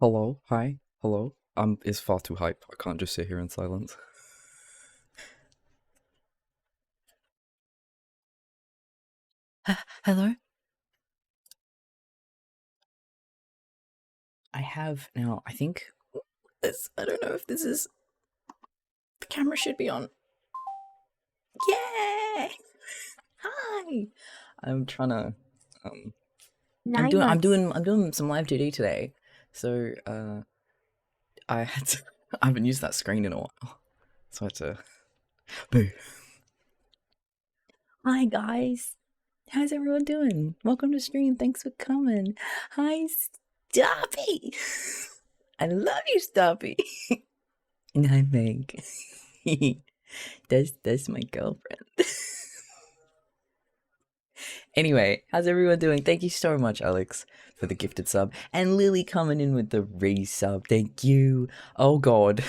Hello, hi, hello. It's far too hype. I can't just sit here in silence. Hello? I have now, I think I don't know if this is, the camera should be on. Yay! Hi! I'm trying to, I'm doing some live 2D today. So, I had to, I haven't used that screen in a while. So I had to, boo. Hi guys! How's everyone doing? Welcome to stream. Thanks for coming. Hi, Stoppy. I love you, Stoppy. And hi, Meg. That's my girlfriend. Anyway, how's everyone doing? Thank you so much, Alex, for the gifted sub, and Lily coming in with the resub. Thank you. Oh God,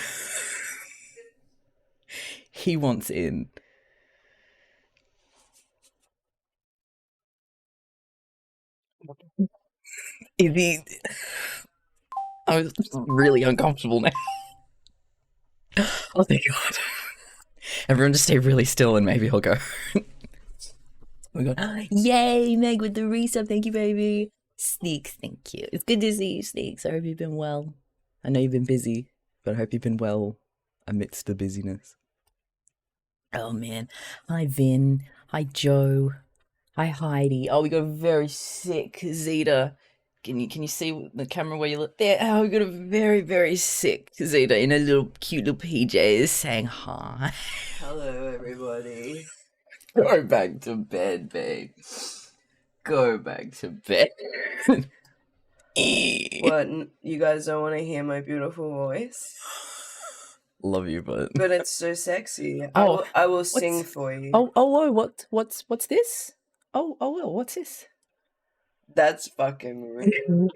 he wants in. Is he? I was really uncomfortable now. Oh thank God. Everyone just stay really still and maybe he'll go. We go, yay, Meg with the resub. Thank you, baby. Sneaks, thank you. It's good to see you, Sneaks. I hope you've been well. I know you've been busy, but I hope you've been well amidst the busyness. Oh man. Hi, Vin. Hi, Joe. Hi, Heidi. Oh, we got a very sick Zeta. Can you see the camera where you look there? Oh, we got a very, very sick Zeta in a little cute little PJs saying hi. Hello, everybody. Go back to bed, babe. Go back to bed. What? You guys don't want to hear my beautiful voice? Love you, but it's so sexy. Oh, I will sing for you. What's this? What's this? That's fucking rude.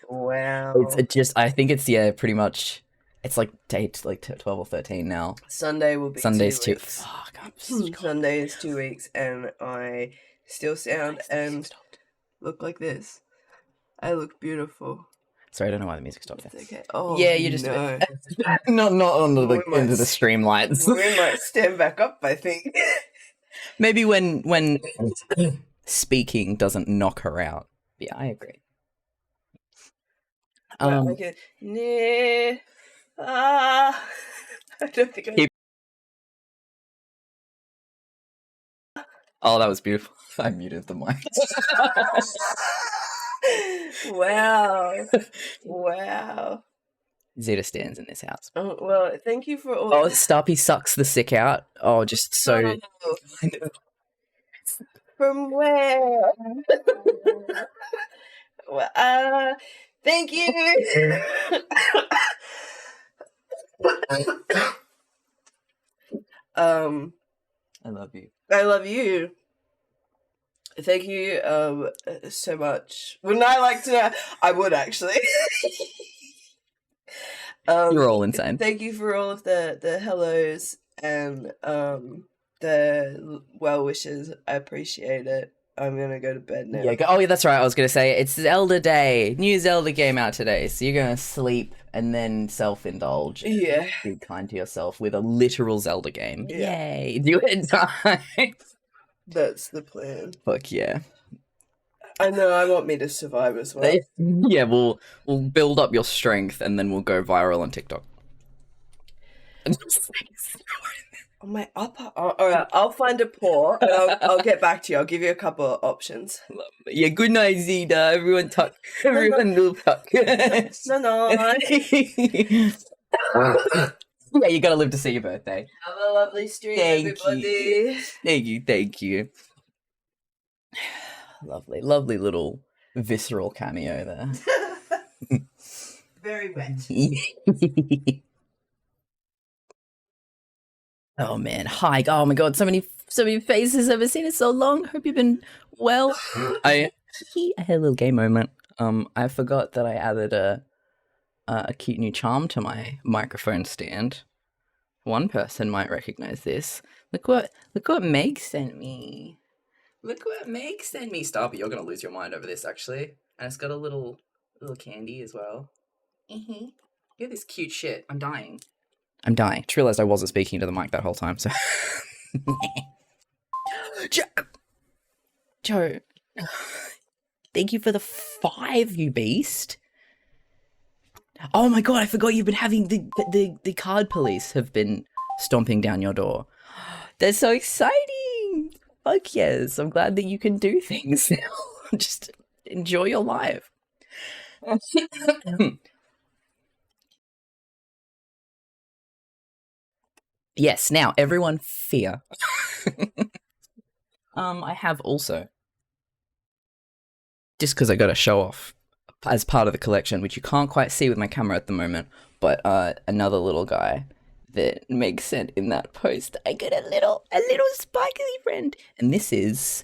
Wow. It's just, I think it's, pretty much, it's like date, like 12 or 13 now. Sunday will be Sunday's 2 weeks. Fuck, Sunday is 2 weeks, and I still sound and look like this. I look beautiful. Sorry, I don't know why the music stopped there. It's okay. Oh, yeah, you just no. not into the stream lights. We might stand back up, I think. Maybe when speaking doesn't knock her out. Yeah, I agree. Okay. I don't think I... Oh, that was beautiful. I muted the mic. Wow. Wow. Zeta stands in this house. Oh, well, thank you for all... Oh, Starpy sucks the sick out. Oh, just so... From where? Well, thank you. I love you. I love you. Thank you so much. Wouldn't I like to know? I would actually. You're all insane. Thank you for all of the hellos and the well wishes. I appreciate it. I'm gonna go to bed now. Yeah. Oh, yeah, that's right. I was gonna say it's Zelda Day. New Zelda game out today, so you're gonna sleep and then self-indulge. Yeah. Be kind to yourself with a literal Zelda game. Yeah. Yay! Do it time. That's the plan. Fuck yeah. I know. I want me to survive as well. Yeah, we'll build up your strength and then we'll go viral on TikTok. Oh, my upper. All right, I'll find a paw and I'll get back to you. I'll give you a couple of options. Yeah, good night, Zeta. Everyone tuck. Everyone will tuck. No. Yeah, you gotta live to see your birthday. Have a lovely stream, everybody. Thank you. Lovely little visceral cameo there. Very wet. Oh man, hi! Oh my God, so many faces. I haven't seen it so long. Hope you've been well. I had a little game moment. I forgot that I added a cute new charm to my microphone stand. One person might recognize this. Look what Meg sent me. Look what Meg sent me. Stop it! You're gonna lose your mind over this, actually. And it's got a little little candy as well. You're this cute shit. I'm dying. I'm dying. Just realized I wasn't speaking to the mic that whole time, so. Joe, thank you for the 5, you beast. Oh my god, I forgot you've been having the card police have been stomping down your door. That's so exciting. Fuck yes. I'm glad that you can do things now. Just enjoy your life. Yes, now everyone fear. I have also, just because I got to show off as part of the collection, which you can't quite see with my camera at the moment, but another little guy that makes sense in that post. I got a little sparkly friend, and this is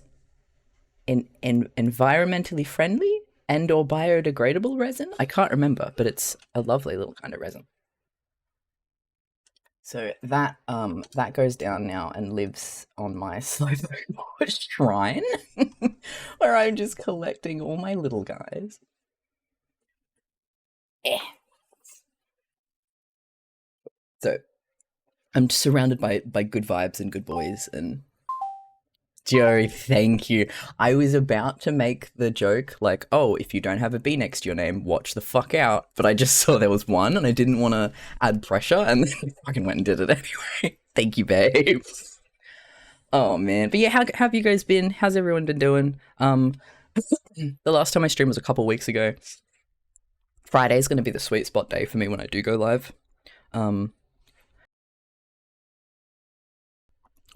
an environmentally friendly and or biodegradable resin. I can't remember, but it's a lovely little kind of resin. So that goes down now and lives on my Slowpoke shrine, where I'm just collecting all my little guys. So I'm surrounded by good vibes and good boys. And Joe, thank you. I was about to make the joke like, oh, if you don't have a B next to your name, watch the fuck out. But I just saw there was one and I didn't want to add pressure, and then I fucking went and did it anyway. Thank you, babe. Oh man. But yeah, how have you guys been? How's everyone been doing? The last time I streamed was a couple weeks ago. Friday's gonna be the sweet spot day for me when I do go live. I'm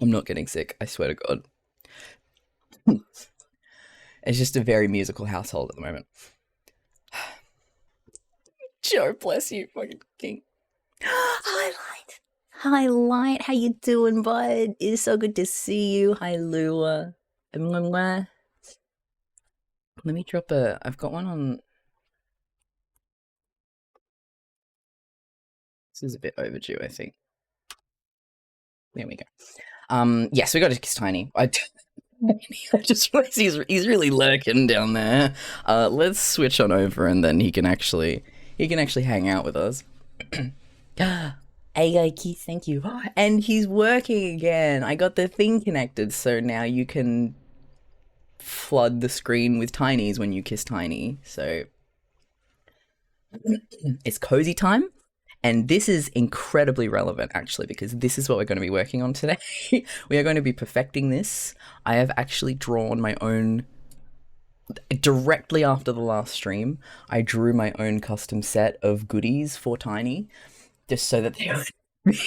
not getting sick, I swear to God. It's just a very musical household at the moment. Joe, bless you, fucking king. Hi, Light. How you doing, bud? It's so good to see you. Hi, Lua. Let me drop a... I've got one on... This is a bit overdue, I think. There we go. Yes, we got to kiss Tiny. I just realized he's really lurking down there. Let's switch on over, and then he can actually hang out with us. Hey, Keith, thank you. And he's working again. I got the thing connected, so now you can flood the screen with tinies when you kiss Tiny. So it's cozy time. And this is incredibly relevant, actually, because this is what we're going to be working on today. We are going to be perfecting this. I have actually drawn my own... Directly after the last stream, I drew my own custom set of goodies for Tiny, just so that they would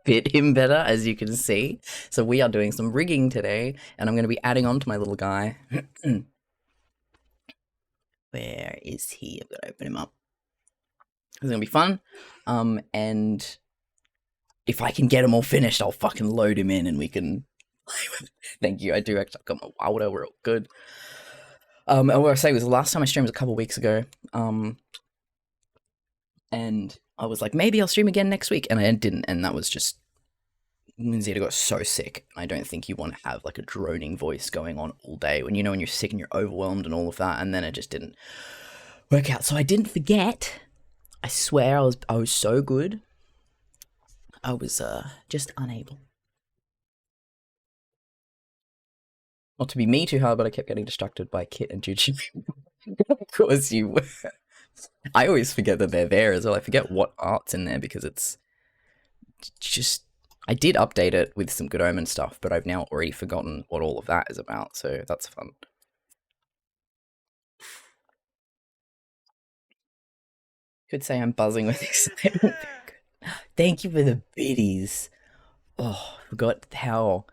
fit him better, as you can see. So we are doing some rigging today, and I'm going to be adding on to my little guy. Where is he? I've got to open him up. It's gonna be fun, and if I can get them all finished, I'll fucking load him in and we can play with it. Thank you. I do actually got my Wilder. We're all good. And what I was saying was the last time I streamed was a couple weeks ago, and I was like, maybe I'll stream again next week, and I didn't, and that was just Zeta got so sick. I don't think you want to have like a droning voice going on all day when you're sick and you're overwhelmed and all of that, and then it just didn't work out. So I didn't forget. I swear I was so good. I was just unable. Not to be me too hard, but I kept getting distracted by Kit and Juju. Of course you were. I always forget that they're there as well. I forget what art's in there because it's just... I did update it with some Good Omen stuff, but I've now already forgotten what all of that is about, so that's fun. Could say I'm buzzing with excitement. Thank you for the biddies. Oh, I forgot how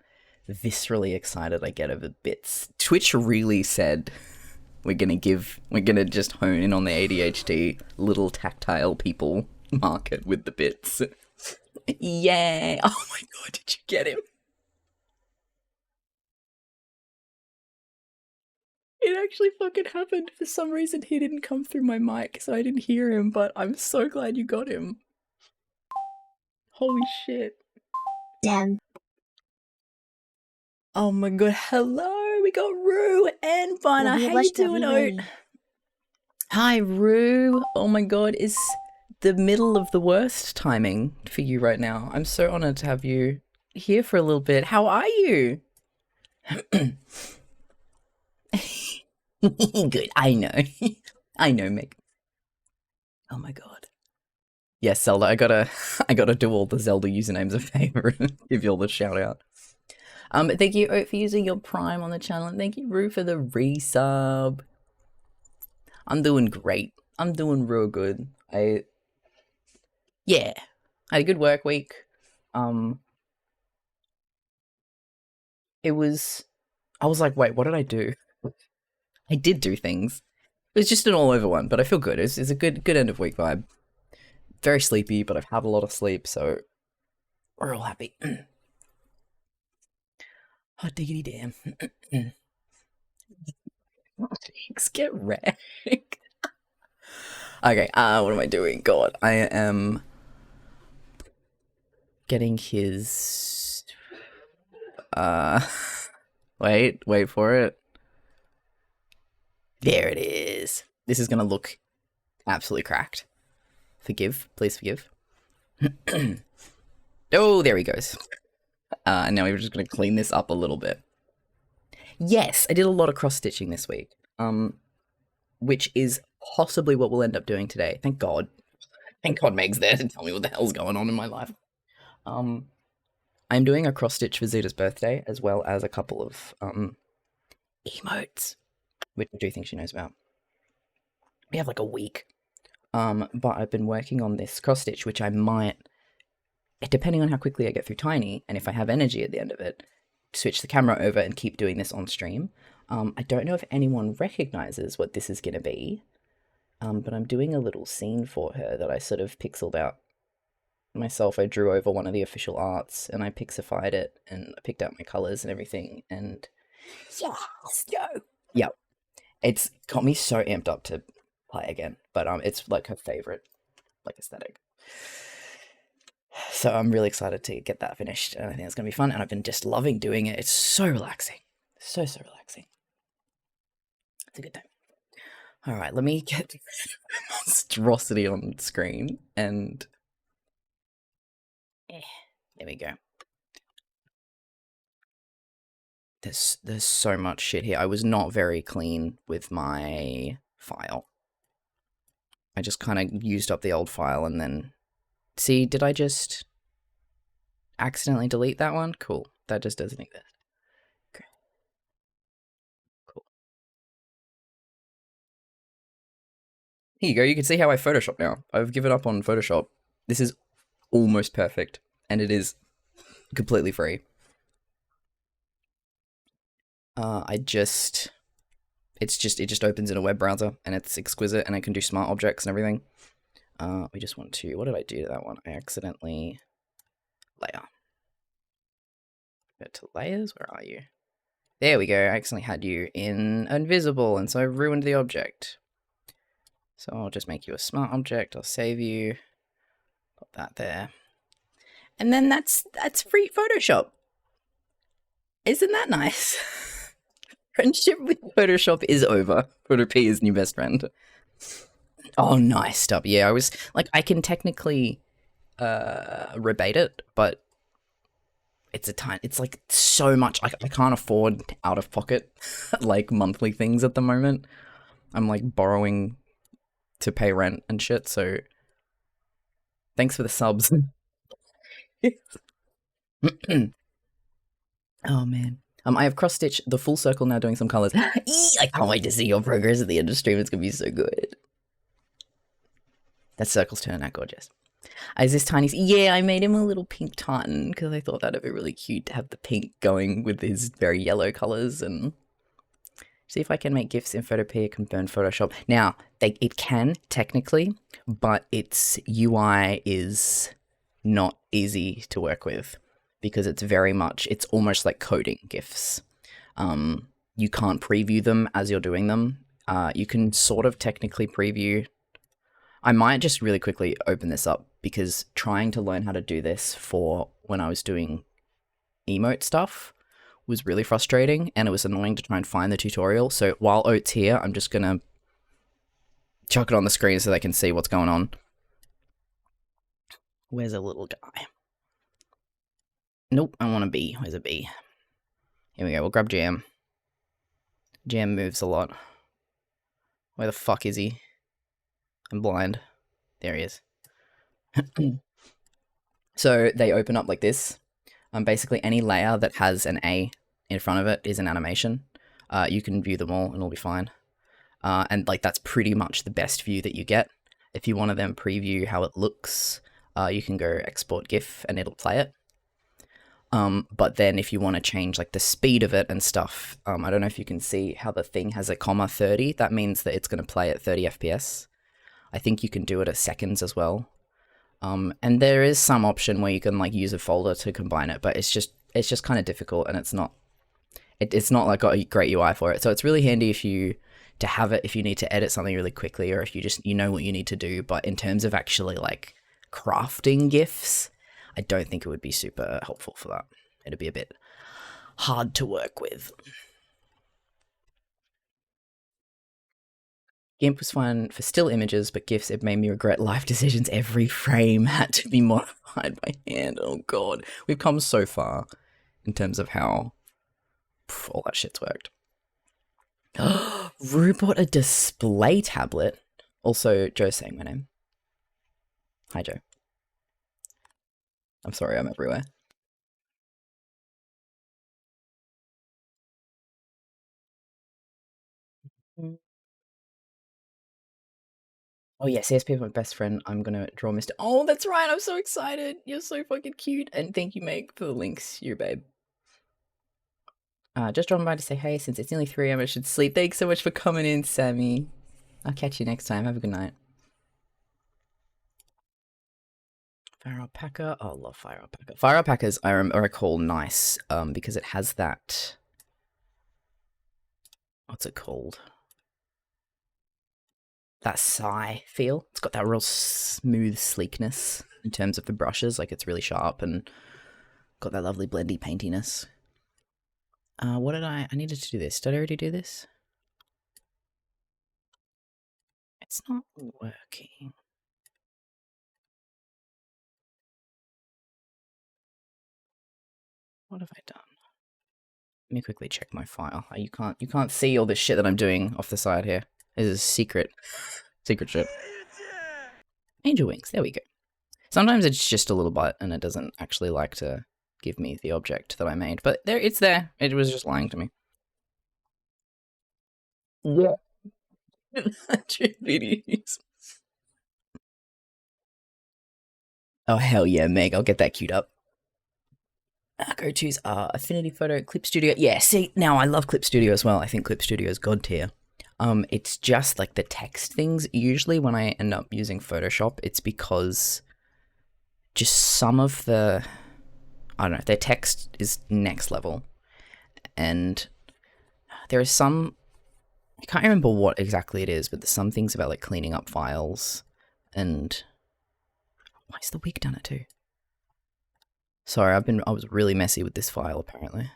viscerally excited I get over bits. Twitch really said we're gonna just hone in on the ADHD little tactile people market with the bits. Yay! Oh my god, did you get him? It actually fucking happened. For some reason, he didn't come through my mic, so I didn't hear him, but I'm so glad you got him. Holy shit. Damn. Oh my god, hello! We got Rue and Vana. How you doing, Oat? Hi, Rue. Oh my god, is the middle of the worst timing for you right now. I'm so honored to have you here for a little bit. How are you? Good. I know. I know, Mick. Oh my god. Yes, Zelda. I gotta do all the Zelda usernames a favor and give you all the shout out. Thank you Oat for using your Prime on the channel, and thank you Rue for the resub. I'm doing great. I'm doing real good. Yeah, I had a good work week. It was. I was like, wait, what did I do? I did do things. It was just an all over one, but I feel good. It's a good end of week vibe. Very sleepy, but I've had a lot of sleep, so we're all happy. Oh, diggity damn. Thanks, get wrecked. Okay, what am I doing? God, I am getting his. Uh, wait for it. There it is. This is gonna look absolutely cracked. Forgive, please forgive. Oh, there he goes. And now we're just gonna clean this up a little bit. Yes, I did a lot of cross stitching this week. Which is possibly what we'll end up doing today. Thank God. Thank God Meg's there to tell me what the hell's going on in my life. I'm doing a cross stitch for Zeta's birthday, as well as a couple of emotes, which I do think she knows about. We have like a week. But I've been working on this cross stitch, which I might, depending on how quickly I get through Tiny, and if I have energy at the end of it, switch the camera over and keep doing this on stream. I don't know if anyone recognizes what this is going to be, but I'm doing a little scene for her that I sort of pixeled out myself. I drew over one of the official arts and I pixified it and I picked out my colors and everything. And yes, yo, yep, it's got me so amped up to play again. But it's like her favorite like aesthetic. So I'm really excited to get that finished, and I think it's gonna be fun. And I've been just loving doing it. It's so relaxing, so relaxing. It's a good time. All right, let me get monstrosity on screen, and there we go. There's so much shit here. I was not very clean with my file. I just kind of used up the old file and then... See, did I just accidentally delete that one? Cool. That just doesn't exist. Okay. Cool. Here you go. You can see how I Photoshop now. I've given up on Photoshop. This is almost perfect, and it is completely free. It just opens in a web browser, and it's exquisite, and I can do smart objects and everything. We just want to, what did I do to that one? I accidentally, layer. Go to layers, where are you? There we go, I accidentally had you in invisible, and so I ruined the object. So I'll just make you a smart object, I'll save you, put that there. And then that's free Photoshop. Isn't that nice? Friendship with Photoshop is over. Photopea is new best friend. Oh, nice stuff. Yeah, I was like, I can technically rebate it, but it's like so much. I can't afford out of pocket like monthly things at the moment. I'm like borrowing to pay rent and shit. So thanks for the subs. Oh man. I have cross stitch the full circle now, doing some colors. I can't wait to see your progress at the end of stream. It's gonna be so good. That circle's turning out gorgeous. Is this tiny? Yeah, I made him a little pink tartan because I thought that'd be really cute to have the pink going with his very yellow colors. And see if I can make GIFs in Photopea, confirm Photoshop. Now, it can technically, but its UI is not easy to work with because it's very much, it's almost like coding GIFs. You can't preview them as you're doing them. You can sort of technically preview. I might just really quickly open this up because trying to learn how to do this for when I was doing emote stuff was really frustrating, and it was annoying to try and find the tutorial. So while Oat's here, I'm just gonna chuck it on the screen so they can see what's going on. Where's a little guy? Nope, I want a bee. Where's a bee? Here we go, we'll grab Jam. Jam moves a lot. Where the fuck is he? I'm blind. There he is. So they open up like this. Basically any layer that has an A in front of it is an animation. You can view them all and it'll be fine. And like that's pretty much the best view that you get. If you want to then preview how it looks, you can go export GIF and it'll play it. But then if you want to change like the speed of it and stuff, I don't know if you can see how the thing has a comma 30. That means that it's going to play at 30 FPS. I think you can do it at seconds as well. And there is some option where you can like use a folder to combine it, but it's just kind of difficult and it's not like got a great UI for it. So it's really handy if you need to edit something really quickly or if you know what you need to do. But in terms of actually like crafting GIFs, I don't think it would be super helpful for that. It'd be a bit hard to work with. GIMP was fine for still images, but GIFs, it made me regret life decisions. Every frame had to be modified by hand. Oh god. We've come so far in terms of how all that shit's worked. Rue bought a display tablet. Also, Joe's saying my name. Hi, Joe. I'm sorry, I'm everywhere. Oh yeah, CSP is my best friend. I'm gonna draw Mr. Oh, that's right. I'm so excited. You're so fucking cute. And thank you, Meg, for the links. You're a babe. Just dropping by to say hey, since it's nearly 3 AM, I should sleep. Thanks so much for coming in, Sammy. I'll catch you next time. Have a good night. Fire alpaca. Oh, I love fire alpaca. Fire alpacas I recall nice, because it has that. What's it called? That sigh feel. It's got that real smooth sleekness in terms of the brushes. Like it's really sharp and got that lovely blendy paintiness. What did I needed to do this. Did I already do this? It's not working. What have I done? Let me quickly check my file. You can't see all this shit that I'm doing off the side here. This is secret shit. Angel wings. There we go. Sometimes it's just a little bit and it doesn't actually like to give me the object that I made, but it's there. It was just lying to me. Yeah. 100 videos. Oh hell yeah, Meg! I'll get that queued up. Go-tos are Affinity Photo, Clip Studio. Yeah, see, now I love Clip Studio as well. I think Clip Studio is god tier. It's just like the text things. Usually when I end up using Photoshop, it's because just some of the, I don't know, their text is next level. And there is some, I can't remember what exactly it is, but there's some things about like cleaning up files and, why is the wig done it too? Sorry, I was really messy with this file apparently.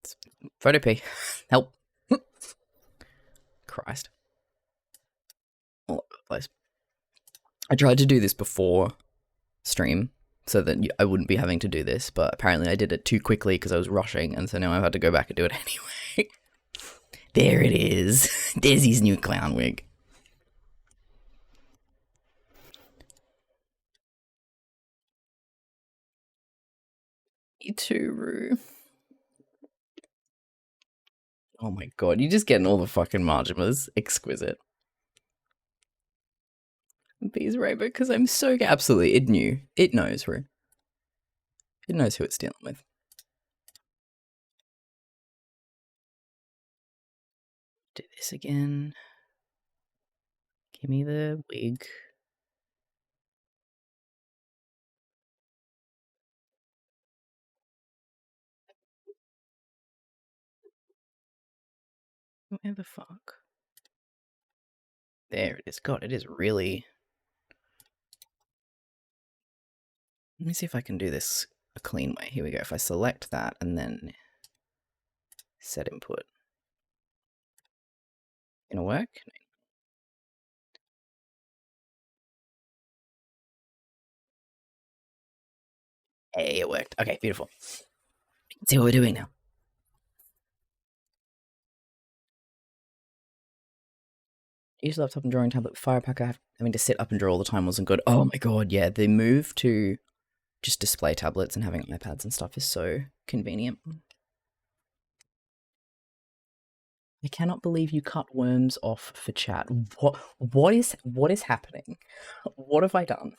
It's Photo P. Help. Christ. All over the place. I tried to do this before stream so that I wouldn't be having to do this, but apparently I did it too quickly because I was rushing, and so now I've had to go back and do it anyway. There it is. There's his new clown wig. You too, Rue. Oh my god, you're just getting all the fucking margins. Exquisite. Bees Rainbow, because I'm so absolutely, it knew. It knows, Rue. It knows who it's dealing with. Do this again. Give me the wig. Where the fuck? There it is. God, it is really... Let me see if I can do this a clean way. Here we go. If I select that and then set input. gonna work? Hey, it worked. Okay, beautiful. Let's see what we're doing now. Use laptop and drawing tablet with Firepacker. Having to sit up and draw all the time wasn't good. Oh my god, yeah. The move to just display tablets and having iPads and stuff is so convenient. I cannot believe you cut worms off for chat. What is happening? What have I done?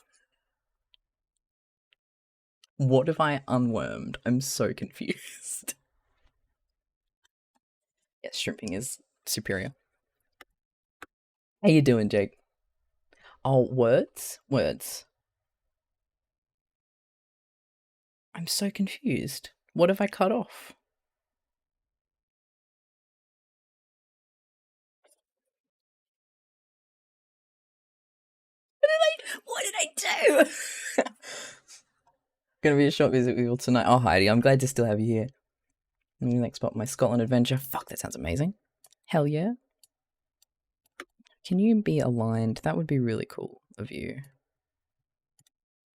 What have I unwormed? I'm so confused. Yes, shrimping is superior. How you doing, Jake? Oh, words? Words. I'm so confused. What have I cut off? What did I do? Gonna be a short visit with you all tonight. Oh, Heidi, I'm glad to still have you here. Next spot, my Scotland adventure. Fuck, that sounds amazing. Hell yeah. Can you be aligned? That would be really cool of you.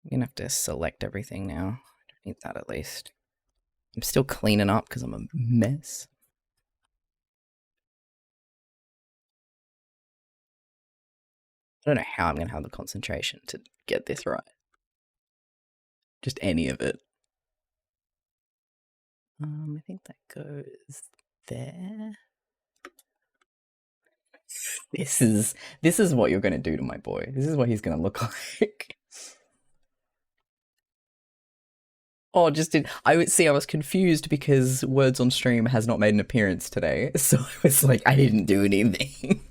I'm gonna have to select everything now. I don't need that at least. I'm still cleaning up because I'm a mess. I don't know how I'm gonna have the concentration to get this right. Just any of it. I think that goes there. This is what you're gonna do to my boy. This is what he's gonna look like. Oh, just did I would see I was confused because Words on Stream has not made an appearance today. So I was like, I didn't do anything.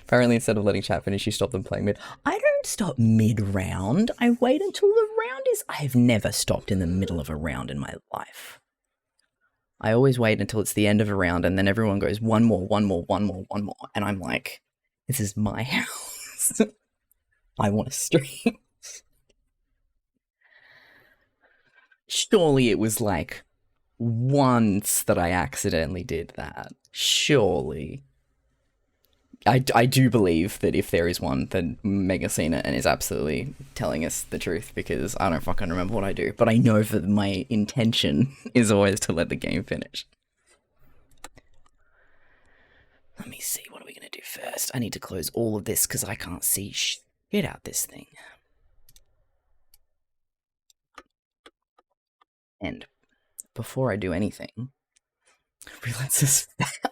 Apparently, instead of letting chat finish, you stop them playing mid. I don't stop mid-round. I wait until the round is... I've never stopped in the middle of a round in my life. I always wait until it's the end of a round, and then everyone goes, one more, one more, one more, one more. And I'm like, this is my house. I want to stream. Surely it was like once that I accidentally did that. Surely. I do believe that if there is one, then Mega's seen it and is absolutely telling us the truth, because I don't fucking remember what I do. But I know that my intention is always to let the game finish. Let me see, what are we going to do first? I need to close all of this because I can't see shit out this thing. And before I do anything, realize this,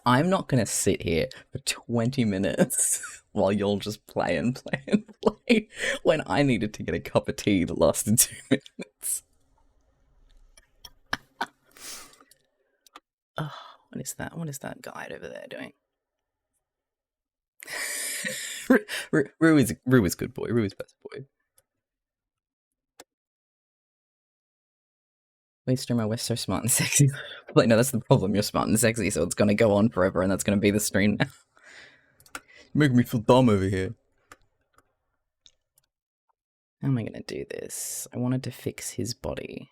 I'm not going to sit here for 20 minutes while you'll just play and play and play when I needed to get a cup of tea that lasted 2 minutes. Oh, what is that? What is that guide over there doing? Rue is good boy. Rue is best boy. Please stream my West so smart and sexy. Like, no, that's the problem. You're smart and sexy, so it's gonna go on forever, and that's gonna be the stream now. You're making me feel dumb over here. How am I gonna do this? I wanted to fix his body.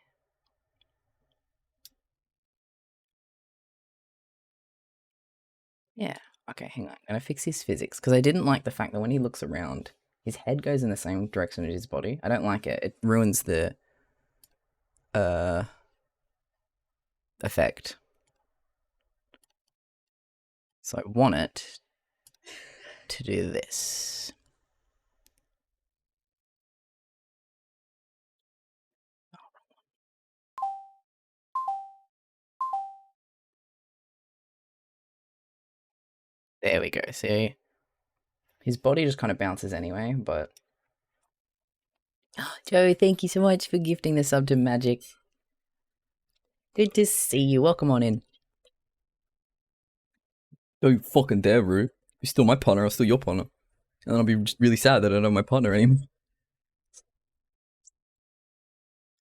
Yeah, okay, hang on. I'm gonna fix his physics, because I didn't like the fact that when he looks around, his head goes in the same direction as his body. I don't like it. It ruins the effect. So I want it to do this. There we go, see? His body just kind of bounces anyway, but... Oh, Joe, thank you so much for gifting the sub to Magic. Good to see you. Welcome on in. Don't you fucking dare, Rue. You're still my partner, I'm still your partner. And then I'll be really sad that I don't have my partner anymore.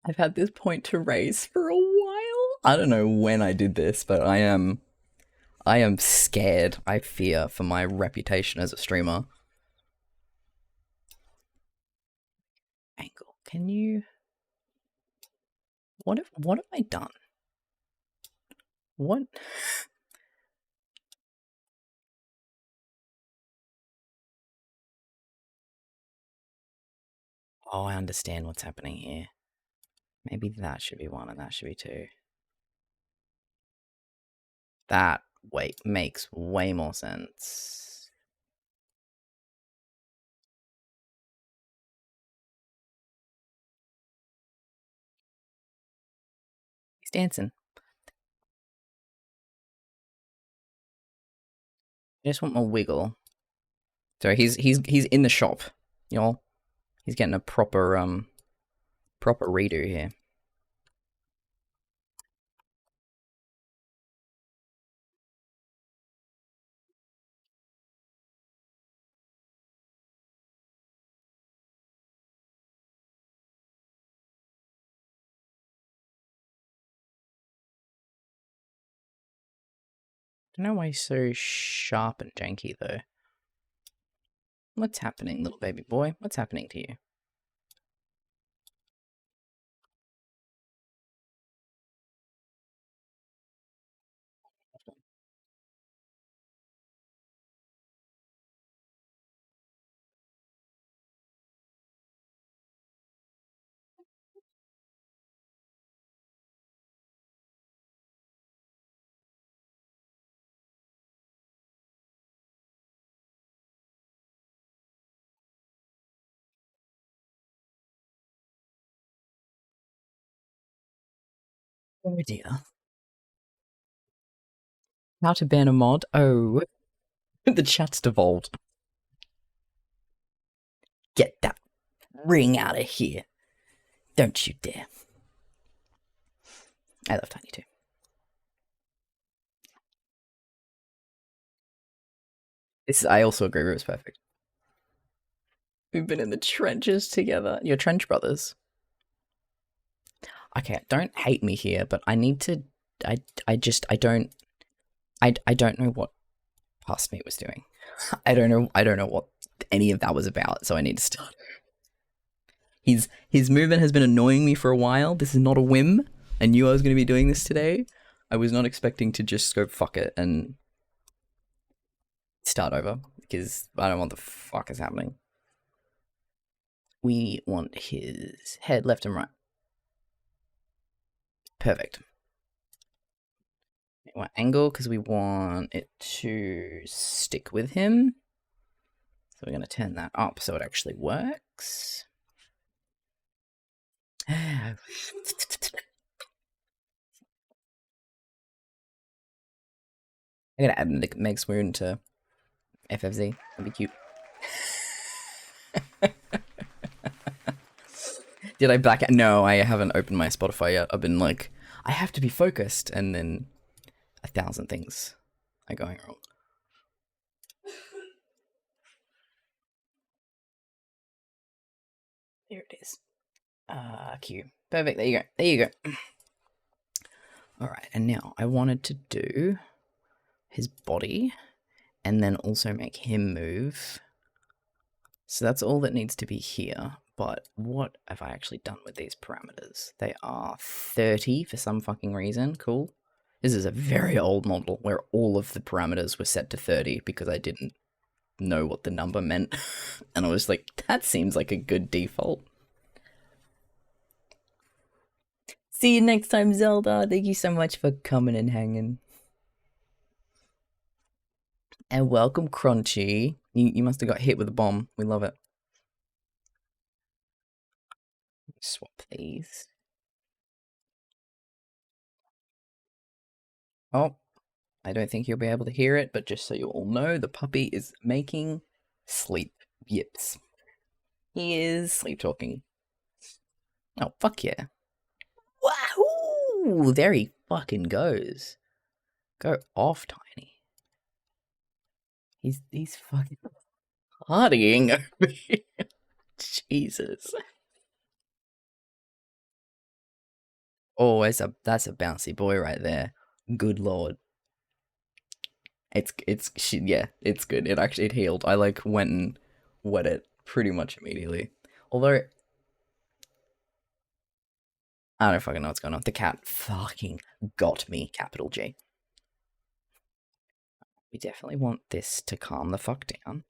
I've had this point to raise for a while. I don't know when I did this, but I am scared. I fear for my reputation as a streamer. Angle. Can you... What have I done? What? Oh, I understand what's happening here. Maybe that should be 1 and that should be 2. That, wait, makes way more sense. He's dancing. I just want more wiggle. So he's in the shop, y'all. He's getting a proper redo here. Don't know why he's so sharp and janky though. What's happening, little baby boy? What's happening to you? Oh dear. How to ban a mod? Oh, the chat's devolved. Get that ring out of here. Don't you dare. I love Tiny too. I also agree it was perfect. We've been in the trenches together. You're trench brothers. Okay, don't hate me here, but I need to. I don't know what past me was doing. I don't know what any of that was about. So I need to start. His movement has been annoying me for a while. This is not a whim. I knew I was going to be doing this today. I was not expecting to just go fuck it and start over because I don't know what the fuck is happening. We want his head left and right. Perfect. We want angle because we want it to stick with him. So we're going to turn that up so it actually works. I gotta add Meg's wound to FFZ. That'd be cute. Did I back out? No, I haven't opened my Spotify yet. I've been like, I have to be focused, and then 1,000 things are going wrong. There it is. Q. Perfect. There you go. There you go. All right, and now I wanted to do his body, and then also make him move. So that's all that needs to be here. But what have I actually done with these parameters? They are 30 for some fucking reason. Cool. This is a very old model where all of the parameters were set to 30 because I didn't know what the number meant. And I was like, that seems like a good default. See you next time, Zelda. Thank you so much for coming and hanging. And welcome, Crunchy. You must have got hit with a bomb. We love it. Swap these. Oh, I don't think you'll be able to hear it, but just so you all know, the puppy is making sleep yips. He is sleep talking. Oh, fuck yeah. Wahoo! There he fucking goes. Go off, Tiny. He's fucking partying over here. Jesus. Oh, that's a bouncy boy right there. Good lord. Yeah, it's good. It healed. I like went and wet it pretty much immediately. Although I don't fucking know what's going on. The cat fucking got me, capital G. We definitely want this to calm the fuck down.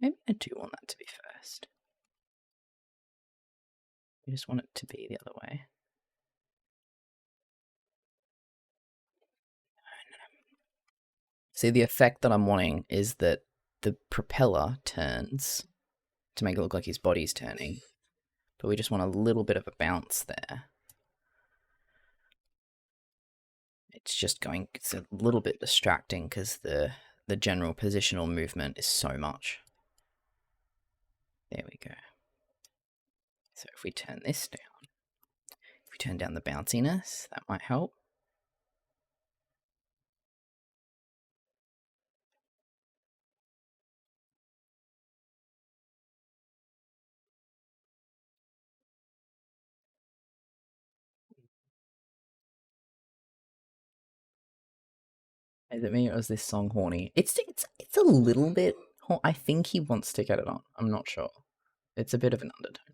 Maybe I do want that to be first. I just want it to be the other way. See, the effect that I'm wanting is that the propeller turns to make it look like his body's turning, but we just want a little bit of a bounce there. It's a little bit distracting because the general positional movement is so much. There we go. So if we turn this down, if we turn down the bounciness, that might help. Is it me or is this song horny? It's a little bit. I think he wants to get it on. I'm not sure. It's a bit of an undertone.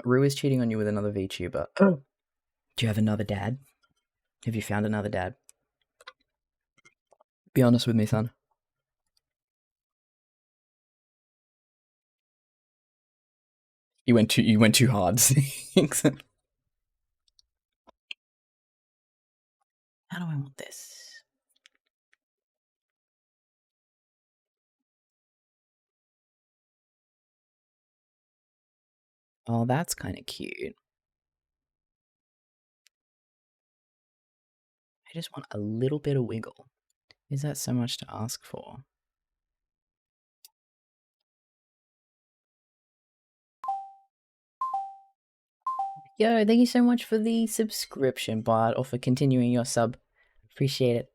Rue is cheating on you with another VTuber. Do you have another dad? Have you found another dad? Be honest with me, son. You went too hard. How do I want this? Oh, that's kind of cute. I just want a little bit of wiggle. Is that so much to ask for? Yo, thank you so much for the subscription, Bart, or for continuing your sub. Appreciate it.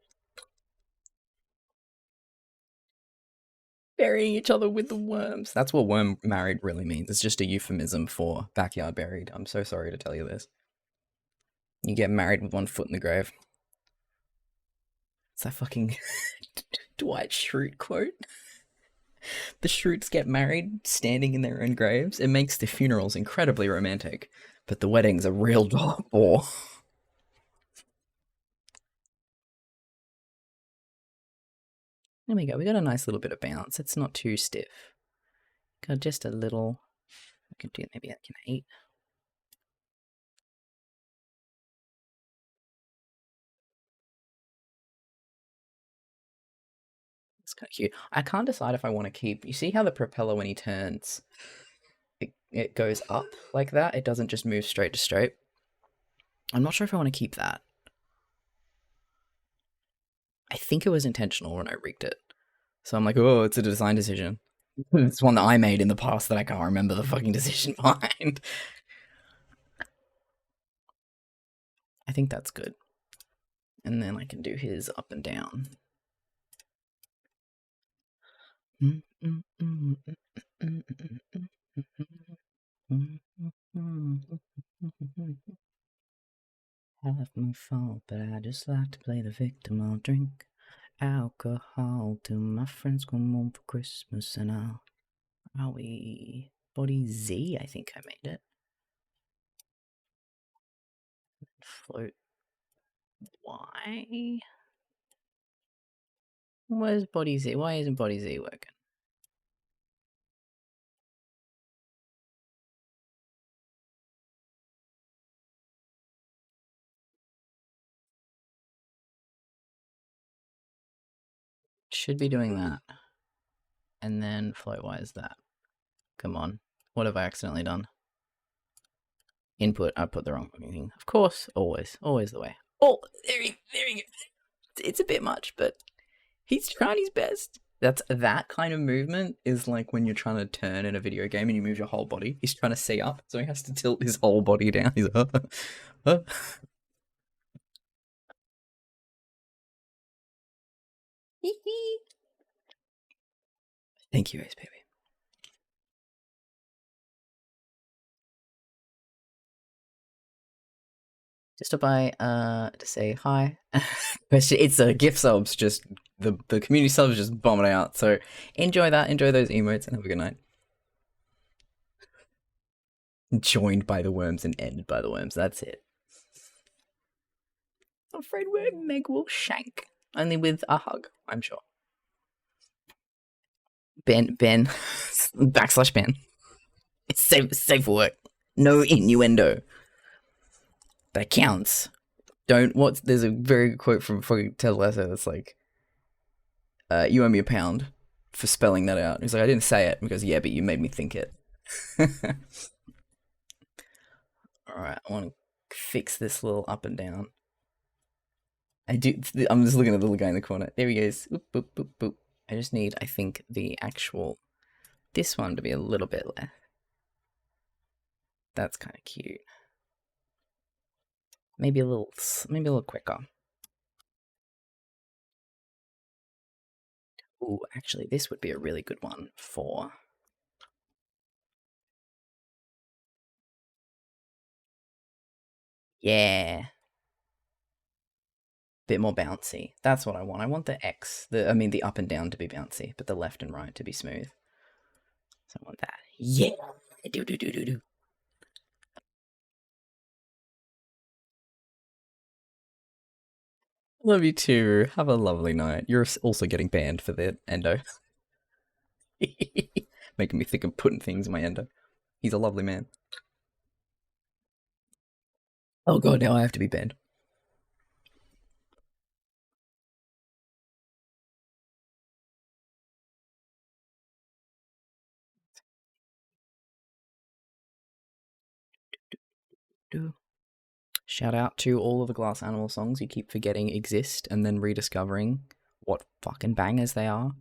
Burying each other with the worms. That's what worm married really means. It's just a euphemism for backyard buried. I'm so sorry to tell you this. You get married with one foot in the grave. It's that fucking Dwight Schrute quote. The Schrutes get married standing in their own graves. It makes the funerals incredibly romantic, but the wedding's a real bore. There we go. We got a nice little bit of bounce. It's not too stiff. Got just a little. We can do maybe like an 8. It's kind of cute. I can't decide if I want to keep. You see how the propeller, when he turns, it goes up like that? It doesn't just move straight to straight. I'm not sure if I want to keep that. I think it was intentional when I rigged it. So I'm like, oh, it's a design decision. It's one that I made in the past that I can't remember the fucking decision behind. I think that's good. And then I can do his up and down. Have my fault, but I just like to play the victim. I'll drink alcohol till my friends come home for Christmas, and are we body Z? I think I made it. Float Y. Where's body Z? Why isn't body Z working? Should be doing that. And then float Y is that. Come on. What have I accidentally done? Input, I put the wrong fucking thing. Of course, always the way. Oh, there you go. It's a bit much, but he's trying his best. That kind of movement is like when you're trying to turn in a video game and you move your whole body. He's trying to see up, so he has to tilt his whole body down. He's like, Thank you, Ace Baby. Just stop by to say hi. It's a gift subs, just the community subs just bombing out. So enjoy that, enjoy those emotes, and have a good night. Joined by the worms and ended by the worms. That's it. afraid where Meg will shank. Only with a hug, I'm sure. Ben, backslash Ben. It's safe for work. No innuendo. That counts. There's a very good quote from fucking Ted Lasso that's like, you owe me £1 for spelling that out. He's like, I didn't say it. Because yeah, but you made me think it. Alright, I want to fix this little up and down. I'm just looking at the little guy in the corner. There he goes. Boop, boop, boop, boop. I just need, I think, this one to be a little bit less. That's kind of cute. Maybe a little quicker. Ooh, actually, this would be a really good one for... Yeah. Bit more bouncy. That's what I want. I want the the up and down to be bouncy, but the left and right to be smooth. So I want that. Yeah. Do. Love you too. Have a lovely night. You're also getting banned for the endo. Making me think of putting things in my endo. He's a lovely man. Oh god, now I have to be banned. Shout out to all of the Glass Animal songs you keep forgetting exist and then rediscovering what fucking bangers they are.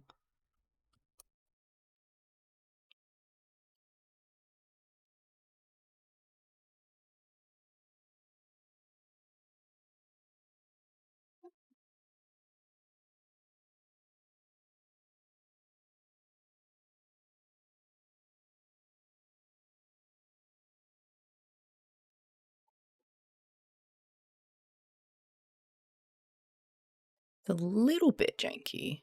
It's a little bit janky.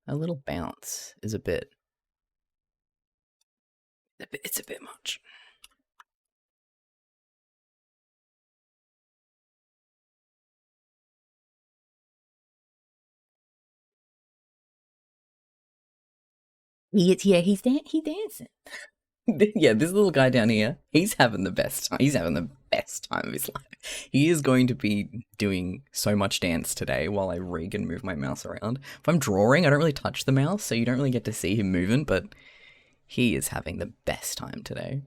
A little bounce is it's a bit much. He's dancing. Yeah, this little guy down here, he's having the best time. He's having the best time of his life. He is going to be doing so much dance today while I rig and move my mouse around. If I'm drawing, I don't really touch the mouse, so you don't really get to see him moving, but he is having the best time today.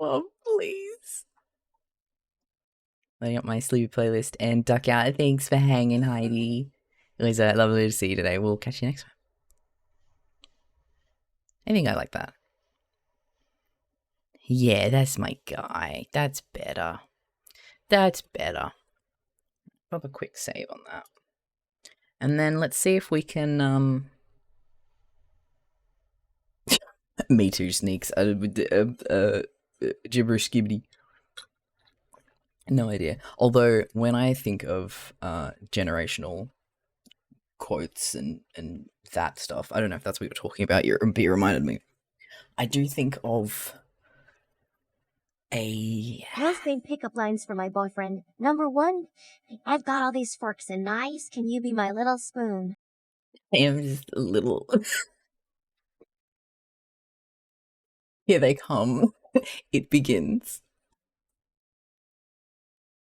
Oh, please. Letting up my sleepy playlist and duck out. Thanks for hanging, Heidi. It was lovely to see you today. We'll catch you next time. I think I like that. Yeah, that's my guy. That's better. That's better. Pop a quick save on that. And then let's see if we can, Me too, Sneaks. Gibberish skibbity. No idea. Although, when I think of generational quotes and that stuff, I don't know if that's what you were talking about, but you reminded me. I do think of Posting pickup lines for my boyfriend. Number 1, I've got all these forks and knives. Can you be my little spoon? I am just a little... Here they come. It begins.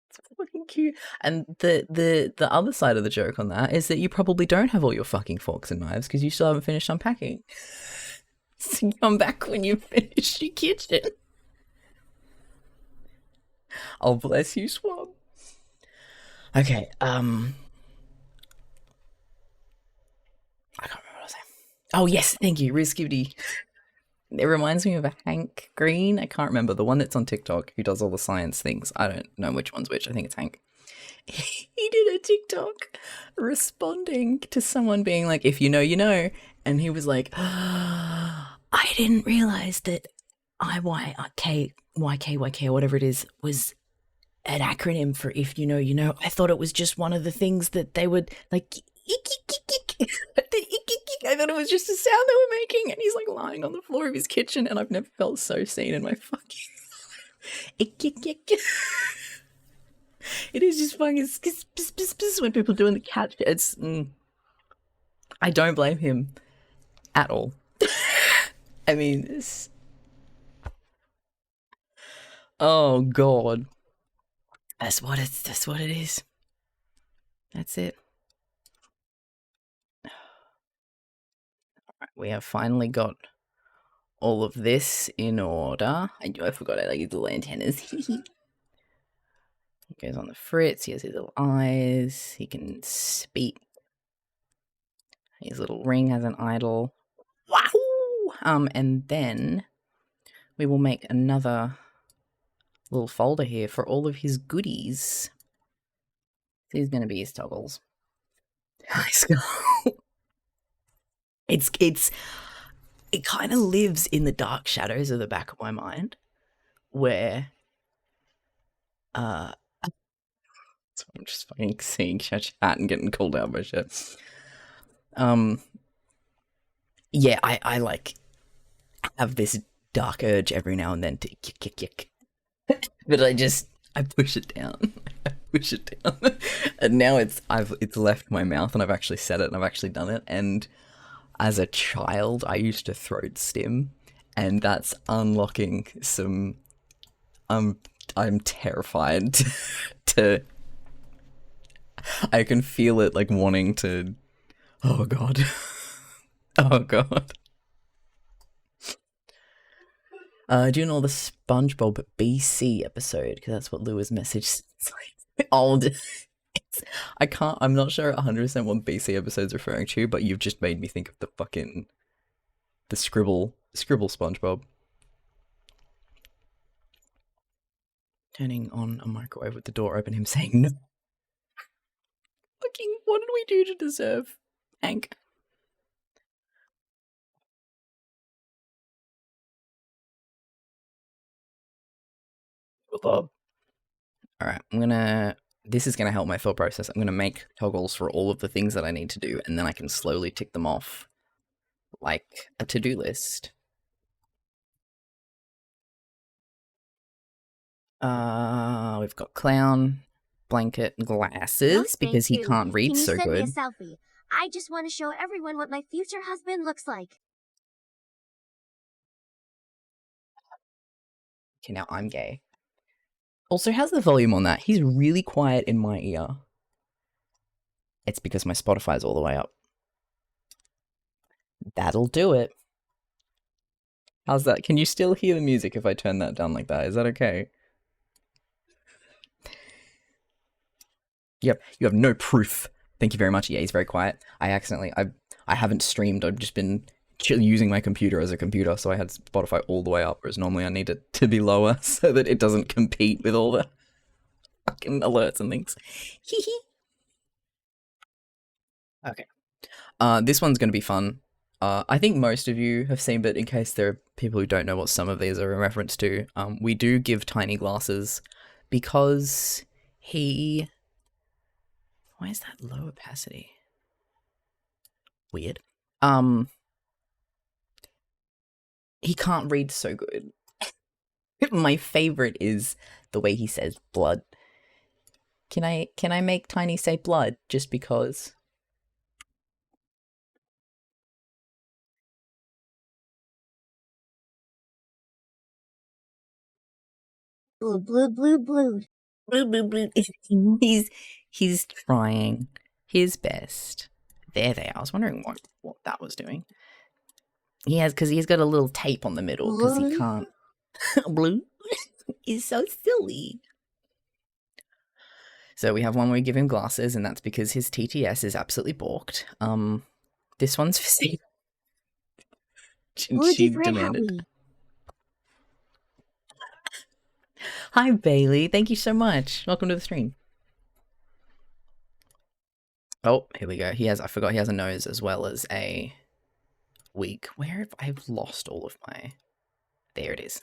It's fucking cute. And the other side of the joke on that is that you probably don't have all your fucking forks and knives because you still haven't finished unpacking. So come back when you finish your kitchen. Oh, bless you, Swab. Okay, I can't remember what I was saying. Oh, yes, thank you, Rizkivity. It reminds me of a Hank Green. I can't remember. The one that's on TikTok who does all the science things. I don't know which one's which. I think it's Hank. He did a TikTok responding to someone being like, if you know, you know. And he was like, I didn't realize that YK, or whatever it is, was an acronym for if you know, you know. I thought it was just one of the things that they would like. I thought it was just a sound they were making, and he's like lying on the floor of his kitchen, and I've never felt so seen in my fucking life. It is just fucking when people doing the cat. It's. I don't blame him at all. I mean, this. Oh God. That's what it's. That's what it is. That's it. Alright, we have finally got all of this in order. I forgot I like his little antennas. He goes on the fritz. He has his little eyes. He can speak. His little ring has an idol. Wow! And then we will make another little folder here for all of his goodies. These are going to be his toggles. It kind of lives in the dark shadows of the back of my mind, where so I'm just fucking seeing chat and getting called out by shit. Yeah, I like have this dark urge every now and then to kick. But I push it down. I push it down. And now it's left my mouth and I've actually said it and I've actually done it. And as a child, I used to throat stim, and that's unlocking some. I'm terrified to. I can feel it like wanting to. Oh God. Oh God. Do you know the SpongeBob BC episode? Because that's what Lewis messaged. It's like old. I'm not sure 100% what BC episode's referring to, but you've just made me think of the scribble SpongeBob. Turning on a microwave with the door open, him saying no. Fucking, what did we do to deserve Hank? Bob. Alright, this is gonna help my thought process. I'm gonna make toggles for all of the things that I need to do, and then I can slowly tick them off like a to-do list. We've got clown, blanket, glasses, because he can't read so good. Can you send me a selfie? I just want to show everyone what my future husband looks like. Okay, now I'm gay. Also, how's the volume on that? He's really quiet in my ear. It's because my Spotify's all the way up. That'll do it. How's that? Can you still hear the music if I turn that down like that? Is that okay? Yep, you have no proof. Thank you very much. Yeah, he's very quiet. I haven't streamed. I've just been using my computer as a computer, so I had Spotify all the way up, whereas normally I need it to be lower so that it doesn't compete with all the fucking alerts and things. Hee hee. Okay. This one's going to be fun. I think most of you have seen, but in case there are people who don't know what some of these are in reference to, we do give Tiny glasses because he... Why is that low opacity? Weird. He can't read so good. My favorite is the way he says blood. Can I make Tiny say blood just because? Blue, blue, blue, blue. Blue, blue, blue. He's trying his best. There they are. I was wondering what that was doing. Because he's got a little tape on the middle because he can't. Blue is so silly. So we have one where we give him glasses, and that's because his TTS is absolutely balked. This one's for Steve. She demanded. Hi Bailey, thank you so much. Welcome to the stream. Oh, here we go. I forgot he has a nose as well as a wig. Where have I lost all of my... There it is.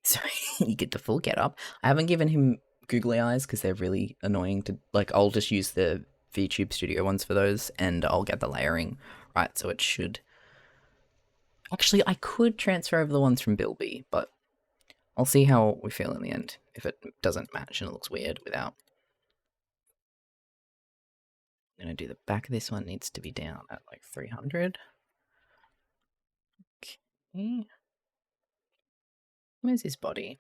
So you get the full get up. I haven't given him googly eyes because they're really annoying to... Like, I'll just use the VTube Studio ones for those, and I'll get the layering right, so it should... Actually, I could transfer over the ones from Bilby, but I'll see how we feel in the end. If it doesn't match and it looks weird without. I'm going to do the back of this one, needs to be down at like 300. Okay. Where's his body?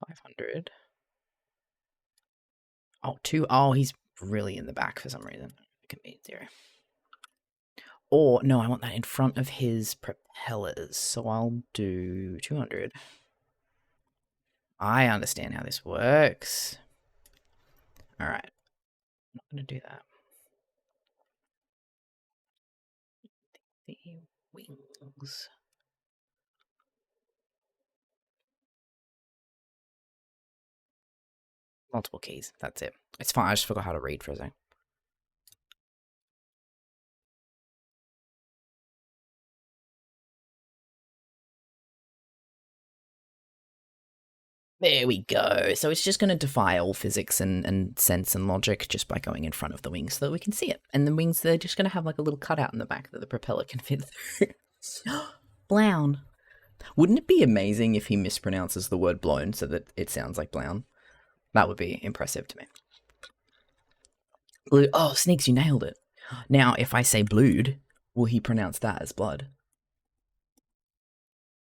500. Oh, oh, he's really in the back for some reason. It can be 0. Or, no, I want that in front of his propellers. So I'll do 200. I understand how this works. Alright. I'm not going to do that. The wings. Multiple keys. That's it. It's fine. I just forgot how to read for a second. There we go. So it's just going to defy all physics and sense and logic just by going in front of the wings so that we can see it. And the wings, they're just going to have like a little cutout in the back that the propeller can fit through. Blown. Wouldn't it be amazing if he mispronounces the word blown so that it sounds like blown? That would be impressive to me. Blue. Oh, Sneaks, you nailed it. Now, if I say blued, will he pronounce that as blood?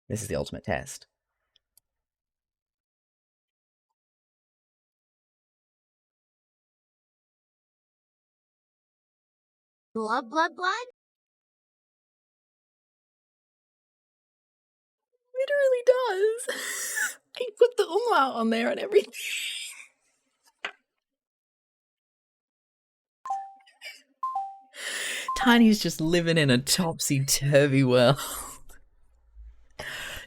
This is the ultimate test. Blood, blood, blood? Literally does. He put the umlaut on there and everything. Tiny's just living in a topsy-turvy world.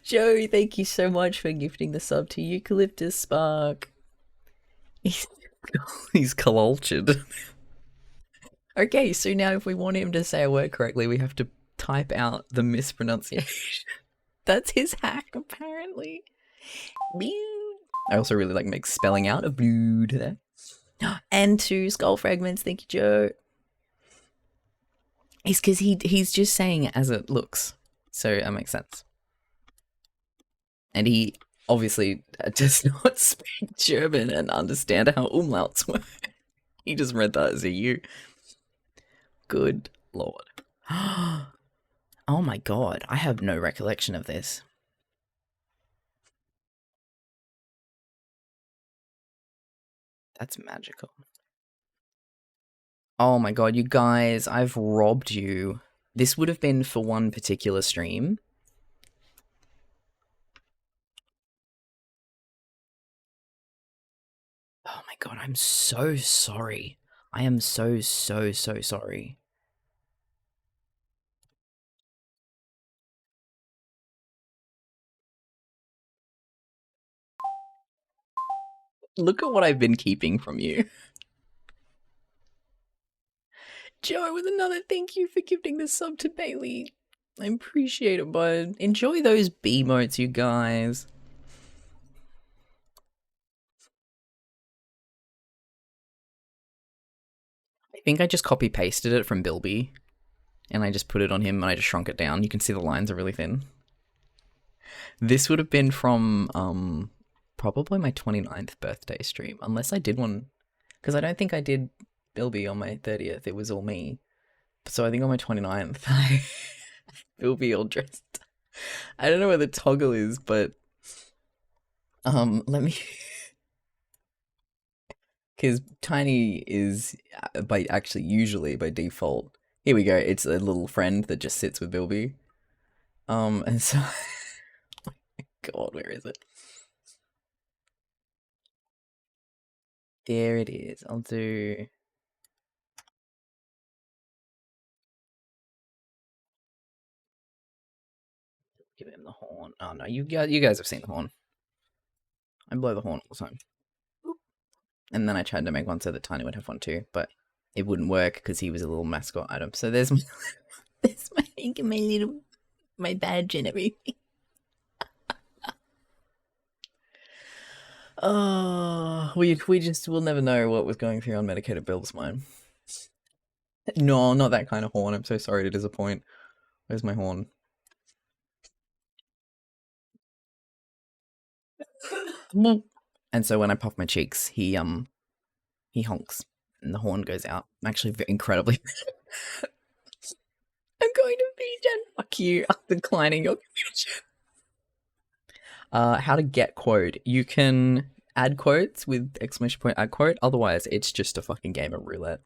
Joey, thank you so much for gifting the sub to Eucalyptus Spark. He's cultured. Okay, so now if we want him to say a word correctly, we have to type out the mispronunciation. That's his hack, apparently. I also really like make spelling out of blood there. And 2 skull fragments, thank you, Joe. It's because he's just saying it as it looks, so that makes sense. And he obviously does not speak German and understand how umlauts work. He just read that as a U. Good lord. Oh my god, I have no recollection of this. That's magical. Oh my god, you guys, I've robbed you. This would have been for one particular stream. Oh my god, I'm so sorry. I am so sorry. Look at what I've been keeping from you. Joe with another thank you for gifting the sub to Bailey. I appreciate it, bud. Enjoy those B-motes, you guys. I think I just copy-pasted it from Bilby. And I just put it on him and I just shrunk it down. You can see the lines are really thin. This would have been from, probably my 29th birthday stream. Unless I did one... Because I don't think I did Bilby on my 30th. It was all me. So I think on my 29th, I... Bilby all dressed. I don't know where the toggle is, but... let me... Because Tiny is, usually by default... Here we go, it's a little friend that just sits with Bilby. And so... Oh my god, where is it? There it is. I'll do... Give him the horn. Oh no, you guys have seen the horn. I blow the horn all the time. And then I tried to make one so that Tiny would have one too, but it wouldn't work because he was a little mascot item. So there's my, my badge and everything. Oh, we'll never know what was going through unmedicated Bill's mind. No, not that kind of horn. I'm so sorry to disappoint. Where's my horn? And so when I puff my cheeks, he honks and the horn goes out. I'm actually incredibly I'm going to be Jen. Fuck you. I'm declining your connection. How to get quote. You can add quotes with exclamation point add quote. Otherwise, it's just a fucking game of roulette.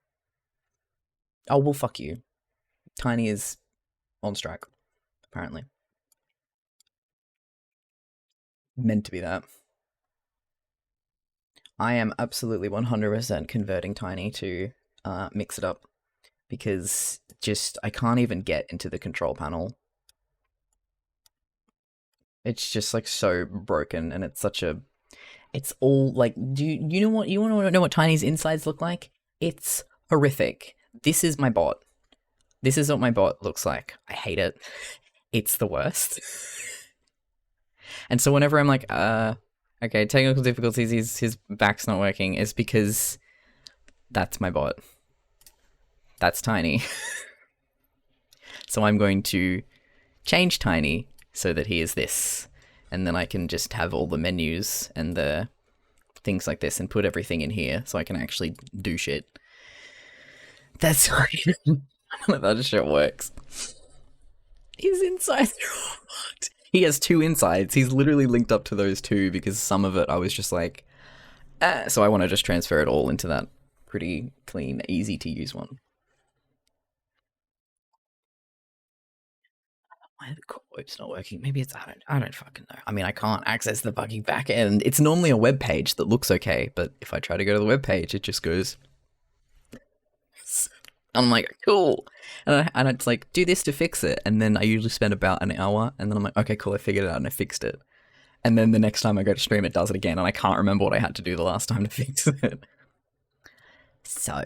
Oh, well, fuck you. Tiny is on strike, apparently. Meant to be that. I am absolutely 100% converting Tiny to mix it up. Because just, I can't even get into the control panel. It's just like so broken and it's such a, it's all like, do you know what, you want to know what Tiny's insides look like? It's horrific. This is my bot. This is what my bot looks like. I hate it. It's the worst. And so whenever I'm like, okay, technical difficulties, his back's not working, is because that's my bot. That's Tiny. So I'm going to change Tiny so that he is this. And then I can just have all the menus and the things like this and put everything in here so I can actually do shit. That's why I don't know if that shit works. His insides are all fucked. He has two insides. He's literally linked up to those two because some of it I was just like, so I want to just transfer it all into that pretty clean, easy to use one. Why the quote's not working? Maybe it's, I don't fucking know. I mean, I can't access the fucking back end. It's normally a web page that looks okay, but if I try to go to the web page, it just goes. I'm like, cool. And it's like, do this to fix it. And then I usually spend about an hour, and then I'm like, okay, cool, I figured it out and I fixed it. And then the next time I go to stream, it does it again, and I can't remember what I had to do the last time to fix it. So.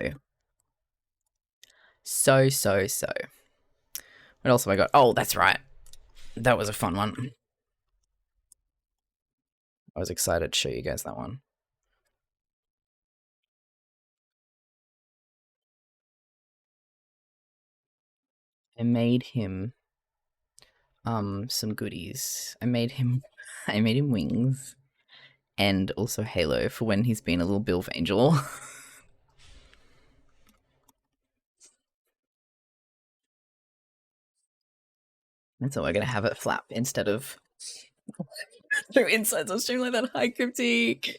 What else have I got? Oh, that's right. That was a fun one. I was excited to show you guys that one. I made him some goodies. I made him wings and also Halo for when he's been a little Bilf Angel. And so we're gonna have it flap instead of through insides on stream like that. Hi, Cryptique.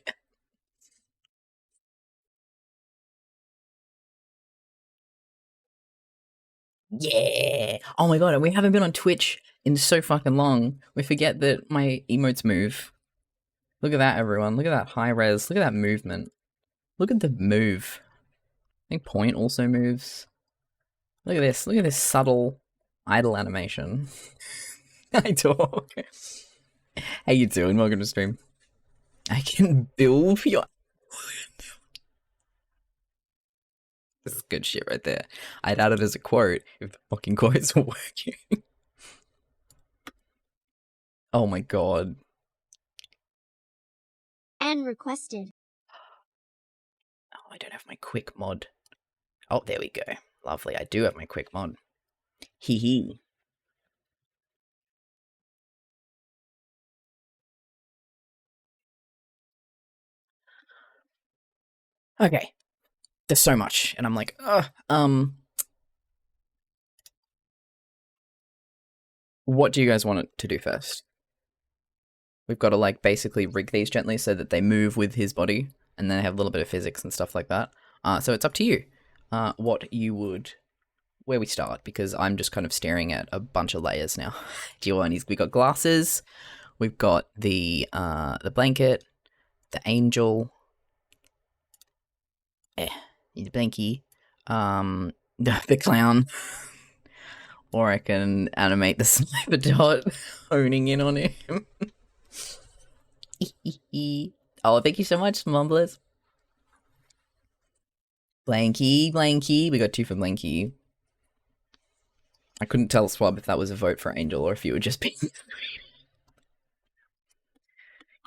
Yeah. Oh my god, and we haven't been on Twitch in so fucking long. We forget that my emotes move. Look at that, everyone. Look at that high res. Look at that movement. Look at the move. I think point also moves. Look at this. Look at this subtle idle animation. I talk. How you doing? Welcome to stream. I can build your... This is good shit right there. I'd add it as a quote if the fucking quotes were working. Oh my god. And requested. Oh, I don't have my quick mod. Oh, there we go. Lovely. I do have my quick mod. Hee hee. Okay. There's so much, and I'm like, what do you guys want it to do first? We've got to like basically rig these gently so that they move with his body, and then have a little bit of physics and stuff like that. So it's up to you. What you would, where we start, because I'm just kind of staring at a bunch of layers now. Do you want? We got glasses. We've got the blanket, the angel. The blankie, the clown, or I can animate the sniper dot honing in on him. Oh, thank you so much, Mumblers. Blanky, we got 2 for Blanky. I couldn't tell Swab if that was a vote for Angel or if you were just being...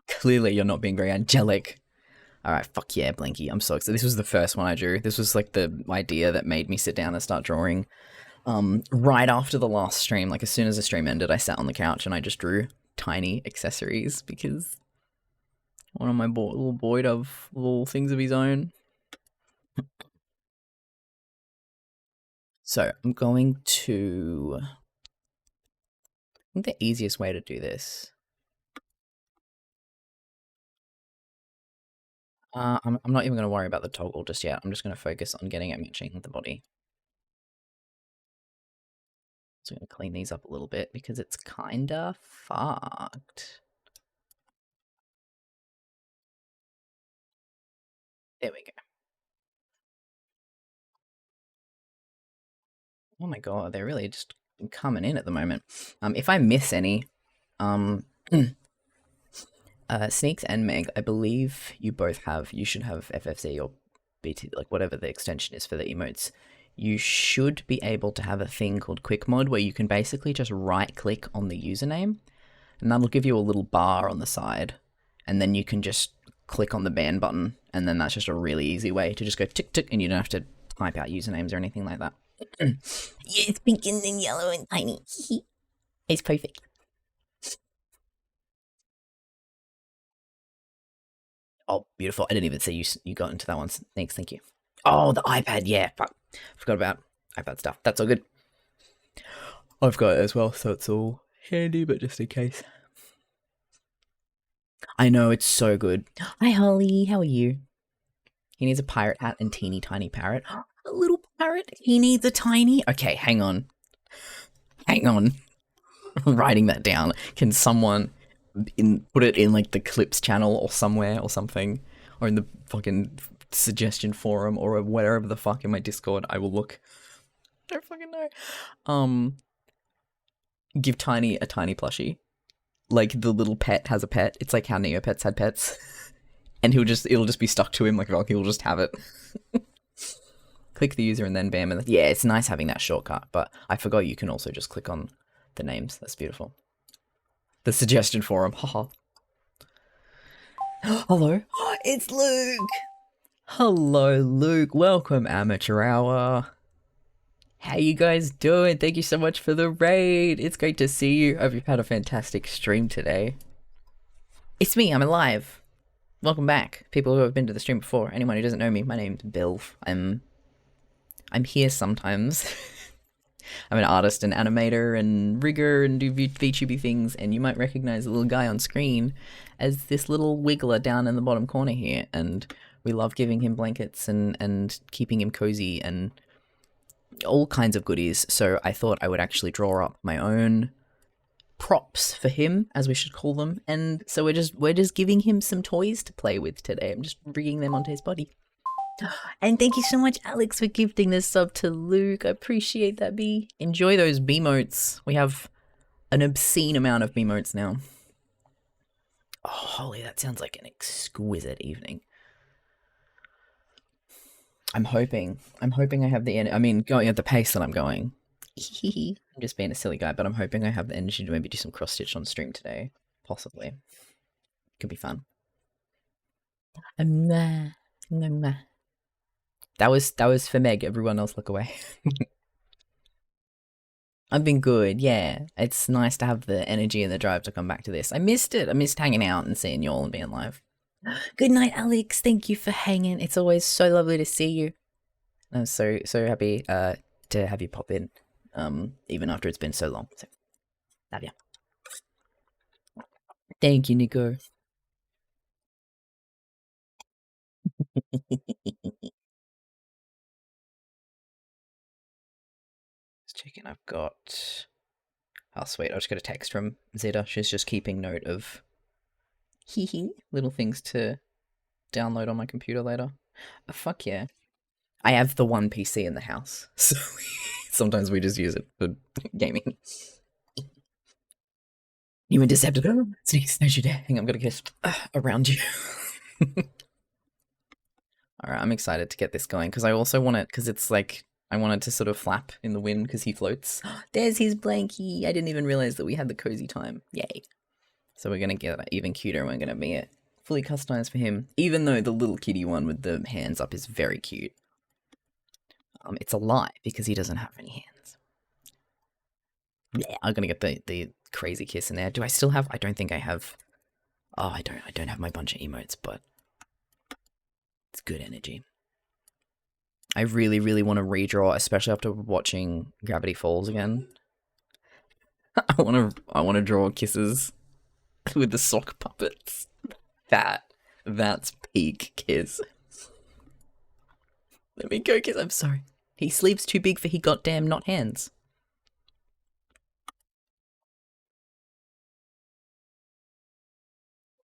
Clearly you're not being very angelic. Alright, fuck yeah, Blanky. I'm so excited. This was the first one I drew. This was like the idea that made me sit down and start drawing. Right after the last stream, like as soon as the stream ended, I sat on the couch and I just drew tiny accessories because One of my little boy to have little things of his own. So I'm going to. I think the easiest way to do this. I'm not even going to worry about the toggle just yet. I'm just going to focus on getting it matching with the body. So I'm going to clean these up a little bit because it's kinda fucked. There we go. Oh my god, they're really just coming in at the moment. If I miss any, Sneaks and Meg, I believe you should have FFC or BT, like whatever the extension is for the emotes. You should be able to have a thing called Quick Mod where you can basically just right click on the username and that'll give you a little bar on the side and then you can just click on the ban button and then that's just a really easy way to just go tick tick and you don't have to type out usernames or anything like that. Yeah, it's pink and then yellow and tiny. It's perfect. Oh, beautiful. I didn't even see you got into that one. Thanks, thank you. Oh, the iPad, yeah. Fuck. Forgot about iPad stuff. That's all good. I've got it as well, so it's all handy, but just in case. I know, it's so good. Hi, Holly. How are you? He needs a pirate hat and teeny tiny parrot. A little parrot? He needs a tiny? Okay, hang on. Hang on. I'm writing that down. Can someone put it in like the clips channel or somewhere or something? Or in the fucking suggestion forum or whatever the fuck in my Discord? I will look. I don't fucking know. Give Tiny a tiny plushie. Like the little pet has a pet. It's like how Neopets had pets. And it'll just be stuck to him, like he'll just have it. Click the user and then bam. And yeah, it's nice having that shortcut, but I forgot you can also just click on the names. That's beautiful. The suggestion forum, haha. Hello, it's Luke. Hello, Luke. Welcome, Amateur Hour. How you guys doing? Thank you so much for the raid. It's great to see you. Hope you've had a fantastic stream today. It's me. I'm alive. Welcome back, people who have been to the stream before. Anyone who doesn't know me, my name's Bill. I'm here sometimes. I'm an artist and animator and rigger and do VTuber things, and you might recognize the little guy on screen as this little wiggler down in the bottom corner here, and we love giving him blankets and keeping him cozy and all kinds of goodies, so I thought I would actually draw up my own props for him, as we should call them, and so we're just giving him some toys to play with today. I'm just rigging them onto his body. And thank you so much, Alex, for gifting this sub to Luke. I appreciate that, B. Enjoy those B-motes. We have an obscene amount of B-motes now. Oh, holy, that sounds like an exquisite evening. I'm hoping I have the going at the pace that I'm going. I'm just being a silly guy, but I'm hoping I have the energy to maybe do some cross-stitch on stream today. Possibly. Could be fun. That was for Meg. Everyone else look away. I've been good, yeah. It's nice to have the energy and the drive to come back to this. I missed it. I missed hanging out and seeing you all and being live. Good night, Alex. Thank you for hanging. It's always so lovely to see you. I'm so happy to have you pop in, even after it's been so long. So, love ya. Thank you, Nico. Just checking. I've got. Oh, sweet. I just got a text from Zeta. She's just keeping note of little things to download on my computer later. Oh, fuck yeah. I have the one PC in the house, so sometimes we just use it for gaming. You intercepted. Sneaks, no you dare. Hang on, I'm gonna kiss around you. Alright, I'm excited to get this going, because I also want it, because it's like, I want it to sort of flap in the wind, because he floats. There's his blankie! I didn't even realize that we had the cozy time. Yay. So we're gonna get it even cuter, and we're gonna make it fully customized for him, even though the little kitty one with the hands up is very cute. It's a lie, because he doesn't have any hands. Yeah, I'm gonna get the crazy kiss in there. Do I still have? I don't think I have Oh, I don't have my bunch of emotes, but it's good energy. I really, really want to redraw, especially after watching Gravity Falls again. I want to draw kisses with the sock puppets. That's peak kiss. Let me go kiss. I'm sorry. He sleeves too big for he goddamn not hands.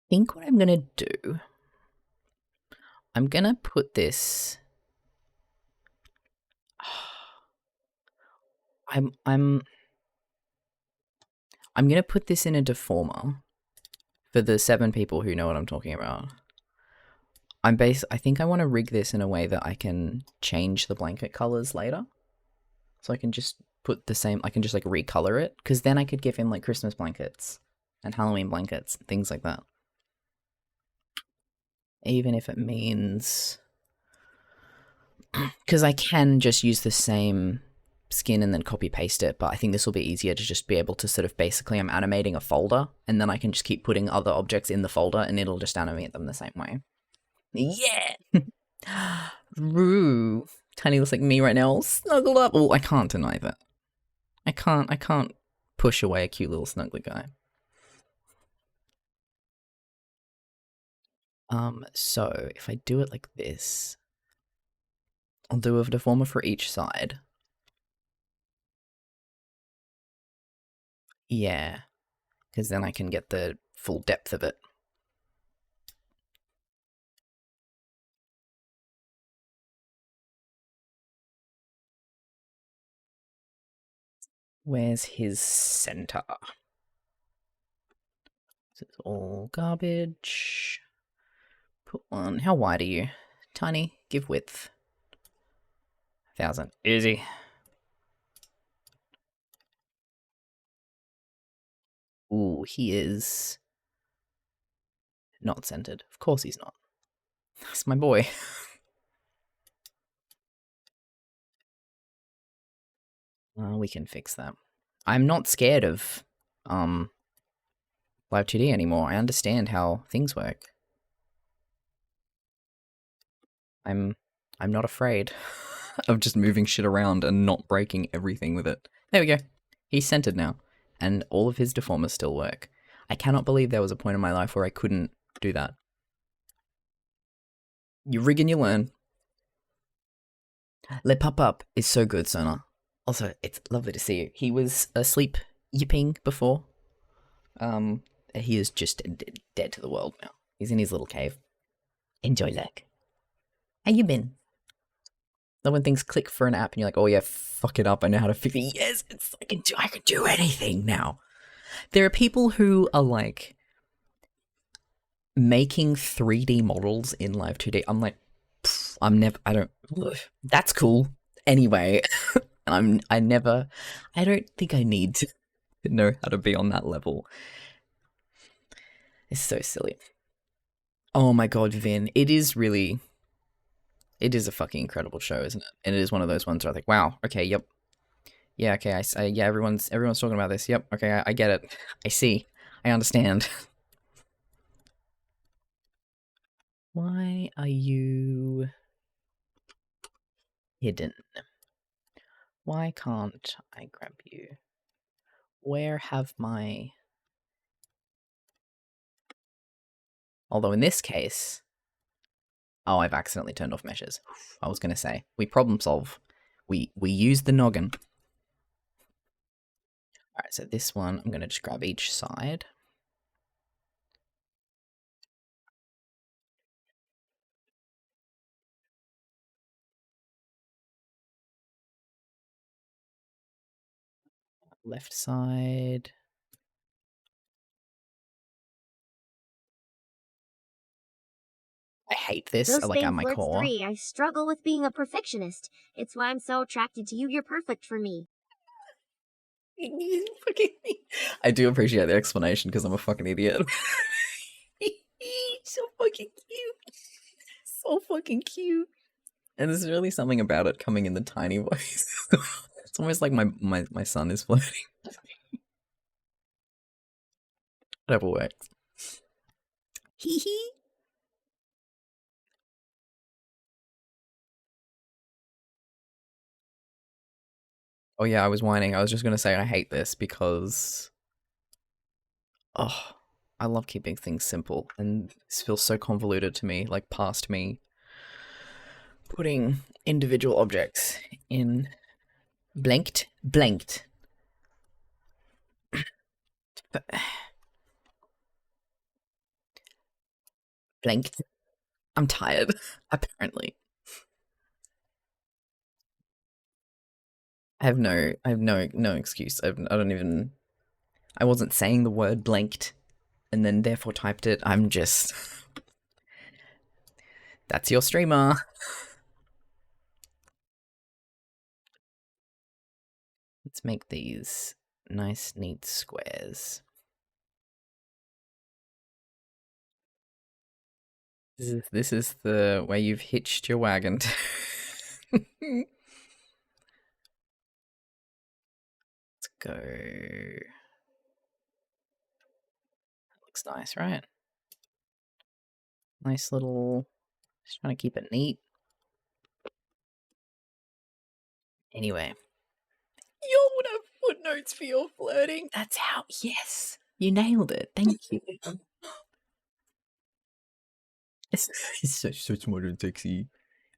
I think what I'm gonna do, I'm gonna put this. I'm gonna put this in a deformer for the 7 people who know what I'm talking about. I think I want to rig this in a way that I can change the blanket colors later. So I can just put the same, I can just like recolor it, because then I could give him like Christmas blankets and Halloween blankets, things like that. Even if it means, because I can just use the same skin and then copy paste it, but I think this will be easier to just be able to sort of basically, I'm animating a folder and then I can just keep putting other objects in the folder and it'll just animate them the same way. Yeah! Roo. Tiny looks like me right now, all snuggled up. Oh, I can't deny that. I can't push away a cute little snuggly guy. So if I do it like this, I'll do a deformer for each side. Yeah, because then I can get the full depth of it. Where's his center? This is all garbage. Put one. How wide are you? Tiny. Give width. 1,000. Easy. Ooh, he is not centered. Of course he's not. That's my boy. We can fix that. I'm not scared of Live 2D anymore. I understand how things work. I'm not afraid of just moving shit around and not breaking everything with it. There we go. He's centered now, and all of his deformers still work. I cannot believe there was a point in my life where I couldn't do that. You rig and you learn. Le Pop-Up is so good, Sona. Also, it's lovely to see you. He was asleep yipping before. He is just dead to the world now. He's in his little cave. Enjoy, Zach. How you been? So when things click for an app and you're like, oh yeah, fuck it up, I know how to fix it. Yes, I can do anything now. There are people who are like making 3D models in Live 2D. I'm like, that's cool. Anyway, I don't think I need to know how to be on that level. It's so silly. Oh my god, Vin. It is a fucking incredible show, isn't it? And it is one of those ones where I think, wow, okay, yep. Yeah, okay, yeah, everyone's talking about this. Yep, okay, I get it. I see. I understand. Why are you hidden? Why can't I grab you? Where have my... Although in this case... Oh, I've accidentally turned off meshes. I was going to say, we problem solve. We use the noggin. Alright, so this one, I'm going to just grab each side. Left side. I hate this, Those like at things my words core. 3. I struggle with being a perfectionist. It's why I'm so attracted to you. You're perfect for me. I do appreciate the explanation because I'm a fucking idiot. So fucking cute. So fucking cute. And there's really something about it coming in the tiny voice. It's almost like my son is flirting. Whatever works. Hee hee. Oh yeah, I was whining. I was just gonna say I hate this because oh, I love keeping things simple, and this feels so convoluted to me, like past me putting individual objects in blanked. Blanked. I'm tired, apparently. I have no excuse. I don't even. I wasn't saying the word blanked, and then therefore typed it. I'm just. That's your streamer. Let's make these nice, neat squares. This is the way you've hitched your wagon. Let's go. That looks nice, right? Nice little. Just trying to keep it neat. Anyway. You'll would have footnotes for your flirting. That's how. Yes, you nailed it. Thank you. It's so smart and sexy.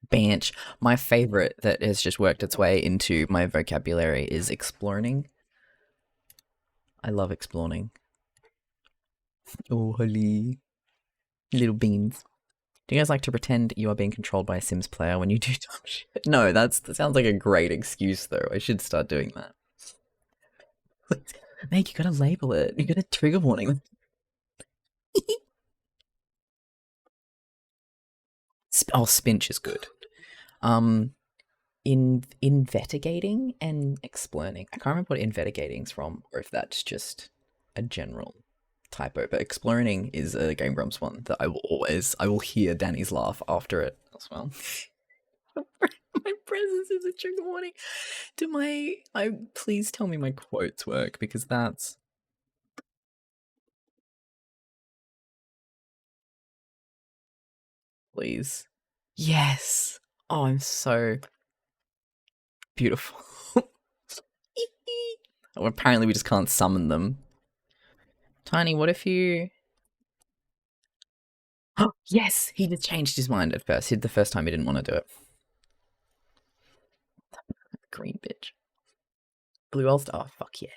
Banch. My favorite that has just worked its way into my vocabulary is exploring. I love exploring. Oh, holy. Little beans. Do you guys like to pretend you are being controlled by a Sims player when you do dumb shit? No, that sounds like a great excuse, though. I should start doing that. Meg, you gotta label it. You gotta trigger warning. Oh, Spinch is good. Investigating and explaining. I can't remember what investigating's from, or if that's just a general typo. But exploring is a Game Grumps one that I will hear Danny's laugh after it as well. My presence is a trigger warning. Please tell me my quotes work, because that's. Please. Yes. Oh, I'm so beautiful. Oh, apparently we just can't summon them. Tiny, what if you... Oh, yes! He just changed his mind at first. The first time he didn't want to do it. Green bitch. Blue Ulster. Oh, fuck yeah.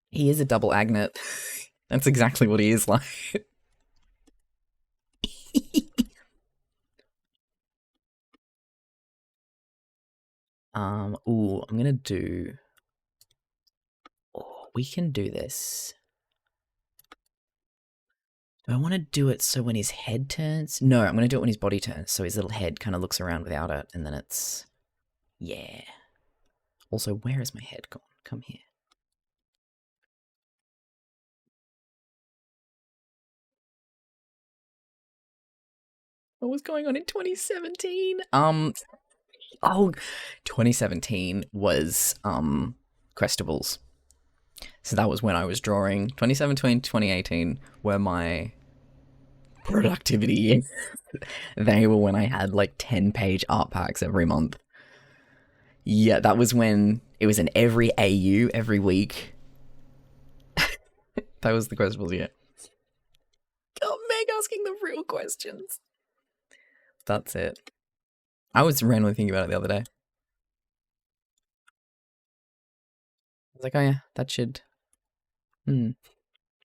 He is a double agnet. That's exactly what he is like. Ooh, I'm gonna do... Oh, we can do this. Do I want to do it so when his head turns? No, I'm going to do it when his body turns, so his little head kind of looks around without it, and then it's... Yeah. Also, where is my head gone? Come here. What was going on in 2017? Oh, 2017 was, Questables. So that was when I was drawing. 2017, 2018 were my productivity years. They were when I had like 10-page art packs every month. Yeah, that was when it was an every AU every week. That was the Questables year. Oh, Meg asking the real questions. That's it. I was randomly thinking about it the other day. I was like, oh yeah, that should... I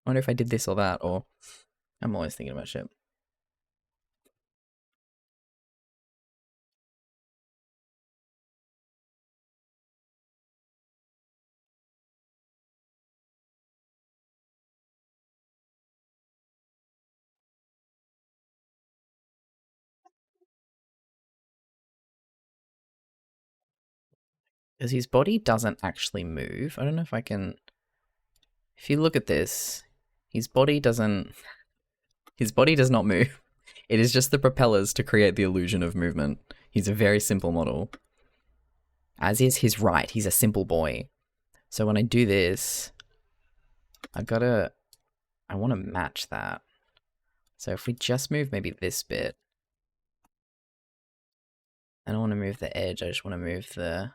wonder if I did this or that, or... I'm always thinking about shit. Because his body doesn't actually move. I don't know if I can... If you look at this, his body doesn't... His body does not move. It is just the propellers to create the illusion of movement. He's a very simple model. As is his right. He's a simple boy. So when I do this, I want to match that. So if we just move maybe this bit, I don't want to move the edge, I just want to move the...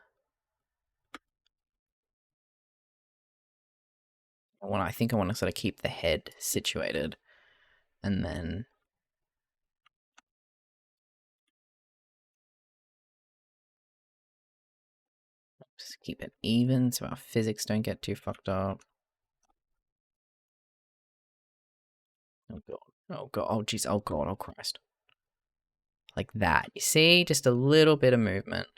I think I want to sort of keep the head situated, and then... just keep it even so our physics don't get too fucked up. Oh god, oh god, oh jeez, oh god, oh Christ. Like that, you see? Just a little bit of movement.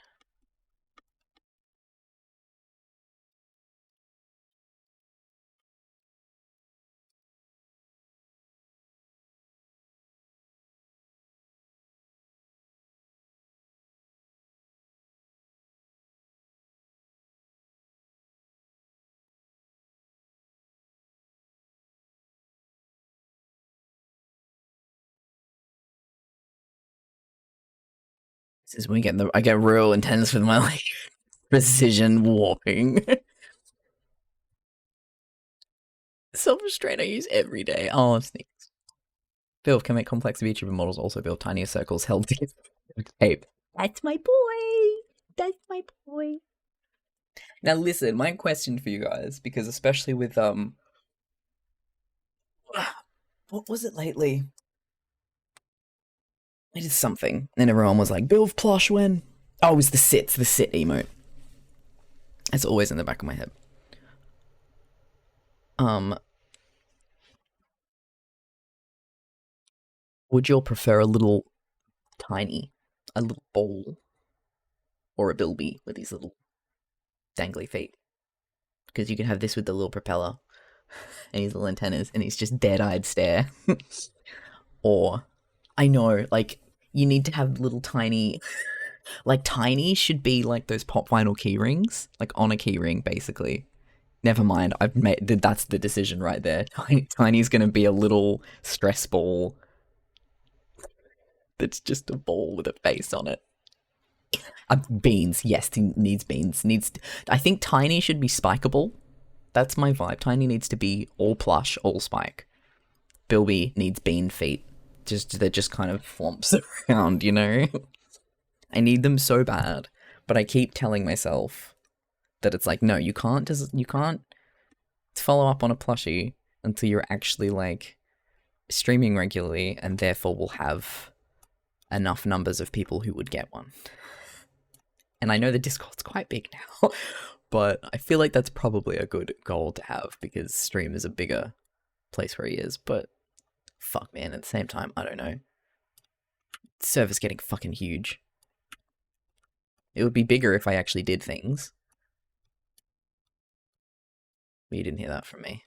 This is when I get real intense with my like precision warping. Self-restraint I use every day. Oh, sneaks. Build can make complex VTuber models also build tinier circles held together with tape. That's my boy. That's my boy. Now listen, my question for you guys, because especially with what was it lately? I did something, and everyone was like, "Build plush when." Oh, it was the sit emote. It's always in the back of my head. Would you all prefer a little bowl, or a bilby with these little dangly feet? Because you can have this with the little propeller and his little antennas, and he's just dead-eyed stare. Or, I know, like, you need to have little tiny... Like, tiny should be like those pop vinyl key rings, like on a key ring, basically. Never mind, that's the decision right there. Tiny's gonna be a little stress ball that's just a ball with a face on it. Beans, yes, he needs beans. I think Tiny should be spikeable. That's my vibe. Tiny needs to be all plush, all spike. Bilby needs bean feet. They're just kind of flumps around, you know? I need them so bad, but I keep telling myself that it's like, no, you can't follow up on a plushie until you're actually like streaming regularly, and therefore will have enough numbers of people who would get one. And I know the Discord's quite big now, but I feel like that's probably a good goal to have, because stream is a bigger place where he is. But fuck, man, at the same time, I don't know. Server's getting fucking huge. It would be bigger if I actually did things. But you didn't hear that from me.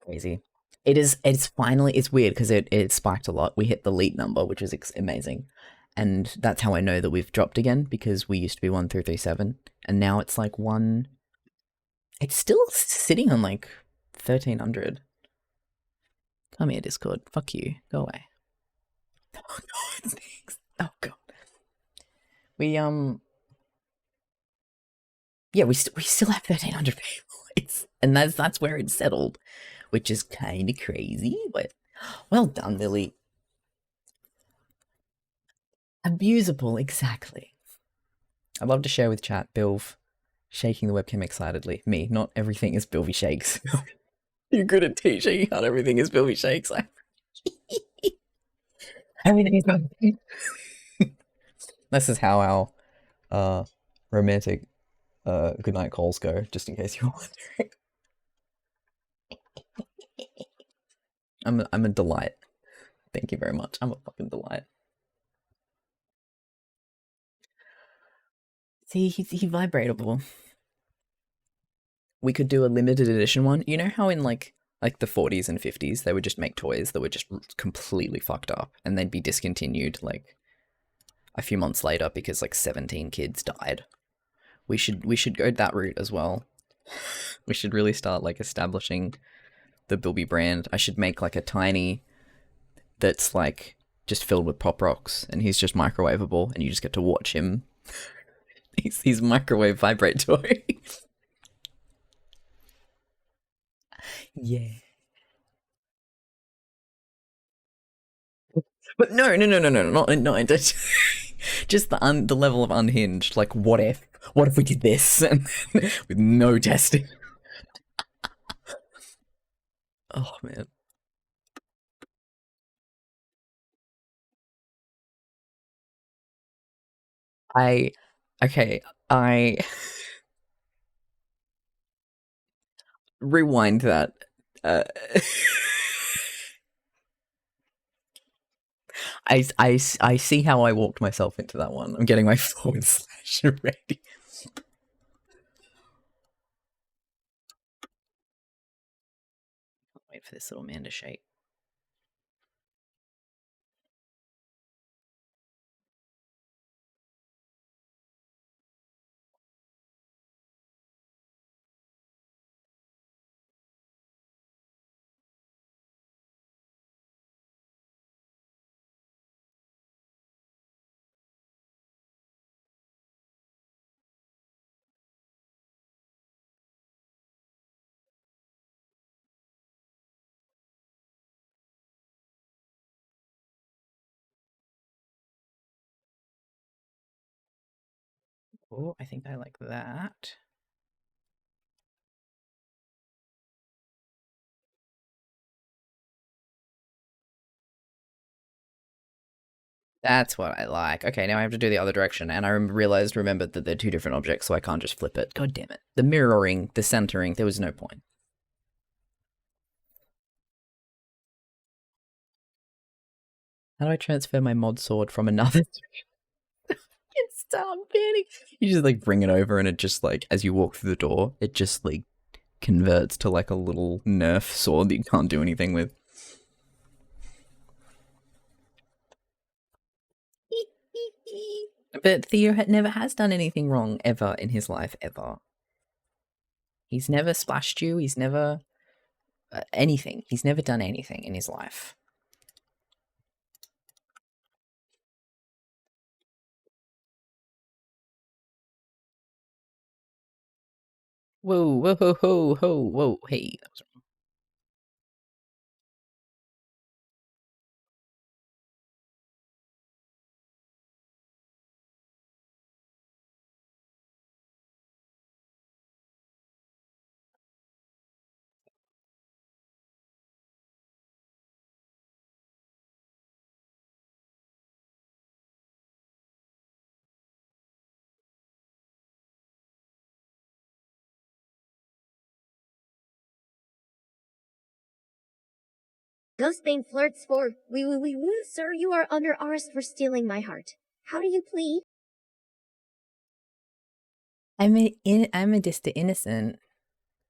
Crazy. It's weird because it spiked a lot. We hit the elite number, which is amazing. And that's how I know that we've dropped again, because we used to be 1337 and now it's like it's still sitting on like 1300. Come here, Discord. Fuck you. Go away. Oh god, thanks. Oh god. We yeah, we still have 1300 people. And that's where it's settled, which is kind of crazy, but well done, Lily. Abusable, exactly. I'd love to share with chat, Bilv shaking the webcam excitedly. Me, not everything is Bilvy shakes. You're good at teaching, not everything is Bilvy shakes. Everything is Bilvy. This is how our romantic goodnight calls go, just in case you're wondering. I'm a delight. Thank you very much. I'm a fucking delight. See, he vibratable. We could do a limited edition one. You know how in like like the 40s and 50s, they would just make toys that were just completely fucked up, and they'd be discontinued like a few months later because like 17 kids died. We should go that route as well. We should really start like establishing the Bilby brand. I should make like a tiny that's like just filled with pop rocks, and he's just microwavable, and you just get to watch him. He's microwave vibrate toy. Yeah. But no, not just the level of unhinged. Like, what if we did this and with no testing? Oh man, I okay, I rewind that. Uh, I see how I walked myself into that one. I'm getting my forward slash ready. Wait for this little man to shake. Oh, I think I like that. That's what I like. Okay, now I have to do the other direction, and I remembered that they're two different objects, so I can't just flip it. God damn it. The mirroring, the centering, there was no point. How do I transfer my mod sword from another? It's down, Benny. You just like bring it over, and it just like, as you walk through the door, it just like converts to like a little Nerf sword that you can't do anything with. But Theo never has done anything wrong ever in his life, ever. He's never splashed you. He's never anything. He's never done anything in his life. Whoa, whoa, ho, ho, ho, whoa, hey. That was wrong. Ghostbane flirts for, woo, sir, you are under arrest for stealing my heart. How do you plead? I'm just an innocent.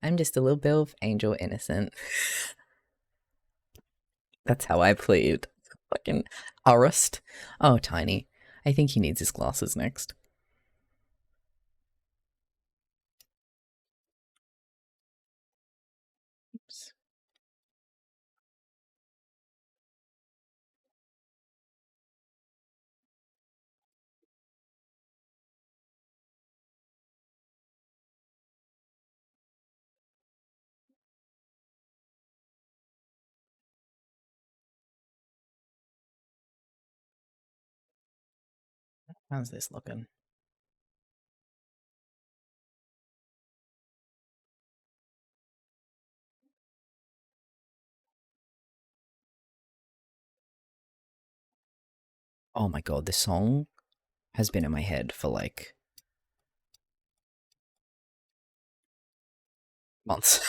I'm just a little bit of angel innocent. That's how I plead. Fucking arrest. Oh, Tiny. I think he needs his glasses next. Oops. How's this looking? Oh my god, this song has been in my head for like months.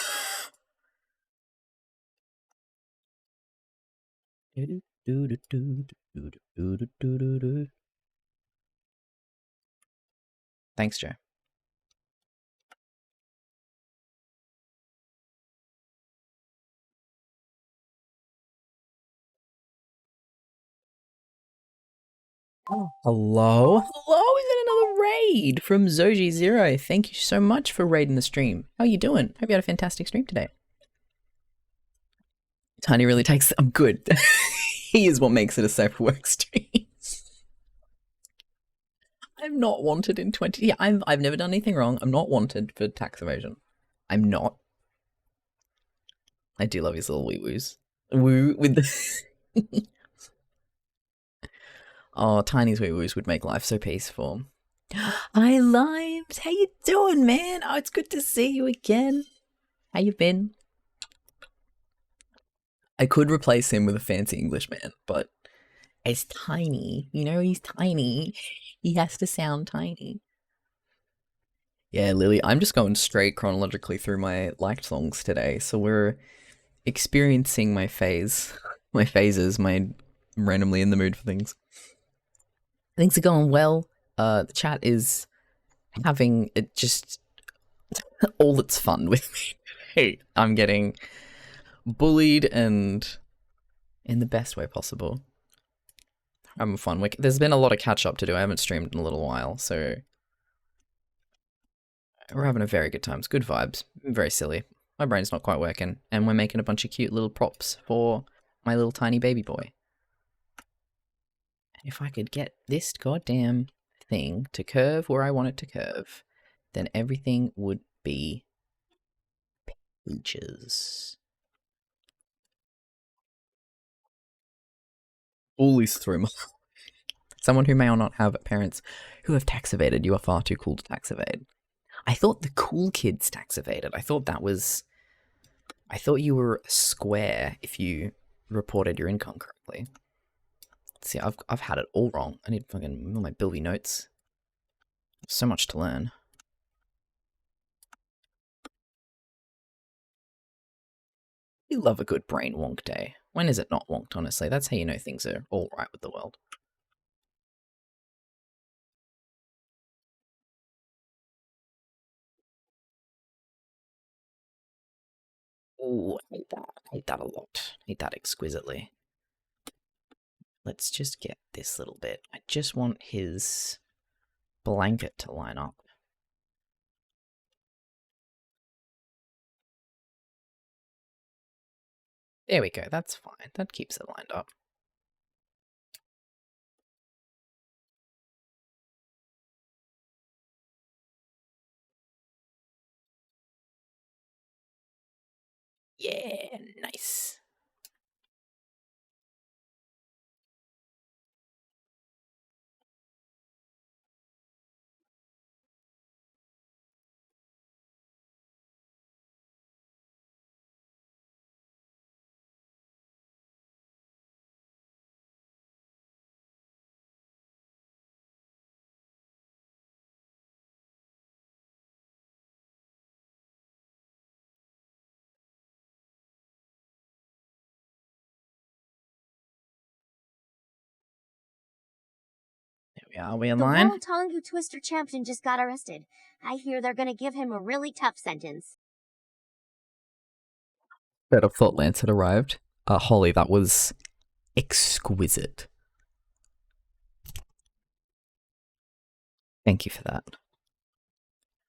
Thanks, Joe. Hello? Hello, we got another raid from Zoji0. Thank you so much for raiding the stream. How are you doing? Hope you had a fantastic stream today. Tiny really takes... I'm good. He is what makes it a safe work stream. I'm not wanted in 20... Yeah, I've never done anything wrong. I'm not wanted for tax evasion. I'm not. I do love his little wee-woos. Woo with the... Oh, Tiny's wee-woos would make life so peaceful. Hi, Limes. How you doing, man? Oh, it's good to see you again. How you been? I could replace him with a fancy Englishman, but as Tiny, you know, he's tiny. He has to sound tiny. Yeah, Lily, I'm just going straight chronologically through my liked songs today, so we're experiencing my phases, my randomly in the mood for things. Things are going well. The chat is having it just all its fun with me. Hey, I'm getting bullied and in the best way possible. I'm a fun week. There's been a lot of catch up to do. I haven't streamed in a little while, so we're having a very good time. It's good vibes. Very silly. My brain's not quite working, and we're making a bunch of cute little props for my little tiny baby boy. And if I could get this goddamn thing to curve where I want it to curve, then everything would be peaches. Always through my... Someone who may or not have parents who have tax evaded, you are far too cool to tax evade. I thought the cool kids tax evaded. I thought you were a square if you reported your income correctly. See, I've had it all wrong. I need fucking all my Bilby notes. So much to learn. You love a good brain wonk day. When is it not wonked, honestly? That's how you know things are all right with the world. Ooh, I hate that. I hate that a lot. I hate that exquisitely. Let's just get this little bit. I just want his blanket to line up. There we go, that's fine. That keeps it lined up. Yeah, nice. There we are. Are we in The line? World Tongu Twister champion just got arrested. I hear they're gonna give him a really tough sentence. Better thought Lance had arrived. Holly, that was exquisite. Thank you for that.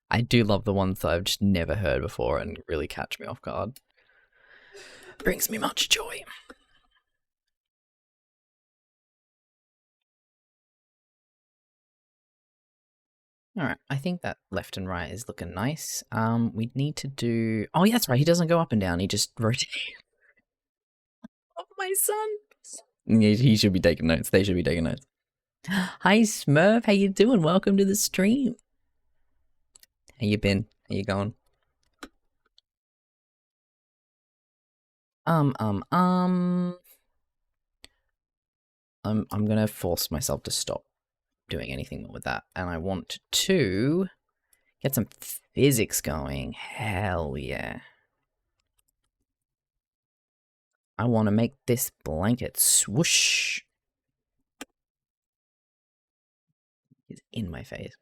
I do love the ones that I've just never heard before and really catch me off guard. Brings me much joy. Alright, I think that left and right is looking nice. We need to do... Oh, yeah, that's right, he doesn't go up and down, he just rotates. Oh, my son! He should be taking notes, they should be taking notes. Hi, Smurf, how you doing? Welcome to the stream. How you been? How you going? I'm gonna force myself to stop doing anything with that, and I want to get some physics going. Hell yeah. I want to make this blanket swoosh. It's in my face.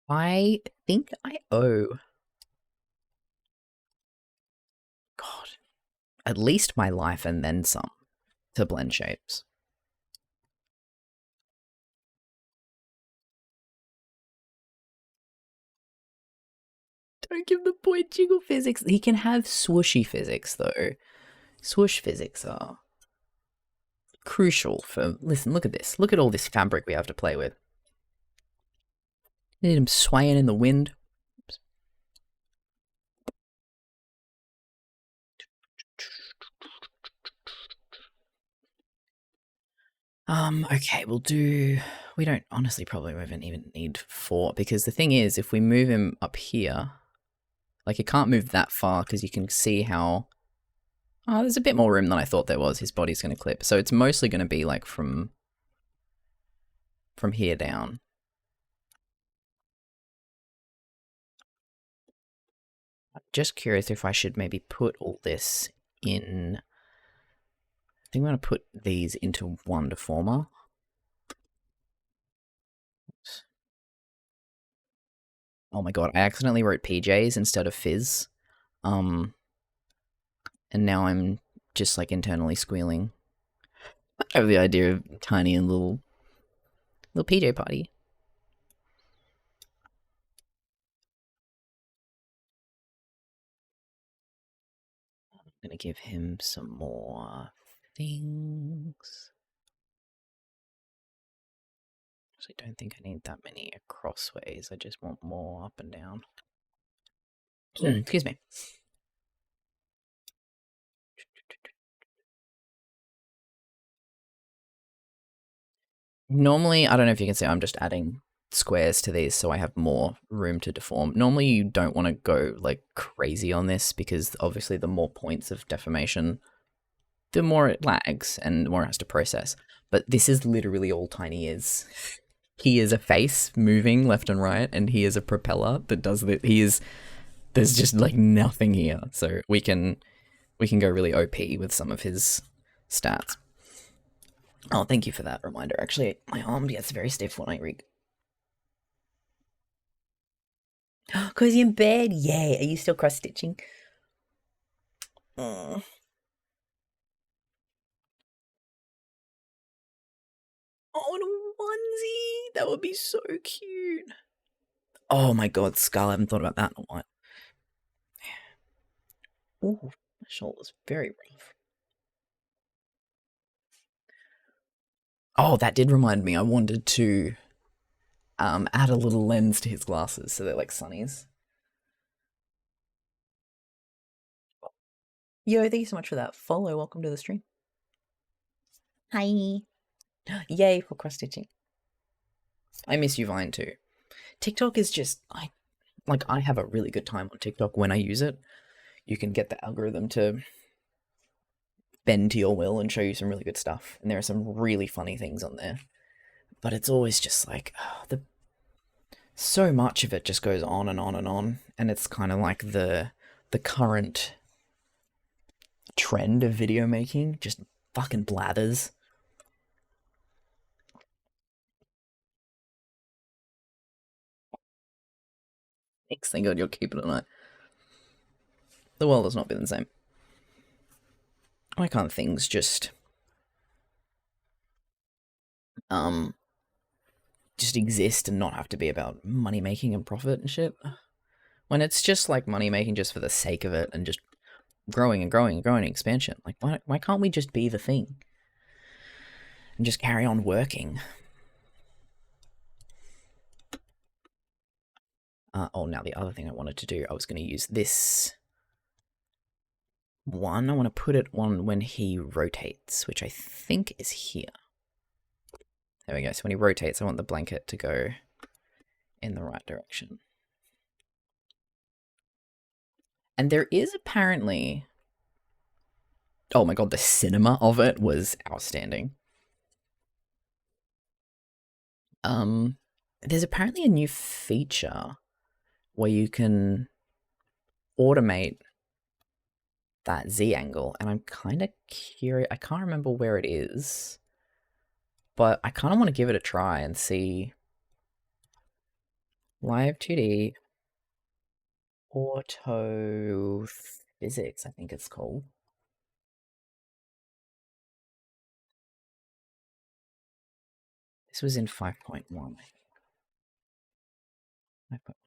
I think I owe God. At least my life and then some to blend shapes. Don't give the boy jiggle physics. He can have swooshy physics, though. Swoosh physics are crucial for... Listen, look at this. Look at all this fabric we have to play with. Need him swaying in the wind. Okay, we'll do... We don't honestly probably even need 4, because the thing is, if we move him up here, like, he can't move that far because you can see how... Oh, there's a bit more room than I thought there was. His body's going to clip. So it's mostly going to be, like, from here down. I'm just curious if I should maybe put all this in... I think I'm going to put these into one deformer. Oh my god, I accidentally wrote PJs instead of Fizz. And now I'm just like internally squealing over the idea of tiny and little PJ party. I'm gonna give him some more things. I don't think I need that many crossways. I just want more up and down. Excuse me. Normally, I don't know if you can see, I'm just adding squares to these so I have more room to deform. Normally, you don't want to go like crazy on this because obviously the more points of deformation, the more it lags and the more it has to process. But this is literally all tiny is. He is a face moving left and right, and he is a propeller that does the. There's just like nothing here, so we can go really OP with some of his stats. Oh, thank you for that reminder. Actually, my arm gets very stiff when I read. Cozy in bed, yay! Are you still cross stitching? Oh, and a onesie! That would be so cute. Oh my god, Skull, I haven't thought about that in a while. Ooh, my shoulder's very rough. Oh, that did remind me. I wanted to add a little lens to his glasses so they're like sunnies. Yo, thank you so much for that follow. Welcome to the stream. Hi. Yay for cross stitching. I miss you, Vine, too. TikTok is just, I have a really good time on TikTok when I use it. You can get the algorithm to bend to your will and show you some really good stuff. And there are some really funny things on there. But it's always just like, so much of it just goes on and on and on. And it's kind of like the current trend of video making, just fucking blathers. Thanks, thank God you're keeping it night. The world has not been the same. Why can't things just exist and not have to be about money making and profit and shit? When it's just like money making just for the sake of it and just growing and growing and growing expansion. Like why can't we just be the thing? And just carry on working. Oh, now the other thing I wanted to do, I was going to use this one. I want to put it on when he rotates, which I think is here. There we go. So when he rotates, I want the blanket to go in the right direction. And there is apparently... Oh my god, the cinema of it was outstanding. There's apparently a new feature where you can automate that Z angle, and I'm kind of curious. I can't remember where it is, but I kind of want to give it a try and see. Live 2D auto physics, I think it's called. This was in 5.1.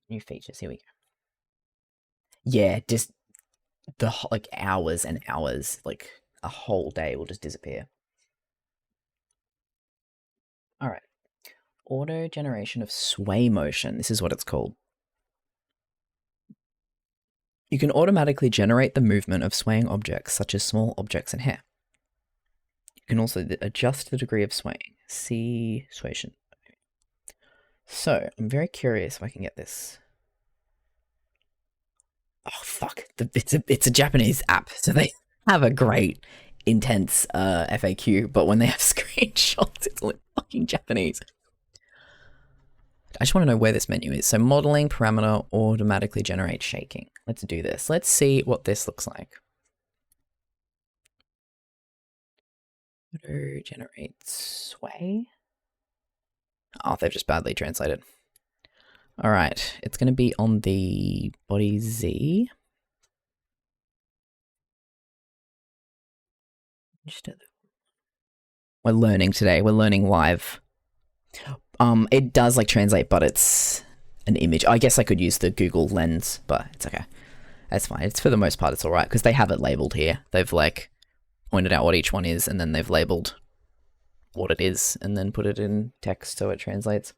New features, here we go. Yeah, just the like hours and hours, like a whole day will just disappear. All right. Auto generation of sway motion. This is what it's called. You can automatically generate the movement of swaying objects, such as small objects and hair. You can also adjust the degree of swaying. See swaytion. So, I'm very curious if I can get this. Oh, fuck. It's a Japanese app, so they have a great, intense FAQ, but when they have screenshots, it's all in fucking Japanese. I just want to know where this menu is. So modeling, parameter, automatically generate shaking. Let's do this. Let's see what this looks like. Auto generate sway. Oh, they've just badly translated. All right, it's going to be on the body Z. We're learning today. We're learning live. It does like translate, but it's an image. I guess I could use the Google Lens, but it's okay. That's fine. It's for the most part, it's all right because they have it labeled here. They've like pointed out what each one is, and then they've labeled what it is, and then put it in text so it translates.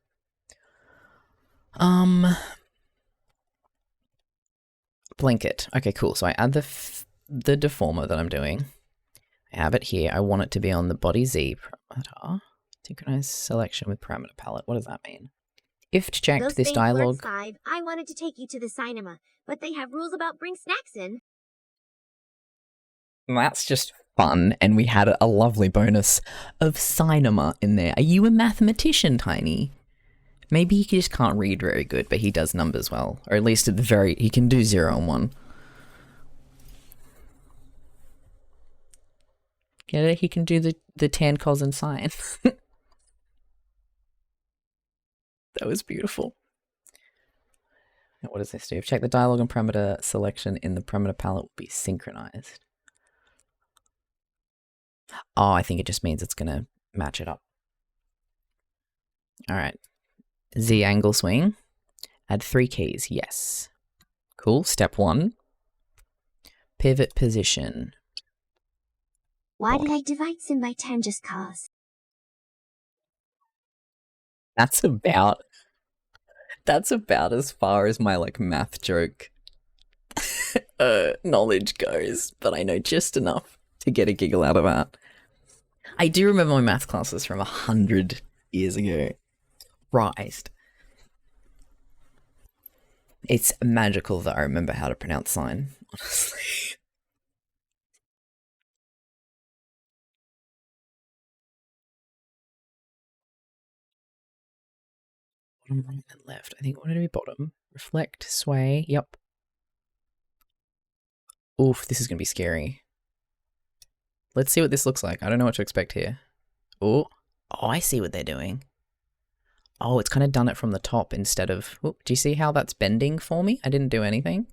Blanket. Okay, cool. So I add the deformer that I'm doing. I have it here. I want it to be on the body Z parameter. Synchronize selection with parameter palette. What does that mean? If checked, Those this things weren't dialogue. 5. I wanted to take you to the cinema, but they have rules about bring snacks in. That's just fun, and we had a lovely bonus of cinema in there. Are you a mathematician, Tiny? Maybe he just can't read very good, but he does numbers well. Or at least at the very... He can do 0 and 1. Get it? He can do the tan, cos, and sine. That was beautiful. Now, what does this do? Check the dialogue and parameter selection in the parameter palette will be synchronized. Oh, I think it just means it's going to match it up. All right. Z angle swing. Add 3 keys. Yes. Cool. Step 1. Pivot position. Why did I divide Sim by 10 just cause? That's about as far as my like math joke knowledge goes, but I know just enough to get a giggle out of that. I do remember my math classes from 100 years ago. Christ. It's magical that I remember how to pronounce sine, honestly. Bottom, right, and left. I think what did it be? Bottom. Reflect, sway. Yep. Oof, this is going to be scary. Let's see what this looks like. I don't know what to expect here. Oh, I see what they're doing. Oh, it's kind of done it from the top instead of... Oh, do you see how that's bending for me? I didn't do anything.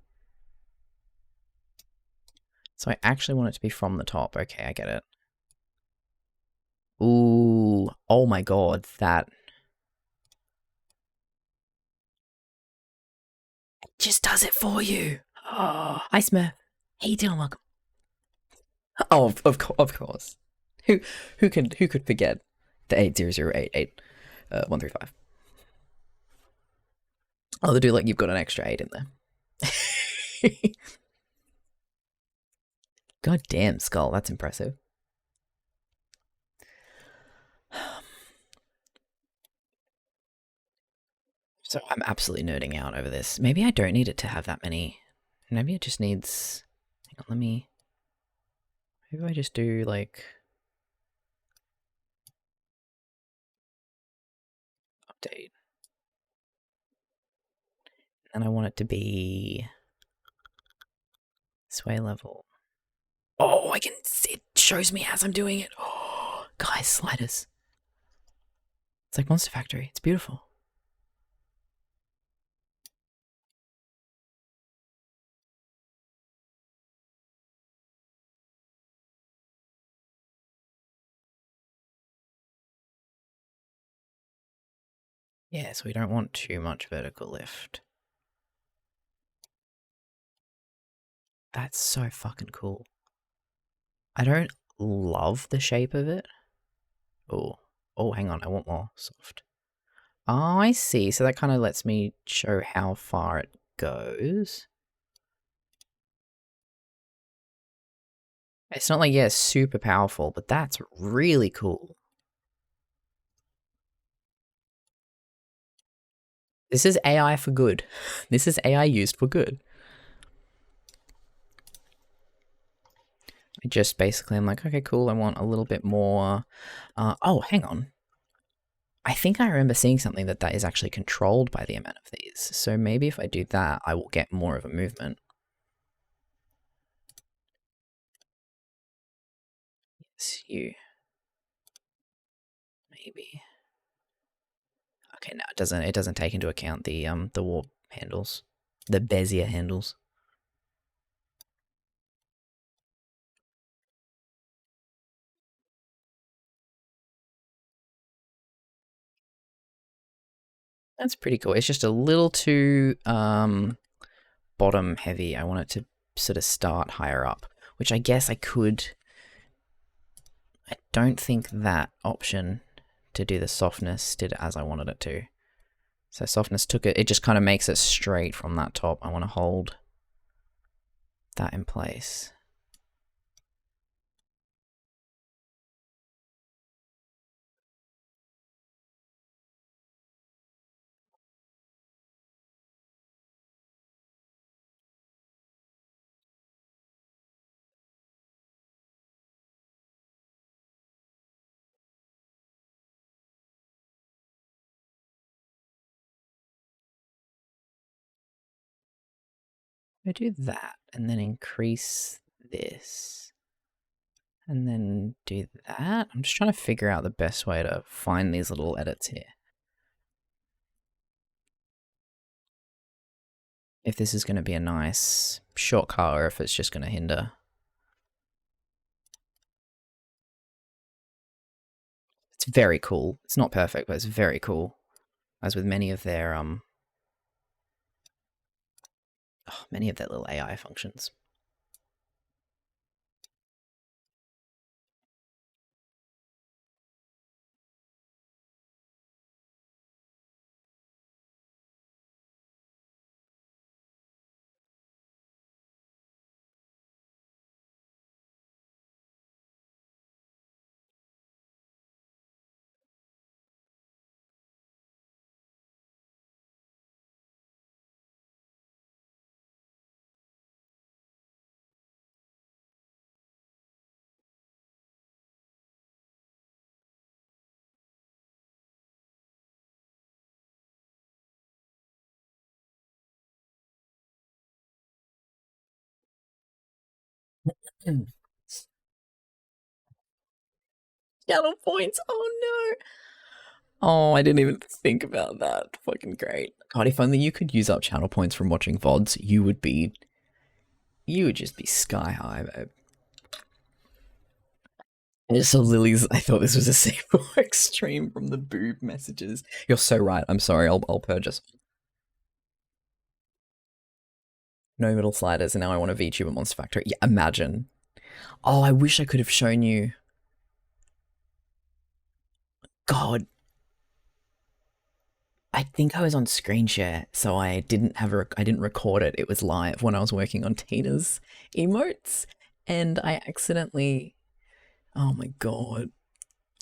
So I actually want it to be from the top. Okay, I get it. Ooh, oh my god, that... It just does it for you. Oh, hi Smurf. How you doing? Welcome. Oh, of course. Who could forget the 80088 135? Oh, they do like you've got an extra 8 in there. God damn, Skull, that's impressive. So I'm absolutely nerding out over this. Maybe I don't need it to have that many. Maybe it just needs... Hang on, maybe I just do like... Update. And I want it to be... Sway level. Oh, I can see it shows me as I'm doing it. Oh, guys, sliders. It's like Monster Factory. It's beautiful. Yeah, so we don't want too much vertical lift. That's so fucking cool. I don't love the shape of it. Oh, hang on, I want more soft. Oh, I see. So that kind of lets me show how far it goes. It's not like, yeah, super powerful, but that's really cool. This is AI for good. This is AI used for good. I just basically, I'm like, okay, cool. I want a little bit more. Oh, hang on. I think I remember seeing something that is actually controlled by the amount of these. So maybe if I do that, I will get more of a movement. Yes, you. Maybe. Okay, no, it doesn't take into account the warp handles. The Bezier handles. That's pretty cool. It's just a little too bottom heavy. I want it to sort of start higher up, which I guess I could. I don't think that option to do the softness did it as I wanted it to. So softness took it, it just kind of makes it straight from that top. I want to hold that in place. I do that and then increase this and then do that. I'm just trying to figure out the best way to find these little edits here. If this is going to be a nice shortcut or if it's just going to hinder. It's very cool. It's not perfect, but it's very cool. As with many of their little AI functions. Channel points. Oh no. Oh, I didn't even think about that. Fucking great. God, if only you could use up channel points from watching VODs, you would just be sky high, babe. So Lily's, I thought this was a sequel extreme from the boob messages. You're so right. I'm sorry. I'll purge us. No middle sliders, and now I want a VTuber Monster Factory. Yeah, imagine. Oh, I wish I could have shown you. God. I think I was on screen share, so I didn't record it. It was live when I was working on Tina's emotes, and I accidentally. Oh my god.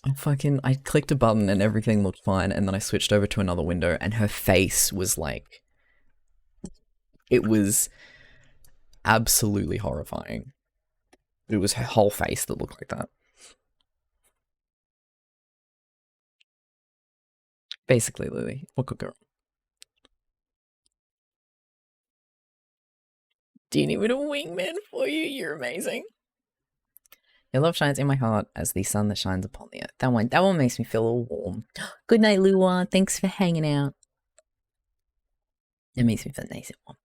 I clicked a button and everything looked fine, and then I switched over to another window, and her face was like. It was absolutely horrifying. It was her whole face that looked like that. Basically, Lily, what could go wrong? Do you need me to wingman for you? You're amazing. Your love shines in my heart as the sun that shines upon the earth. That one makes me feel all warm. Good night, Lua. Thanks for hanging out. It makes me feel nice and warm.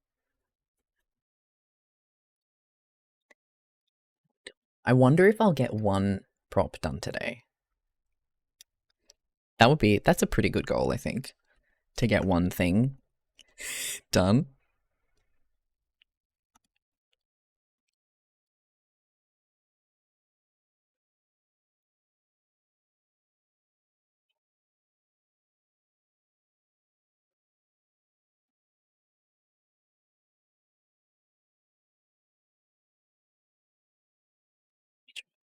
I wonder if I'll get one prop done today. That's a pretty good goal, I think. to get one thing done.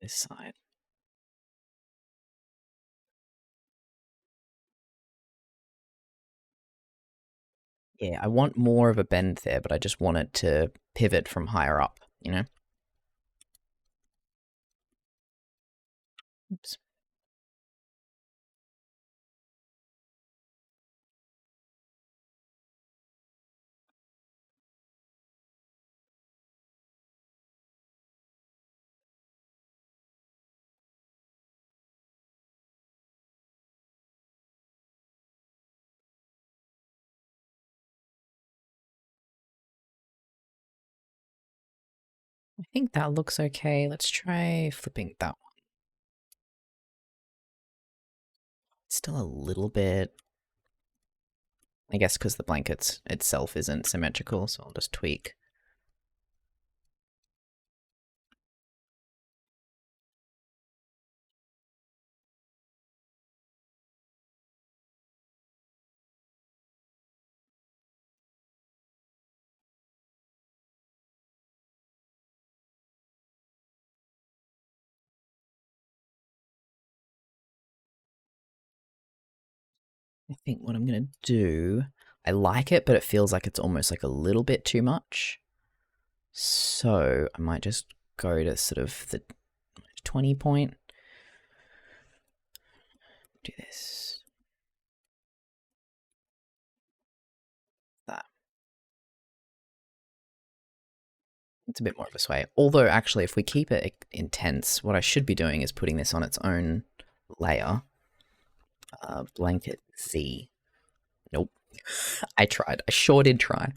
This side. Yeah, I want more of a bend there, but I just want it to pivot from higher up, you know? Oops. I think that looks okay. Let's try flipping that one. Still a little bit, I guess, because the blanket itself isn't symmetrical, so I'll just tweak. I think what I'm going to do, I like it, but it feels like it's almost like a little bit too much. So I might just go to sort of the 20 point. Do this. That. It's a bit more of a sway. Although, actually, if we keep it intense, what I should be doing is putting this on its own layer. Blanket Z. Nope. I tried. I sure did try.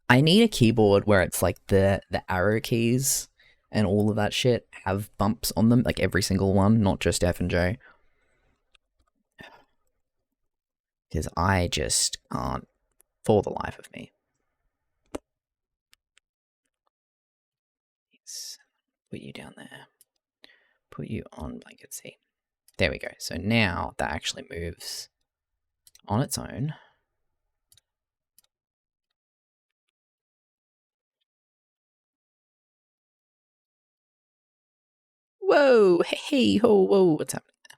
I need a keyboard where it's like the arrow keys and all of that shit have bumps on them, like every single one, not just F and J. Because I just can't for the life of me. Let's put you down there. Put you on blanket C. There we go. So now that actually moves on its own. Whoa, hey, ho, whoa, what's happening there?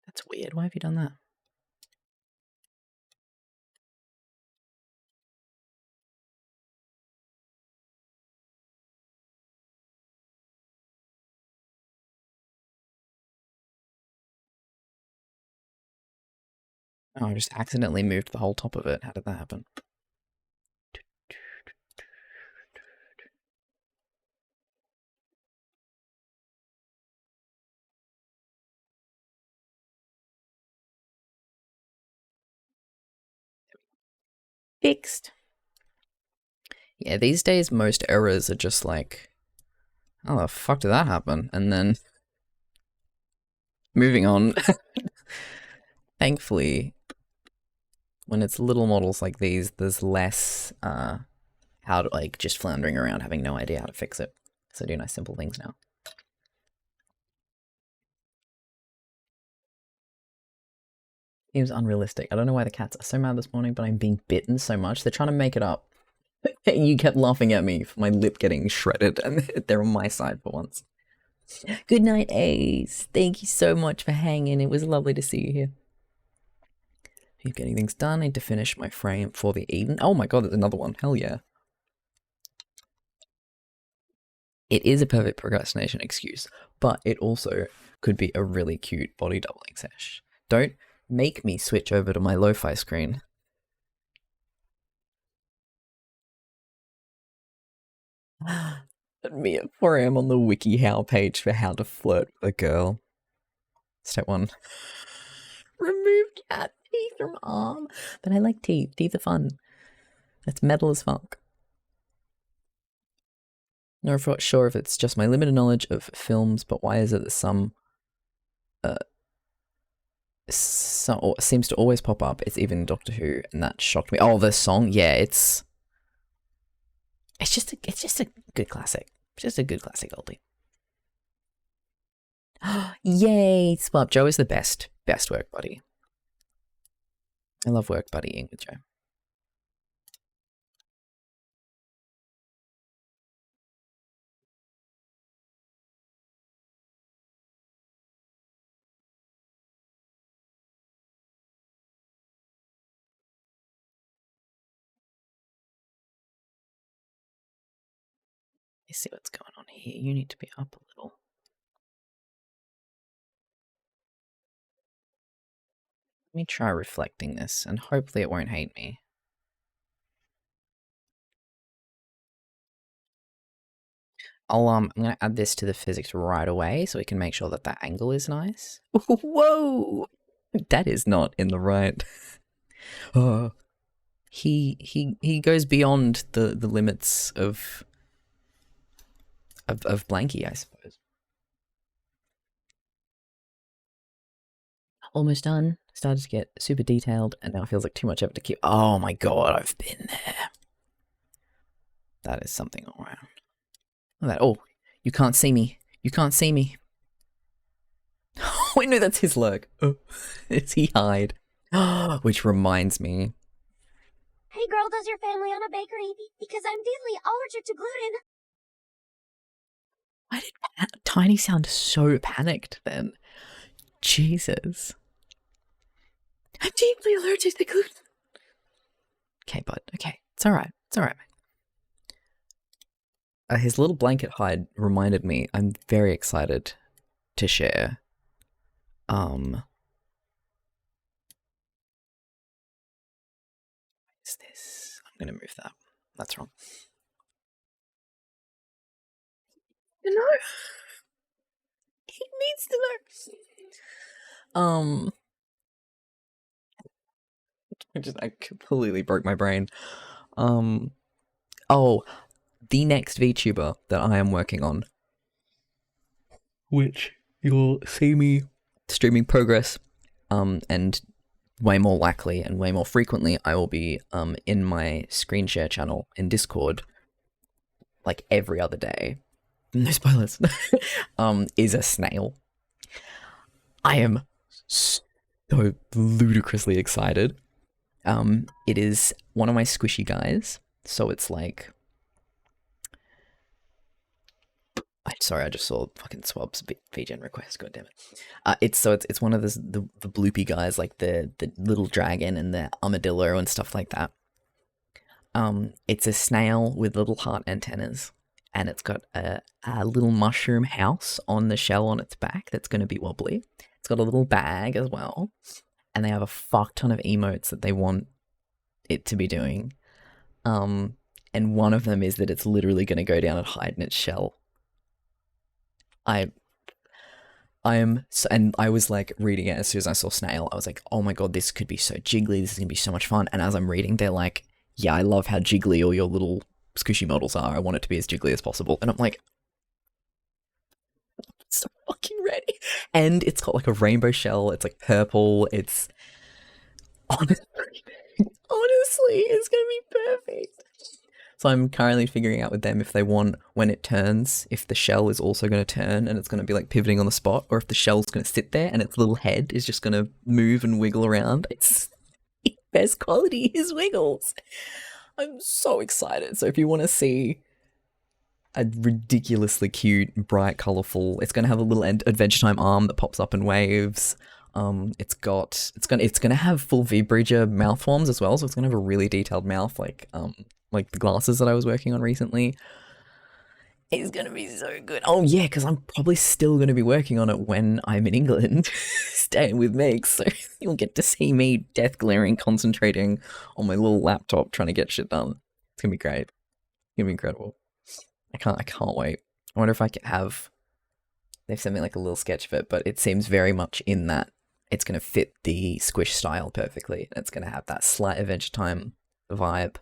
That's weird. Why have you done that? Oh, I just accidentally moved the whole top of it. How did that happen? Fixed. Yeah, these days most errors are just like, how the fuck did that happen? And then moving on. Thankfully, when it's little models like these, there's less how to like just floundering around having no idea how to fix it. So I do nice simple things now. It was unrealistic. I don't know why the cats are so mad this morning, but I'm being bitten so much. They're trying to make it up. You kept laughing at me for my lip getting shredded, and they're on my side for once. Good night, Ace. Thank you so much for hanging. It was lovely to see you here. Keep getting things done. I need to finish my frame for the Eden. Oh my god, there's another one. Hell yeah. It is a perfect procrastination excuse, but it also could be a really cute body doubling sesh. Don't make me switch over to my lo-fi screen. Me at 4 AM on the WikiHow page for how to flirt with a girl. Step 1. Remove cat teeth from arm. But I like teeth. Teeth are fun. That's metal as fuck. Not sure if it's just my limited knowledge of films, but why is it that some seems to always pop up. It's even Doctor Who, and that shocked me. Oh, the song, yeah, it's just a good classic. Just a good classic oldie. Yay, Swap. Joe is the best work buddy. I love work buddying with Joe. Let's see what's going on here. You need to be up a little. Let me try reflecting this, and hopefully it won't hate me. I'm gonna add this to the physics right away so we can make sure that that angle is nice. Whoa! That is not in the right. He goes beyond the limits of Blanky, I suppose. Almost done. Started to get super detailed, and now it feels like too much effort to keep. Oh my god, I've been there. That is something all around. Look at that. Oh, you can't see me. You can't see me. Wait, no, that's his lurk. Oh, it's he hide. Which reminds me. Hey girl, does your family own a bakery? Because I'm deadly allergic to gluten. Why did Tiny sound so panicked then? Jesus. I'm deeply allergic to gluten. Okay, bud. Okay. It's alright. It's alright, man. His little blanket hide reminded me, I'm very excited to share. What is this? I'm gonna move that. That's wrong. No. He needs to know. I completely broke my brain. Oh, the next VTuber that I am working on, which you'll see me streaming progress, and way more likely and way more frequently, I will be in my screen share channel in Discord, like every other day. No spoilers. Is a snail. I am so ludicrously excited. It is one of my squishy guys, so it's like. Sorry, I just saw fucking Swab's VGen request. God damn it! It's one of the bloopy guys, like the little dragon and the armadillo and stuff like that. It's a snail with little heart antennas, and it's got a little mushroom house on the shell on its back that's going to be wobbly. It's got a little bag as well, and they have a fuck ton of emotes that they want it to be doing. And one of them is that it's literally going to go down and hide in its shell. I am, and I was like reading it as soon as I saw snail. I was like, oh my god, this could be so jiggly. This is gonna be so much fun. And as I'm reading, they're like, yeah, I love how jiggly all your little squishy models are. I want it to be as jiggly as possible. And I'm like, I'm so fucking ready. And it's got like a rainbow shell. It's like purple. It's honestly, it's gonna be perfect. So I'm currently figuring out with them if they want, when it turns, if the shell is also going to turn and it's going to be like pivoting on the spot, or if the shell's going to sit there and its little head is just going to move and wiggle around. It's best quality is wiggles. I'm so excited. So if you want to see a ridiculously cute, bright, colorful, it's going to have a little Adventure Time arm that pops up and waves. It's gonna have full V-Bridger mouth forms as well, so it's gonna have a really detailed mouth, like the glasses that I was working on recently. It's gonna be so good. Oh yeah, because I'm probably still gonna be working on it when I'm in England, staying with Meg, so you'll get to see me death glaring, concentrating on my little laptop, trying to get shit done. It's gonna be great. It's gonna be incredible. I can't wait. I wonder if I can have. They've sent me like a little sketch of it, but it seems very much in that it's going to fit the squish style perfectly. And it's going to have that slight Adventure Time vibe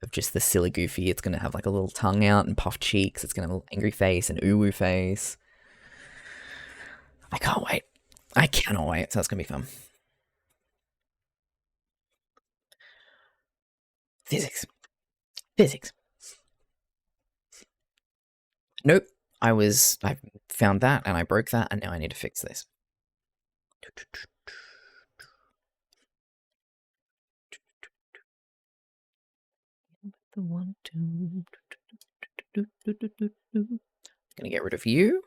of just the silly goofy. It's going to have like a little tongue out and puffed cheeks. It's going to have an angry face and uwu face. I can't wait. I cannot wait. So that's gonna be fun. Physics. Physics. Nope. I found that and I broke that and now I need to fix this. The 1, 2. Gonna get rid of you.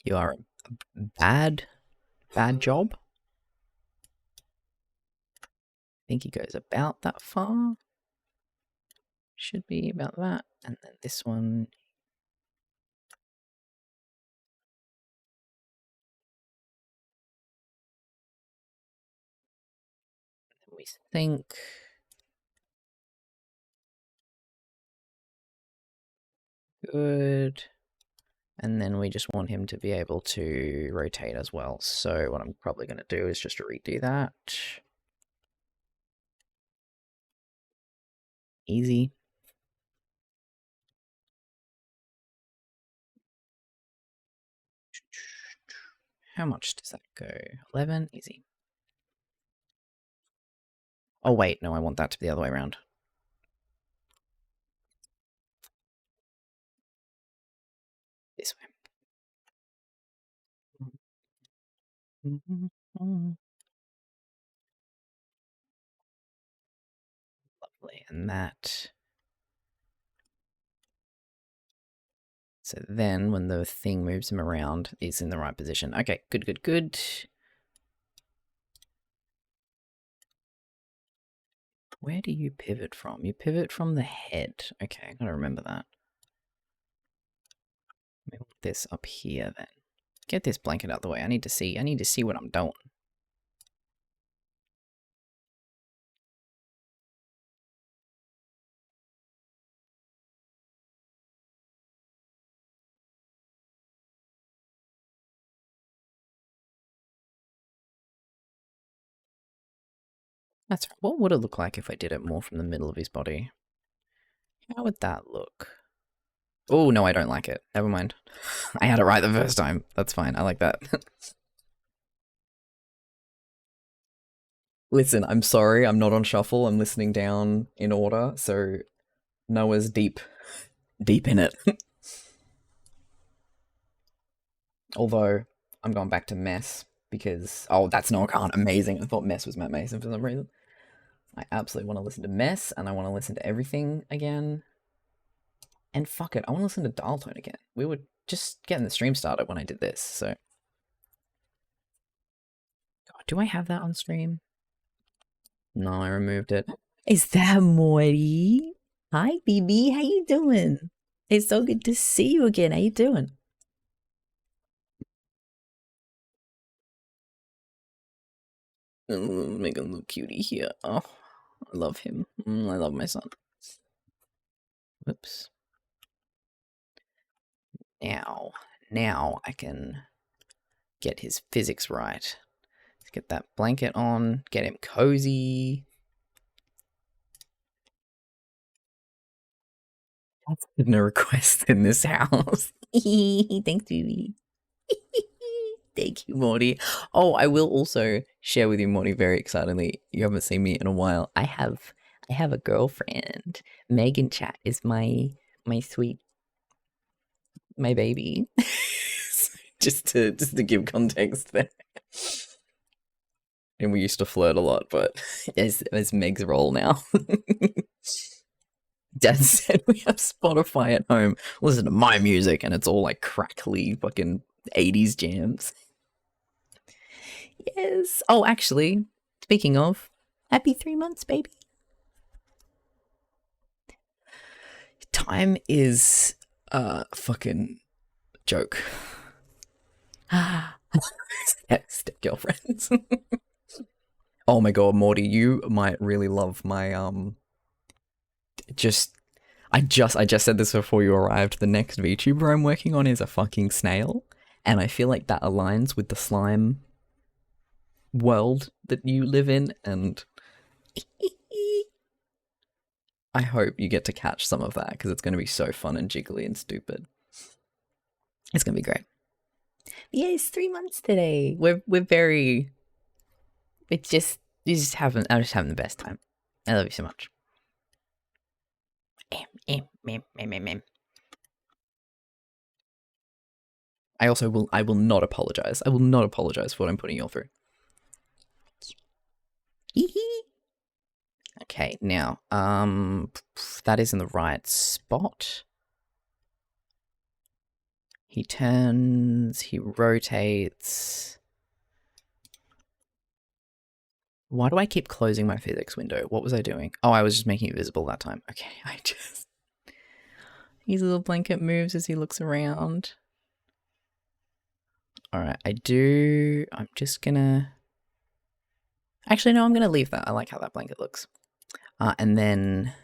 You are a bad job. I think he goes about that far. Should be about that. And then this one. We think. Good. And then we just want him to be able to rotate as well. So what I'm probably going to do is just redo that. Easy. How much does that go? 11? Easy. Oh wait, no, I want that to be the other way around. This way. Lovely, and that. So then when the thing moves him around, he's in the right position. Okay, good, good, good. Where do you pivot from? You pivot from the head. Okay, I gotta remember that. Let me put this up here then. Get this blanket out of the way. I need to see what I'm doing. That's right. What would it look like if I did it more from the middle of his body? How would that look? Oh, no, I don't like it. Never mind. I had it right the first time. That's fine. I like that. Listen, I'm sorry. I'm not on shuffle. I'm listening down in order. So Noah's deep in it. Although I'm going back to mess because, oh, that's Noah Khan. Amazing. I thought mess was Matt Mason for some reason. I absolutely want to listen to mess and I want to listen to everything again. And fuck it, I want to listen to Dial Tone again. We were just getting the stream started when I did this, so. God, do I have that on stream? No, I removed it. Is that Morty? Hi, BB. How you doing? It's so good to see you again. How you doing? Make a little cutie here. Oh, I love him. I love my son. Whoops. Now I can get his physics right. Let's get that blanket on, get him cozy. That's no request in this house. Thanks, baby. Thank you, Morty. Oh, I will also share with you, Morty, very excitedly. You haven't seen me in a while. I have a girlfriend. Megan Chat is my sweet baby. just to give context there. And we used to flirt a lot, but it's Meg's role now. Dad said we have Spotify at home. Listen to my music, and it's all like crackly fucking 80s jams. Yes. Oh, actually, speaking of, happy 3 months, baby. Time is a fucking joke. Step girlfriends. Oh my god, Morty, you might really love my I just said this before you arrived. The next VTuber I'm working on is a fucking snail, and I feel like that aligns with the slime world that you live in, and I hope you get to catch some of that because it's going to be so fun and jiggly and stupid. It's going to be great. Yeah, it's 3 months today. We're very. It's just I'm just having the best time. I love you so much. I will not apologize. I will not apologize for what I'm putting you all through. Okay, now, that is in the right spot. He turns, he rotates. Why do I keep closing my physics window? What was I doing? Oh, I was just making it visible that time. Okay, his little blanket moves as he looks around. All right, I'm just gonna, actually, no, I'm gonna leave that. I like how that blanket looks. And then,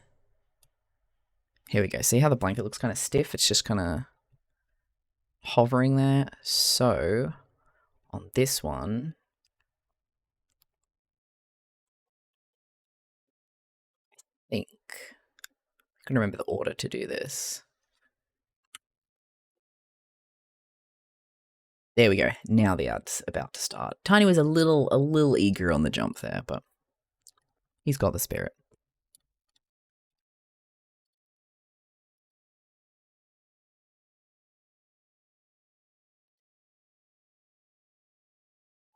here we go. See how the blanket looks kind of stiff? It's just kind of hovering there. So, on this one, I think I can remember the order to do this. There we go. Now the ad's about to start. Tiny was a little eager on the jump there, but he's got the spirit.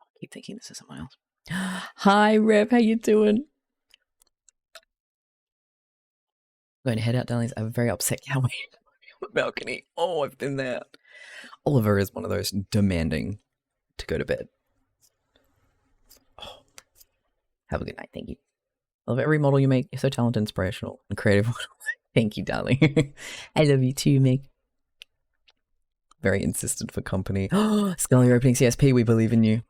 I keep thinking this is someone else. Hi, Rev. How you doing? I'm going to head out, darlings. I have a very upset cow on the balcony. Oh, I've been there. Oliver is one of those demanding to go to bed. Oh. Have a good night. Thank you. I love every model you make. You're so talented, inspirational, and creative. Thank you, darling. I love you too, Meg. Very insistent for company. Oh, Scully, you're opening CSP. We believe in you.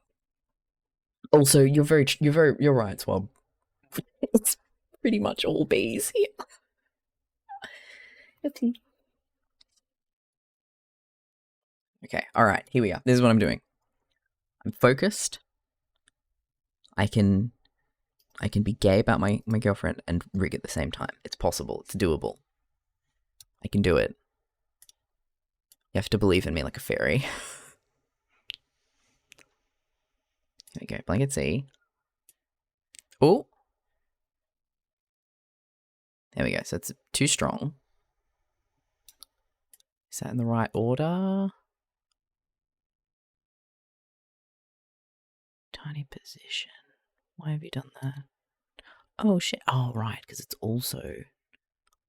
Also, you're right, Swab. It's pretty much all bees here. Okay, all right, here we are. This is what I'm doing. I'm focused. I can be gay about my girlfriend and rig at the same time. It's possible. It's doable. I can do it. You have to believe in me like a fairy. Here we go. Blanket C. Oh. There we go. So it's too strong. Is that in the right order? Tiny position. Why have you done that? Oh, shit. Oh, right. Because it's also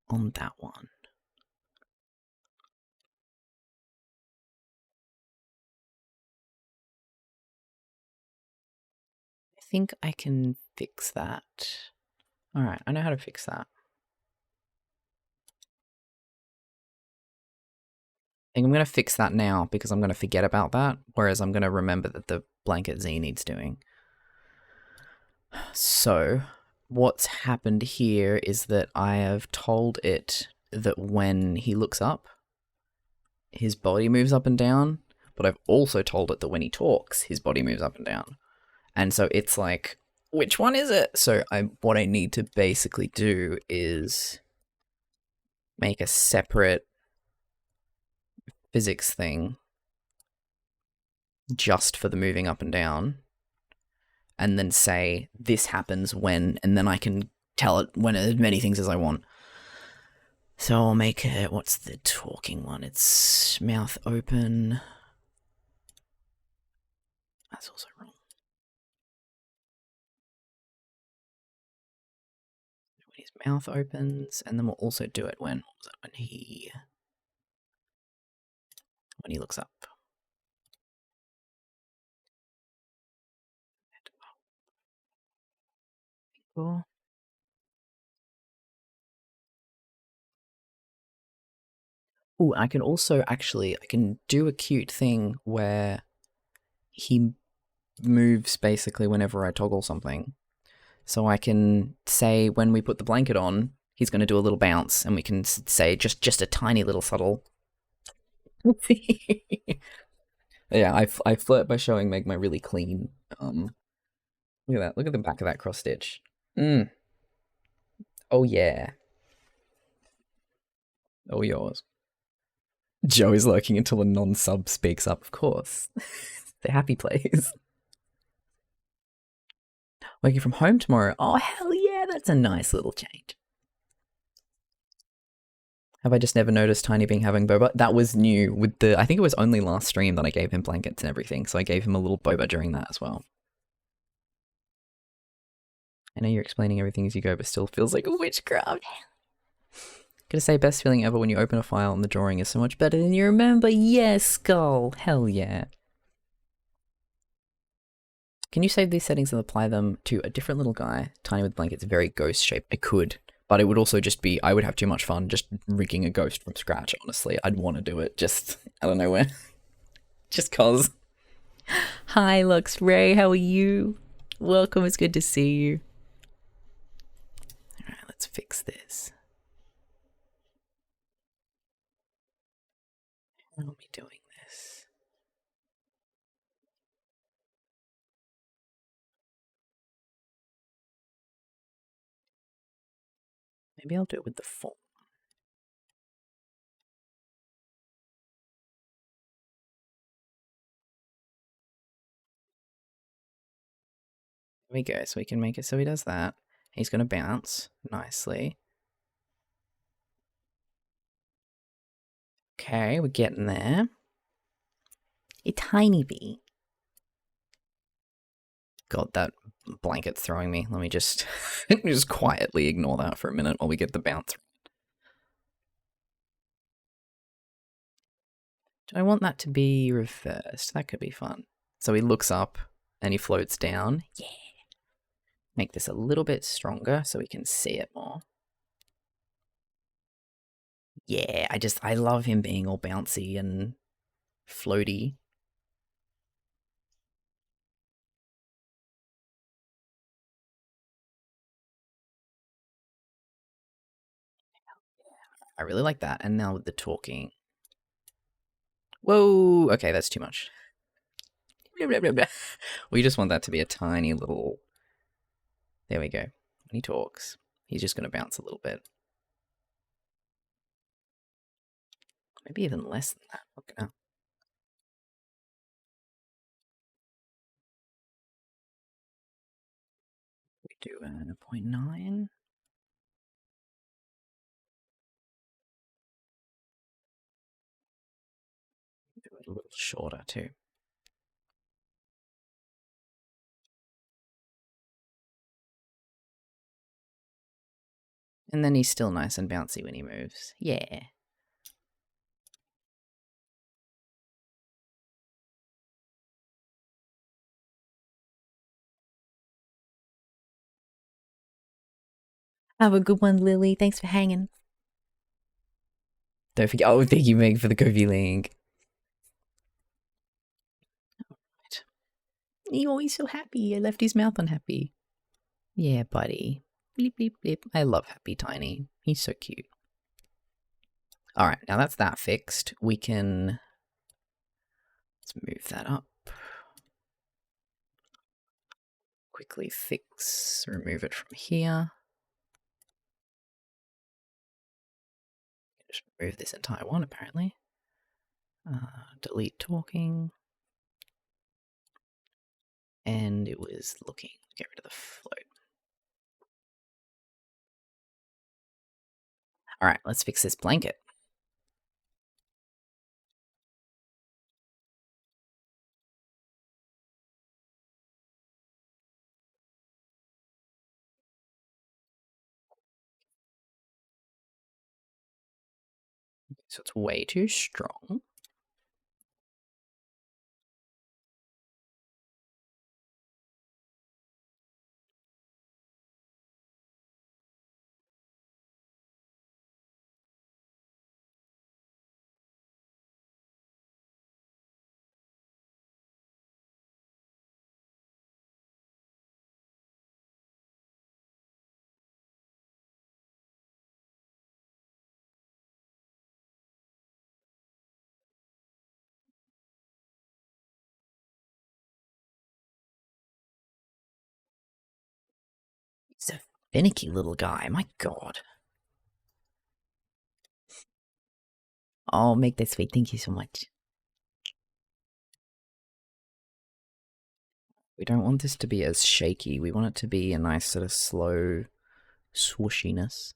on that one. I think I can fix that. All right. I know how to fix that. I think I'm going to fix that now because I'm going to forget about that, whereas I'm going to remember that the blanket Z needs doing. So, what's happened here is that I have told it that when he looks up, his body moves up and down, but I've also told it that when he talks, his body moves up and down. And so it's like, which one is it? So what I need to basically do is make a separate physics thing just for the moving up and down, and then say this happens when, and then I can tell it when as many things as I want. So I'll make it, what's the talking one? It's mouth open. That's also wrong. When his mouth opens, and then we'll also do it when, what was that, when he looks up. Cool. Oh, I can also I can do a cute thing where he moves basically whenever I toggle something. So I can say when we put the blanket on, he's going to do a little bounce, and we can say just a tiny little subtle. Yeah, I flirt by showing Meg my really clean. Look at that. Look at the back of that cross stitch. Oh yeah. Oh yours. Joe is lurking until a non-sub speaks up, of course. The happy place. Working from home tomorrow. Oh, hell yeah, that's a nice little change. Have I just never noticed Tiny being having boba? That was new with the, I think it was only last stream that I gave him blankets and everything, so I gave him a little boba during that as well. I know you're explaining everything as you go, but still feels like a witchcraft. Gonna say best feeling ever when you open a file and the drawing is so much better than you remember. Yes, Skull. Hell yeah. Can you save these settings and apply them to a different little guy? Tiny with blankets, very ghost shaped. I could, but it would also just be, I would have too much fun just rigging a ghost from scratch, honestly. I'd want to do it just out of nowhere. Just cause. Hi, Lux Ray, how are you? Welcome, it's good to see you. Alright, let's fix this. How are we doing this? Maybe I'll do it with the form. There we go, so we can make it so he does that. He's going to bounce nicely. Okay, we're getting there. A tiny bee. God, that blanket's throwing me. Let me just, just quietly ignore that for a minute while we get the bounce. Do I want that to be reversed? That could be fun. So he looks up and he floats down. Yeah. Make this a little bit stronger so we can see it more. Yeah, I love him being all bouncy and floaty. I really like that. And now with the talking. Whoa, okay, that's too much. We just want that to be a tiny little... There we go. When he talks, he's just going to bounce a little bit. Maybe even less than that. Okay. We do a 0.9. Do it a little shorter too. And then he's still nice and bouncy when he moves. Yeah. Have a good one, Lily. Thanks for hanging. Don't forget. Oh, thank you, Meg, for the Kofi link. Alright. He's always so happy. I left his mouth unhappy. Yeah, buddy. Bleep, bleep, bleep. I love Happy Tiny. He's so cute. Alright, now that's that fixed. We can... Let's move that up. Quickly fix, remove it from here. Just remove this entire one, apparently. Delete talking. And it was looking. Get rid of the float. Alright, let's fix this blanket. So it's way too strong. He's a finicky little guy, my god. Oh, make that sweet. Thank you so much. We don't want this to be as shaky. We want it to be a nice sort of slow swooshiness.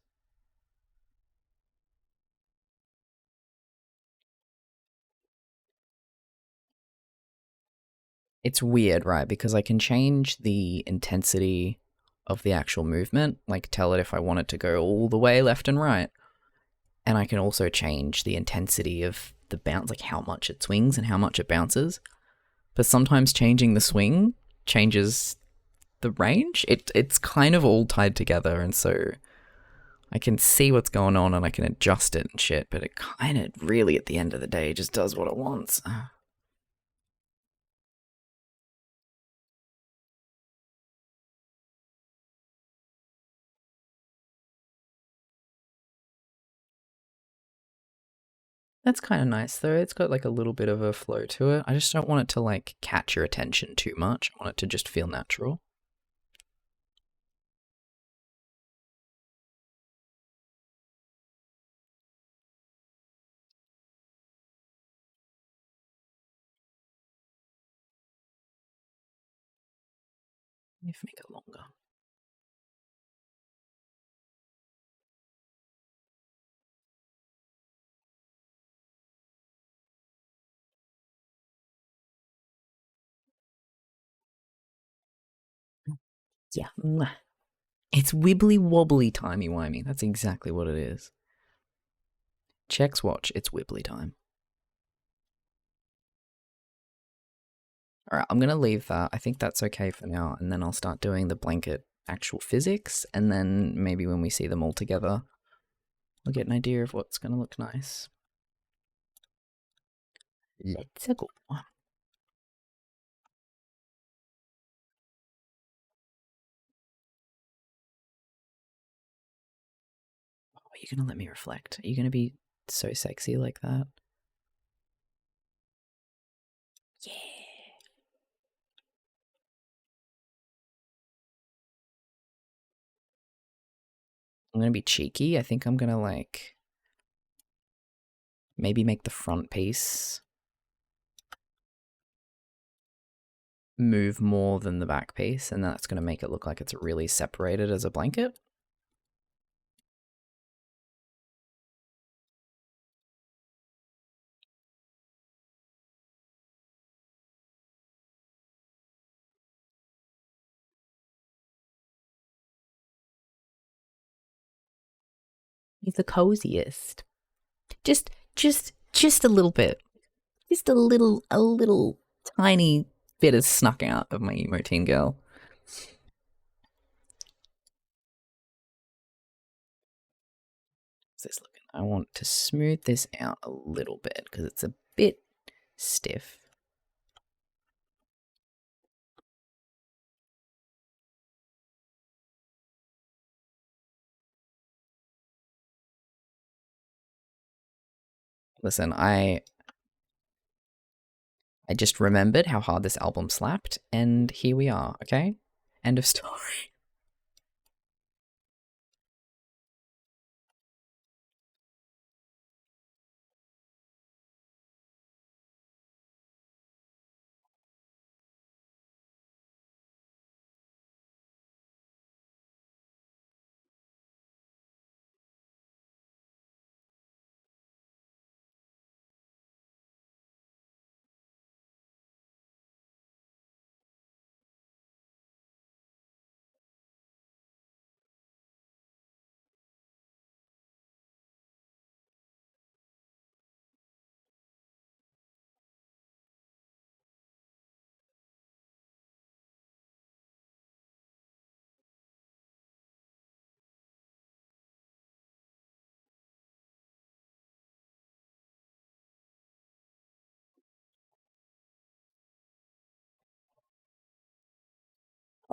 It's weird, right? Because I can change the intensity of the actual movement, like tell it if I want it to go all the way left and right. And I can also change the intensity of the bounce, like how much it swings and how much it bounces. But sometimes changing the swing changes the range. It's kind of all tied together, and so I can see what's going on and I can adjust it and shit, but it kind of really at the end of the day just does what it wants. That's kind of nice though. It's got like a little bit of a flow to it. I just don't want it to like catch your attention too much. I want it to just feel natural. If make it longer. Yeah. It's wibbly wobbly timey wimey. That's exactly what it is. Check's watch. It's wibbly time. All right, I'm gonna leave that. I think that's okay for now, and then I'll start doing the blanket actual physics, and then maybe when we see them all together, I'll get an idea of what's gonna look nice. Let's go. Oh, are you gonna let me reflect? Are you gonna be so sexy like that? Yeah. I'm gonna be cheeky. I think I'm gonna like maybe make the front piece move more than the back piece, and that's gonna make it look like it's really separated as a blanket. He's the coziest. Just a little bit. Just a little tiny bit has snuck out of my emo teen girl. How's this looking? I want to smooth this out a little bit because it's a bit stiff. Listen, I just remembered how hard this album slapped, and here we are, okay? End of story.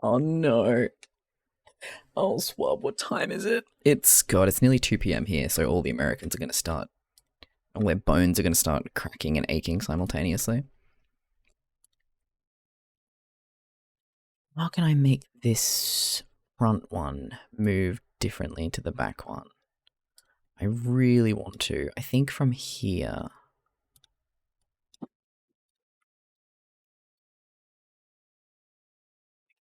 Oh no. Oh, swab, what time is it? It's nearly 2 p.m. here, so all the Americans are going to start, all their bones are going to start cracking and aching simultaneously. How can I make this front one move differently to the back one? I really want to. I think from here.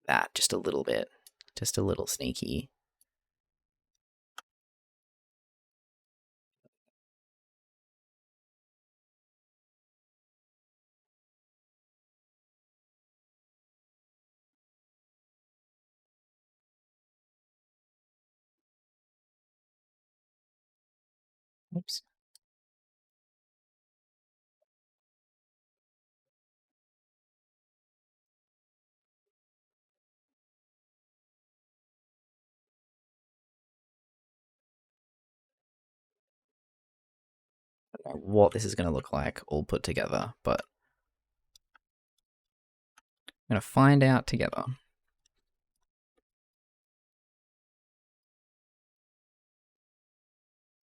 That, just a little bit. Just a little sneaky. Oops. I don't know what this is going to look like all put together, but I'm going to find out together.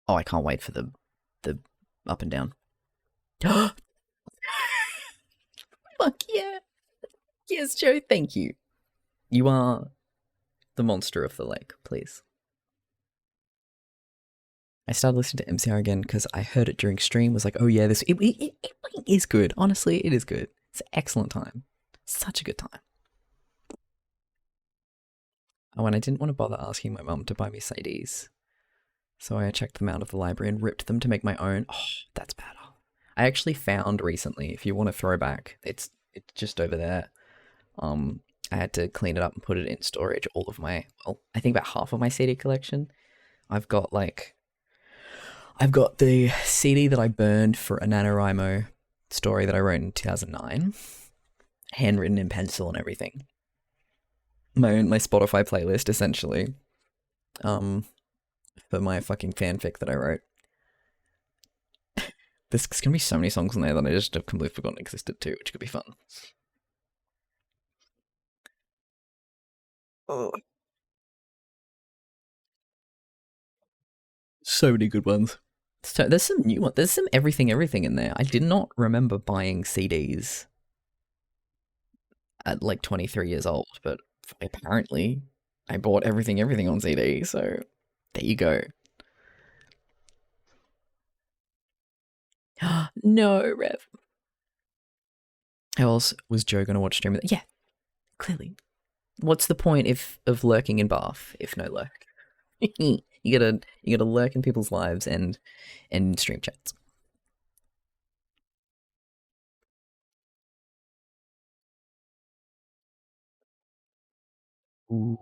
Oh, I can't wait for the up and down. Fuck yeah. Yes, Joe, thank you. You are the monster of the lake, please. I started listening to MCR again because I heard it during stream. Was like, oh yeah, it is good. Honestly, it is good. It's an excellent time. Such a good time. Oh, and I didn't want to bother asking my mum to buy me CDs, so I checked them out of the library and ripped them to make my own. Oh, that's better. I actually found recently, if you want a throwback, it's just over there. I had to clean it up and put it in storage. All of my, well, I think about half of my CD collection. I've got the CD that I burned for a NaNoWriMo story that I wrote in 2009, handwritten in pencil and everything. My Spotify playlist, essentially, for my fucking fanfic that I wrote. There's gonna be so many songs on there that I just have completely forgotten existed too, which could be fun. Oh. So many good ones. So there's some new ones. There's some everything in there. I did not remember buying CDs at like 23 years old, but apparently I bought everything on CD, so there you go. No, Rev. How else was Joe gonna watch stream? Yeah, clearly. What's the point of lurking in Bath if no lurk? you gotta lurk in people's lives and stream chats. Ooh.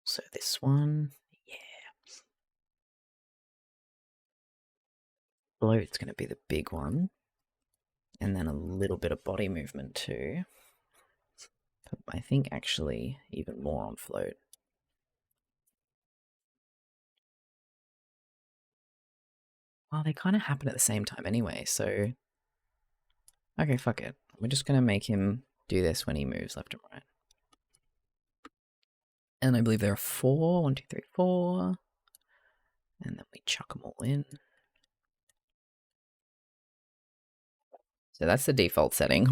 So this one, yeah. Bloat's gonna be the big one. And then a little bit of body movement too. But I think actually even more on float. Well, they kind of happen at the same time anyway, so... Okay, fuck it. We're just gonna make him do this when he moves left and right. And I believe there are 4. 1, 2, 3, 4. And then we chuck them all in. So that's the default setting.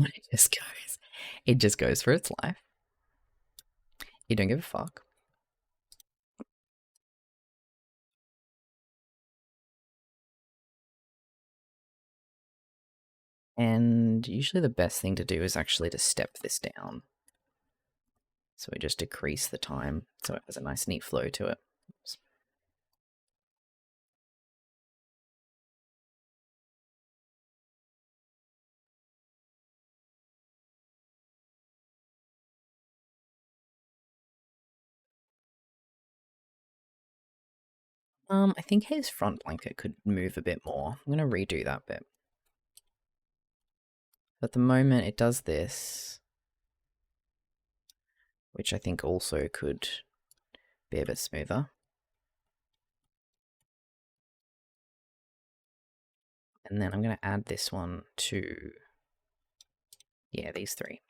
It just goes for its life. You don't give a fuck. And usually the best thing to do is actually to step this down. So we just decrease the time so it has a nice neat flow to it. Oops. I think his front blanket could move a bit more. I'm gonna redo that bit. At the moment it does this, which I think also could be a bit smoother. And then I'm gonna add this one to, yeah, these 3.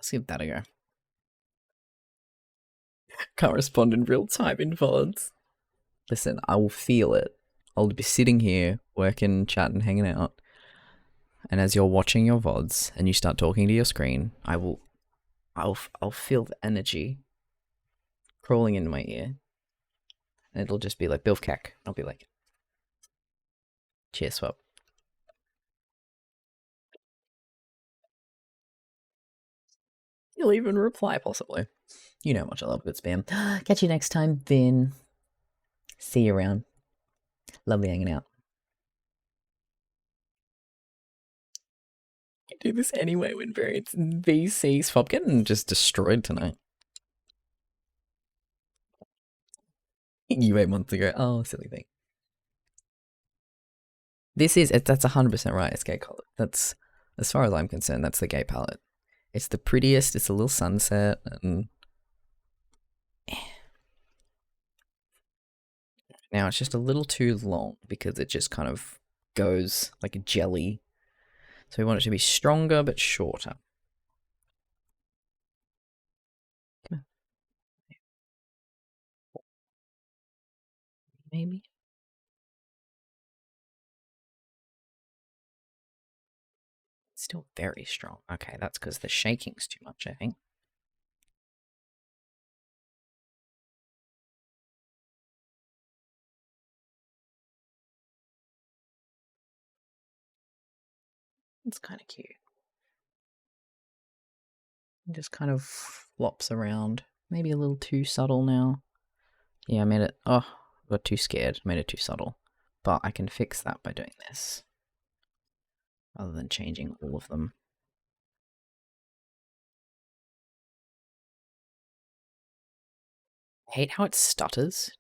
Let's give that a go. Can't respond in real time in VODs. Listen, I will feel it. I'll be sitting here, working, chatting, hanging out. And as you're watching your VODs and you start talking to your screen, I'll feel the energy crawling into my ear. And it'll just be like, Bilf Cack. I'll be like, cheers, swap. You'll even reply, possibly. You know how much I love good spam. Catch you next time, Vin. See you around. Lovely hanging out. I do this anyway when variants VC swap getting just destroyed tonight. You 8 months ago. Oh, silly thing. That's 100% right. It's gay color. That's, as far as I'm concerned, that's the gay palette. It's the prettiest. It's a little sunset and now it's just a little too long because it just kind of goes like a jelly. So we want it to be stronger but shorter. Maybe. Still very strong. Okay, that's because the shaking's too much, I think. It's kind of cute. It just kind of flops around. Maybe a little too subtle now. Yeah, I made it... Oh, I got too scared. Made it too subtle. But I can fix that by doing this. Rather than changing all of them. I hate how it stutters.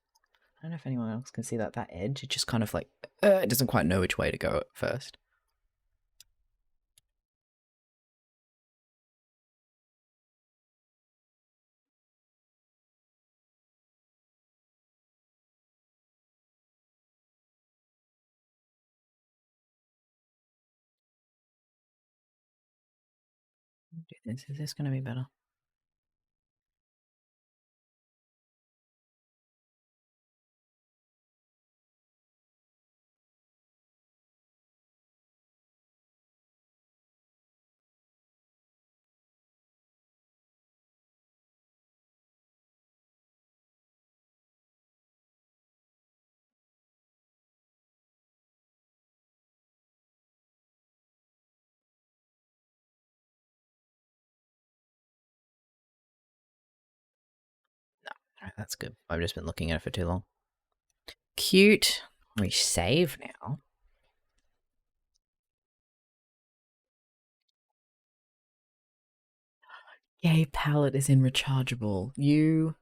I don't know if anyone else can see that edge. It just kind of like... it doesn't quite know which way to go at first. Do this. Is this going to be better? No. Alright, that's good. I've just been looking at it for too long. Cute. We save now. Yay, palette is in rechargeable. You...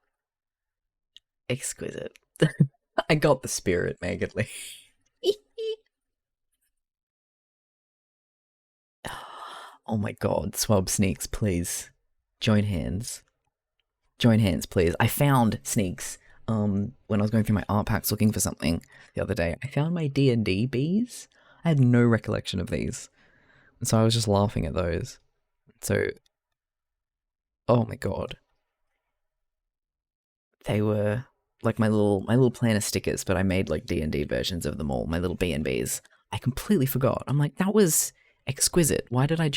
Exquisite. I got the spirit, Megan Lee. Oh my god, Swab Sneaks, please. Join hands. Join hands, please. I found Sneaks when I was going through my art packs looking for something the other day. I found my D&D bees. I had no recollection of these. And so I was just laughing at those. So, oh my god. They were like my little planner stickers, but I made like D&D versions of them all, my little B&Bs. I completely forgot. I'm like, that was exquisite. Why did I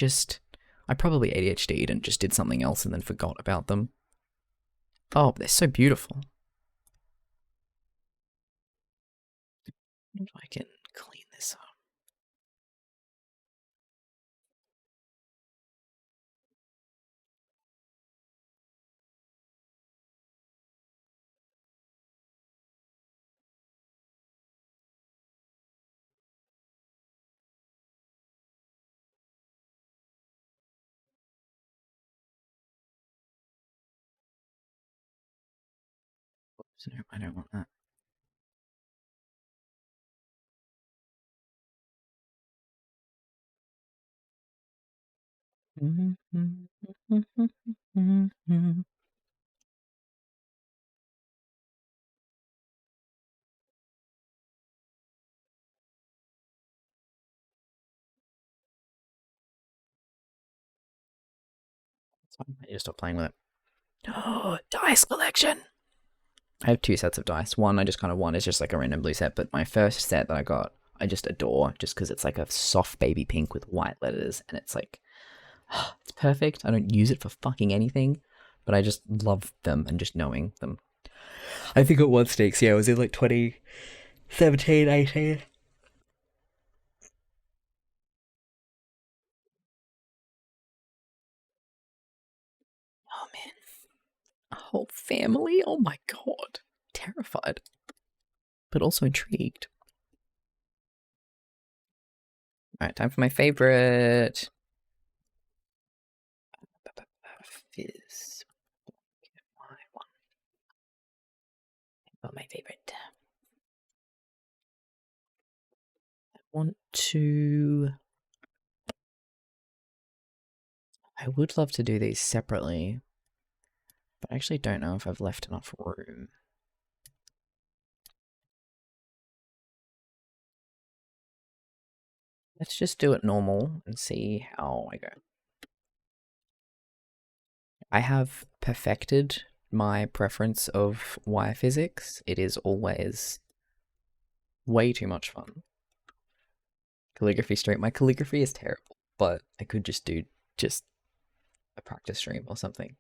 probably ADHD'd and just did something else and then forgot about them. Oh, they're so beautiful. If I can clean this up. Oops, no, I don't want that. It's fine. I just stop playing with it. Oh, dice collection! I have 2 sets of dice. One I just kind of won is just like a random blue set, but my first set that I got, I just adore just because it's like a soft baby pink with white letters, and it's like, it's perfect. I don't use it for fucking anything, but I just love them and just knowing them. I think at one stakes, yeah, it was in like 2017, 18. Oh man, a whole family? Oh my god. Terrified, but also intrigued. Alright, time for my favorite. Fizz. Not my favorite. I want to. I would love to do these separately, but I actually don't know if I've left enough room. Let's just do it normal and see how I go. I have perfected my preference of wire physics. It is always way too much fun. Calligraphy stream. My calligraphy is terrible, but I could just do just a practice stream or something.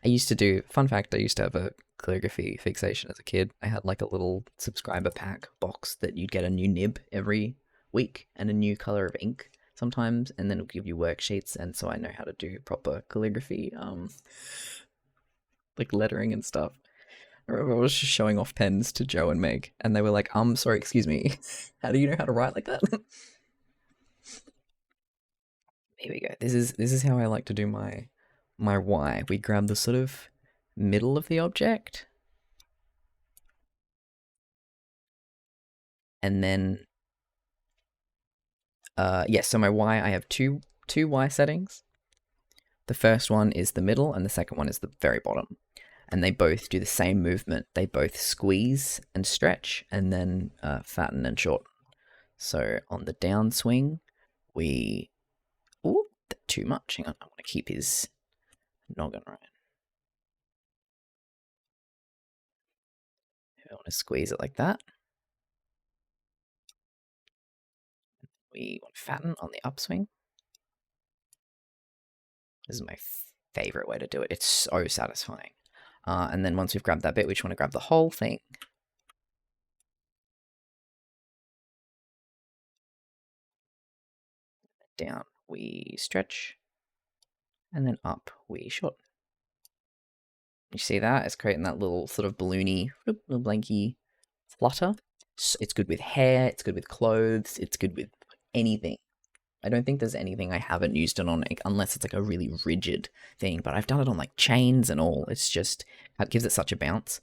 I used to do, fun fact, I used to have a calligraphy fixation as a kid. I had like a little subscriber pack box that you'd get a new nib every week and a new color of ink sometimes, and then it'll give you worksheets, and so I know how to do proper calligraphy, like lettering and stuff. I remember I was just showing off pens to Joe and Meg, and they were like, sorry, excuse me, how do you know how to write like that? Here we go. This is how I like to do my Y. We grab the sort of middle of the object, and then yes, so my Y, I have two Y settings. The first one is the middle, and the second one is the very bottom. And they both do the same movement. They both squeeze and stretch, and then fatten and shorten. So on the downswing, we... Ooh, too much. Hang on, I want to keep his noggin right. I want to squeeze it like that. We want to fatten on the upswing. This is my favorite way to do it. It's so satisfying. And then once we've grabbed that bit, we just want to grab the whole thing. Down we stretch, and then up we shorten. You see that? It's creating that little sort of balloony, little blanky flutter. It's good with hair, it's good with clothes, it's good with anything. I don't think there's anything I haven't used it on, unless it's like a really rigid thing, but I've done it on like chains and all. It's just, that gives it such a bounce.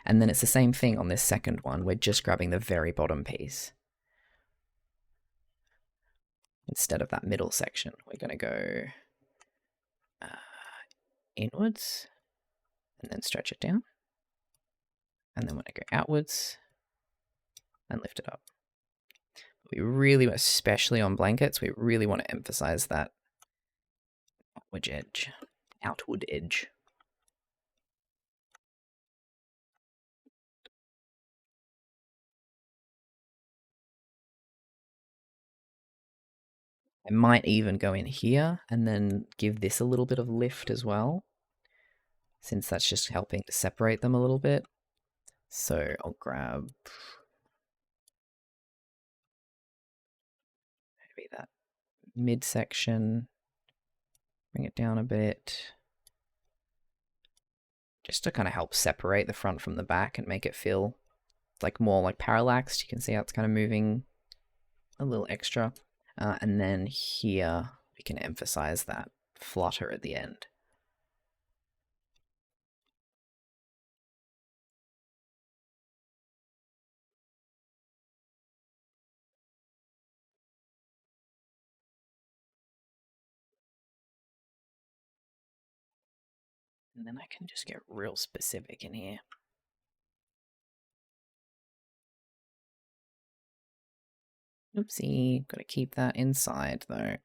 And then it's the same thing on this second one. We're just grabbing the very bottom piece. Instead of that middle section, we're going to go inwards and then stretch it down. And then we're going to go outwards and lift it up. We really, especially on blankets, we really want to emphasize that outward edge. I might even go in here and then give this a little bit of lift as well, since that's just helping to separate them a little bit. So I'll grab maybe that midsection, bring it down a bit, just to kind of help separate the front from the back and make it feel like more like parallaxed. You can see how it's kind of moving a little extra. And then here we can emphasize that flutter at the end. And then I can just get real specific in here. Oopsie, gotta keep that inside though.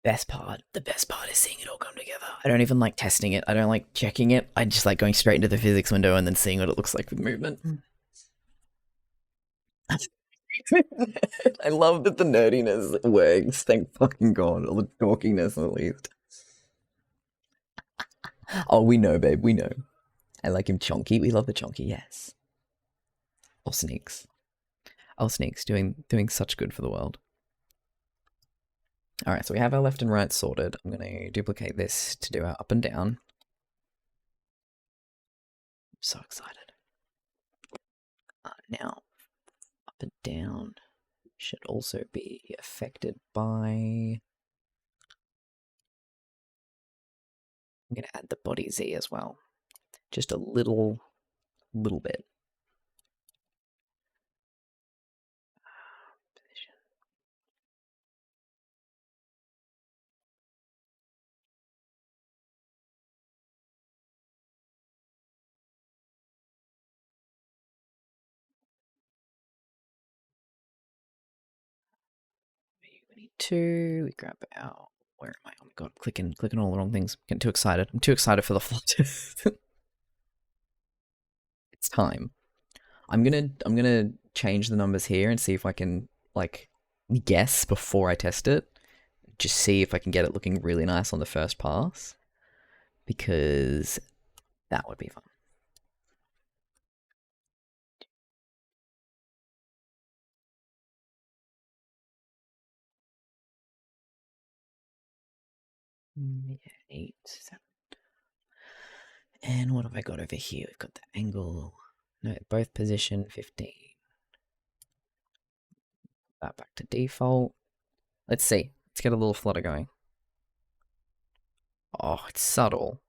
The best part is seeing it all come together. I don't even like testing it. I don't like checking it. I just like going straight into the physics window and then seeing what it looks like with movement. I love that the nerdiness works. Thank fucking god. Or the dorkiness at least. Oh, we know, babe. We know. I like him chonky. We love the chonky, yes. Or sneaks. Oh, sneaks doing such good for the world. All right, so we have our left and right sorted. I'm going to duplicate this to do our up and down. I'm so excited. Now, up and down should also be affected by... I'm going to add the body Z as well. Just a little bit. We grab our, where am I? Oh my god, clicking all the wrong things. Getting too excited. I'm too excited for the flot. It's time. I'm gonna change the numbers here and see if I can like guess before I test it. Just see if I can get it looking really nice on the first pass. Because that would be fun. Yeah, 8, 7. And what have I got over here? We've got the angle. No, both position 15. That back to default. Let's see. Let's get a little flutter going. Oh, it's subtle.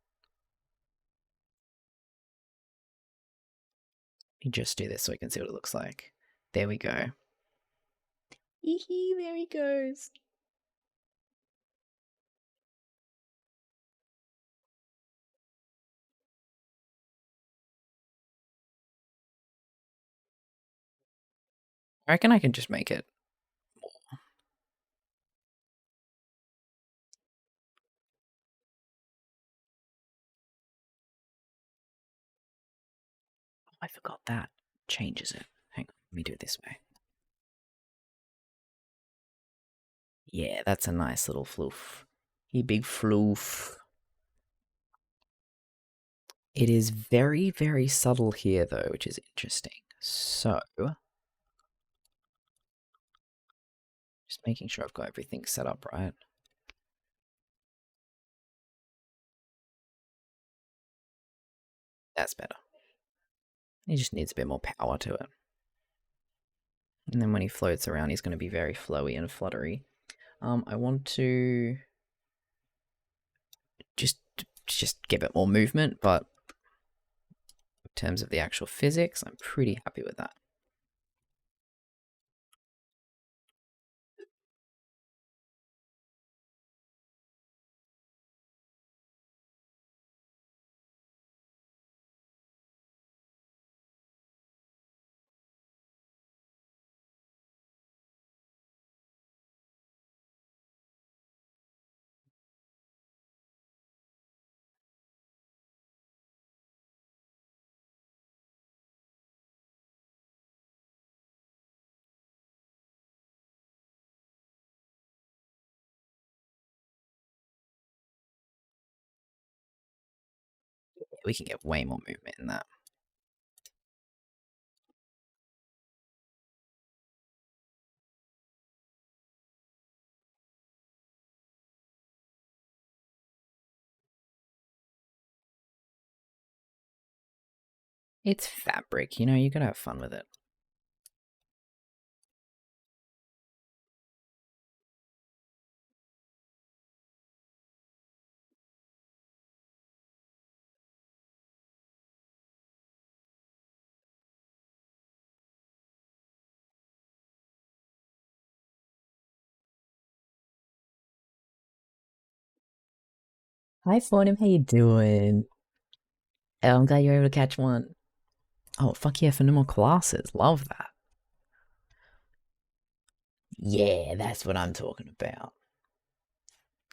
You just do this so we can see what it looks like. There we go. Hee, there he goes. I reckon I can just make it more. Oh, I forgot that changes it. Hang on, let me do it this way. Yeah, that's a nice little floof. You big floof. It is very, very subtle here, though, which is interesting. So, just making sure I've got everything set up right. That's better. He just needs a bit more power to it. And then when he floats around, he's going to be very flowy and fluttery. I want to just give it more movement, but in terms of the actual physics, I'm pretty happy with that. We can get way more movement in that. It's fabric, you know, you gotta have fun with it. Hi, Fornham, how you doing? Oh, I'm glad you're able to catch one. Oh, fuck yeah, for no more classes. Love that. Yeah, that's what I'm talking about.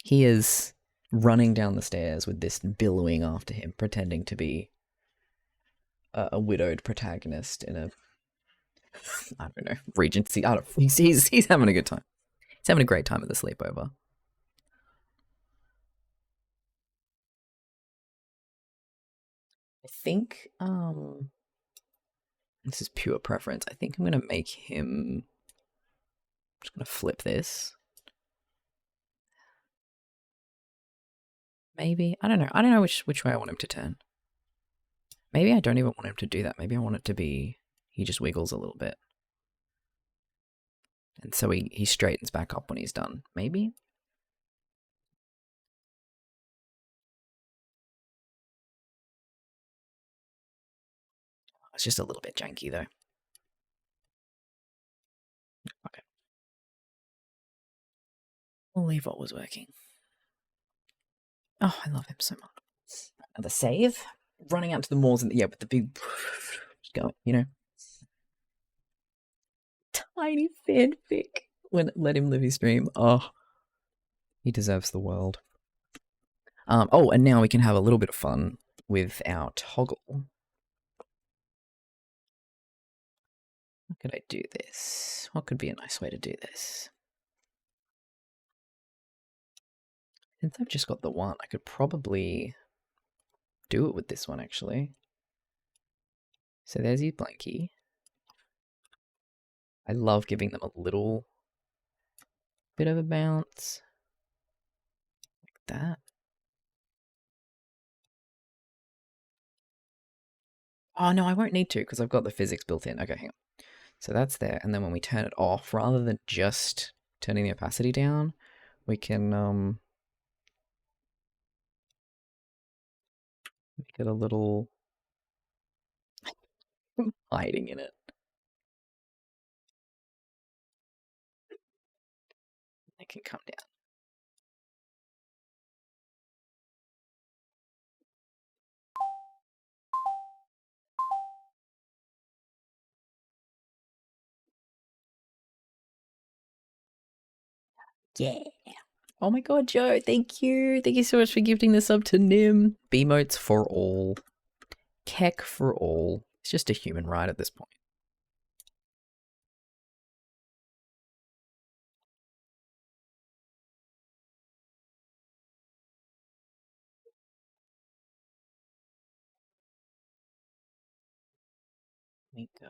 He is running down the stairs with this billowing after him, pretending to be a widowed protagonist in a, I don't know, Regency. I don't. He's having a good time. He's having a great time at the sleepover. I think this is pure preference. I think I'm gonna make him. I'm just gonna flip this. Maybe I don't know. I don't know which way I want him to turn. Maybe I don't even want him to do that. Maybe I want it to be he just wiggles a little bit. And so he straightens back up when he's done. Maybe? It's just a little bit janky though. Okay. We'll leave what was working. Oh, I love him so much. Another save. Running out to the moors and with the big going, you know. Tiny fanfic. Let him live his dream. Oh, he deserves the world. Oh, and now we can have a little bit of fun with our toggle. How could I do this? What could be a nice way to do this? Since I've just got the one, I could probably do it with this one, actually. So there's your blankie. I love giving them a little bit of a bounce. Like that. Oh, no, I won't need to because I've got the physics built in. Okay, hang on. So that's there. And then when we turn it off, rather than just turning the opacity down, we can make it a little hiding in it. It can come down. Yeah. Oh my god, Joe, thank you. Thank you so much for gifting the sub to Nim. B-motes for all. Keck for all. It's just a human right at this point. Let me go.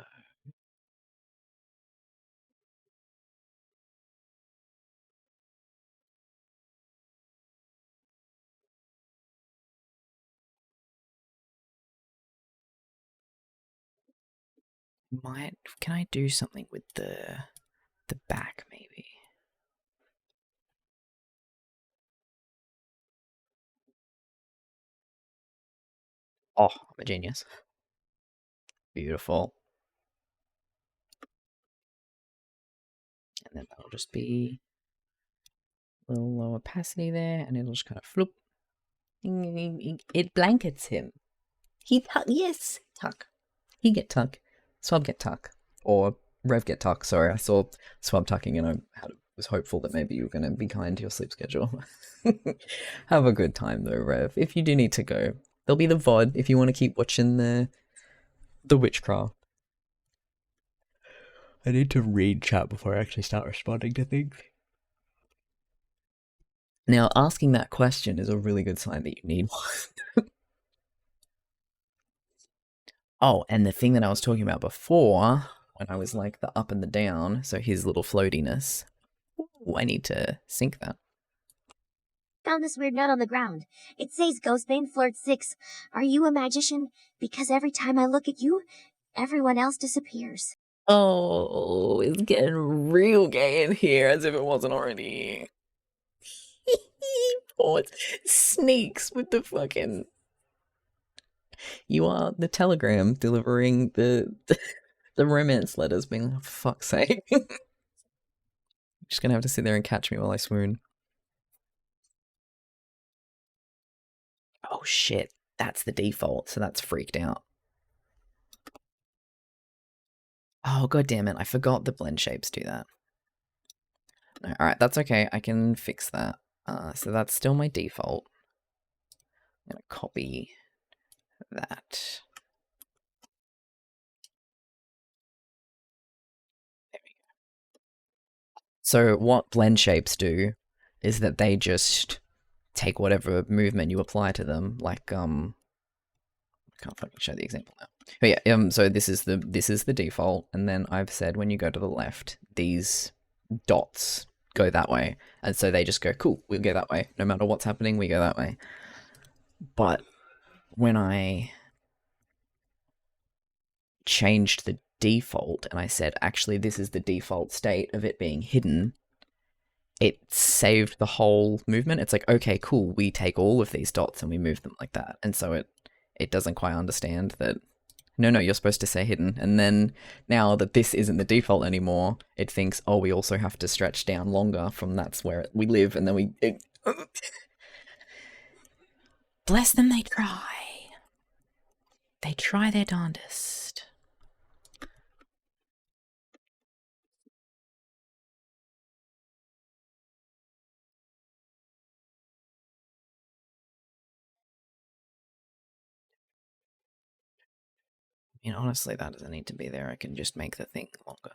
Can I do something with the back maybe? Oh, I'm a genius. Beautiful. And then that'll just be a little low opacity there, and it'll just kind of floop. It blankets him. Yes, tuck. He get tuck. Swab get tuck. Or Rev get tuck. Sorry, I saw Swab tucking and I was hopeful that maybe you were going to be kind to your sleep schedule. Have a good time though, Rev. If you do need to go, there'll be the VOD if you want to keep watching the witchcraft. I need to read chat before I actually start responding to things. Now, asking that question is a really good sign that you need one. Oh, and the thing that I was talking about before, when I was like the up and the down, so his little floatiness. Ooh, I need to sync that. Found this weird note on the ground. It says Ghostbane Flirt 6. Are you a magician? Because every time I look at you, everyone else disappears. Oh, it's getting real gay in here, as if it wasn't already. Oh, it sneaks with the fucking... You are the telegram delivering the romance letters, being like, for fuck's sake. You're just gonna have to sit there and catch me while I swoon. Oh shit, that's the default, so that's freaked out. Oh god damn it, I forgot the blend shapes do that. No, alright, that's okay, I can fix that. So that's still my default. I'm going to copy that. There we go. So what blend shapes do is that they just take whatever movement you apply to them, like I can't fucking show the example now. But yeah, so this is the default, and then I've said when you go to the left, these dots go that way, and so they just go, cool, we'll go that way. No matter what's happening, we go that way. But when I changed the default and I said, actually, this is the default state of it being hidden, it saved the whole movement. It's like, okay, cool, we take all of these dots and we move them like that. And so it doesn't quite understand that, no, you're supposed to say hidden. And then now that this isn't the default anymore, it thinks, oh, we also have to stretch down longer from that's where we live. And then bless them, they try. They try their darndest. I mean, honestly, that doesn't need to be there. I can just make the thing longer.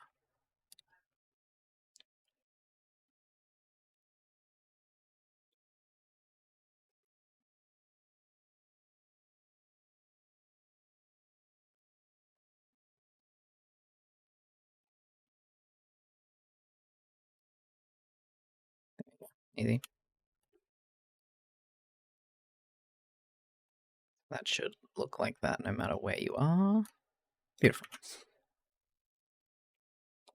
Easy. That should look like that no matter where you are. Beautiful.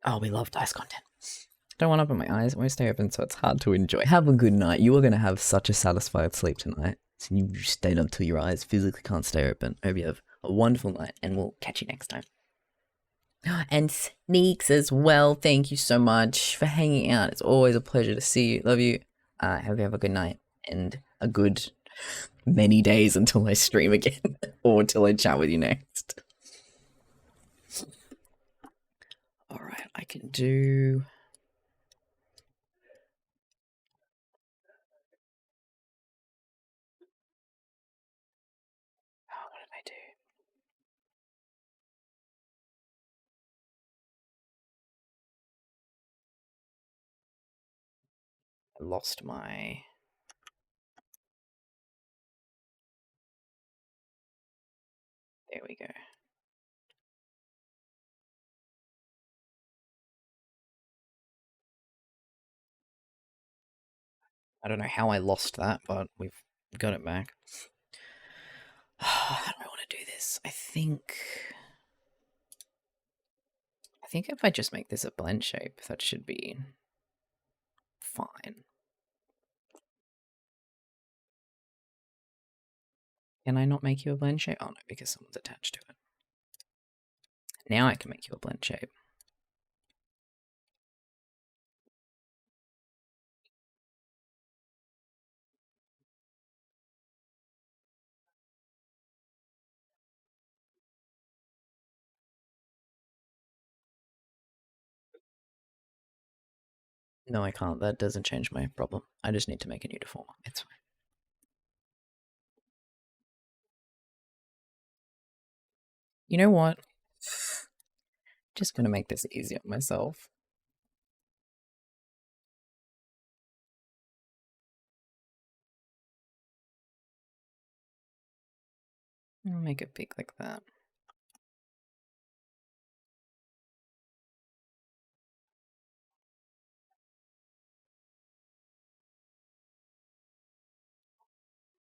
Oh, we love dice content. Don't want to open my eyes. It won't stay open, so it's hard to enjoy. Have a good night. You are going to have such a satisfied sleep tonight. So you stayed up till your eyes physically can't stay open. Hope you have a wonderful night, and we'll catch you next time. And Sneaks as well. Thank you so much for hanging out. It's always a pleasure to see you. Love you. Hope you have a good night and a good many days until I stream again or until I chat with you next. Alright, I can do... Oh, what did I do? I lost my... There we go. I don't know how I lost that, but we've got it back. How do I want to do this? I think if I just make this a blend shape, that should be fine. Can I not make you a blend shape? Oh no, because someone's attached to it. Now I can make you a blend shape. No, I can't. That doesn't change my problem. I just need to make a new deformer. It's fine. You know what? Just gonna make this easy on myself. I'll make it big like that.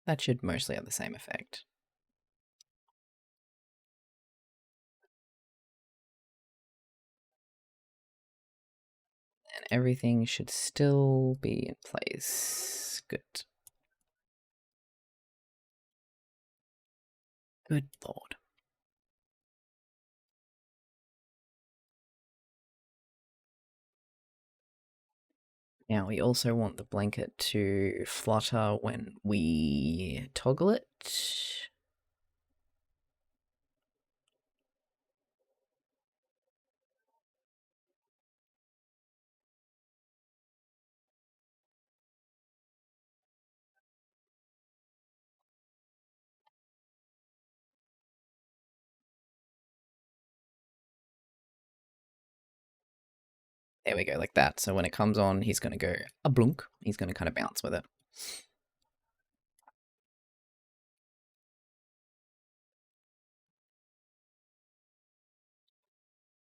That should mostly have the same effect. And everything should still be in place. Good. Good lord. Now we also want the blanket to flutter when we toggle it. There we go, like that. So when it comes on, he's going to go a blunk. He's going to kind of bounce with it.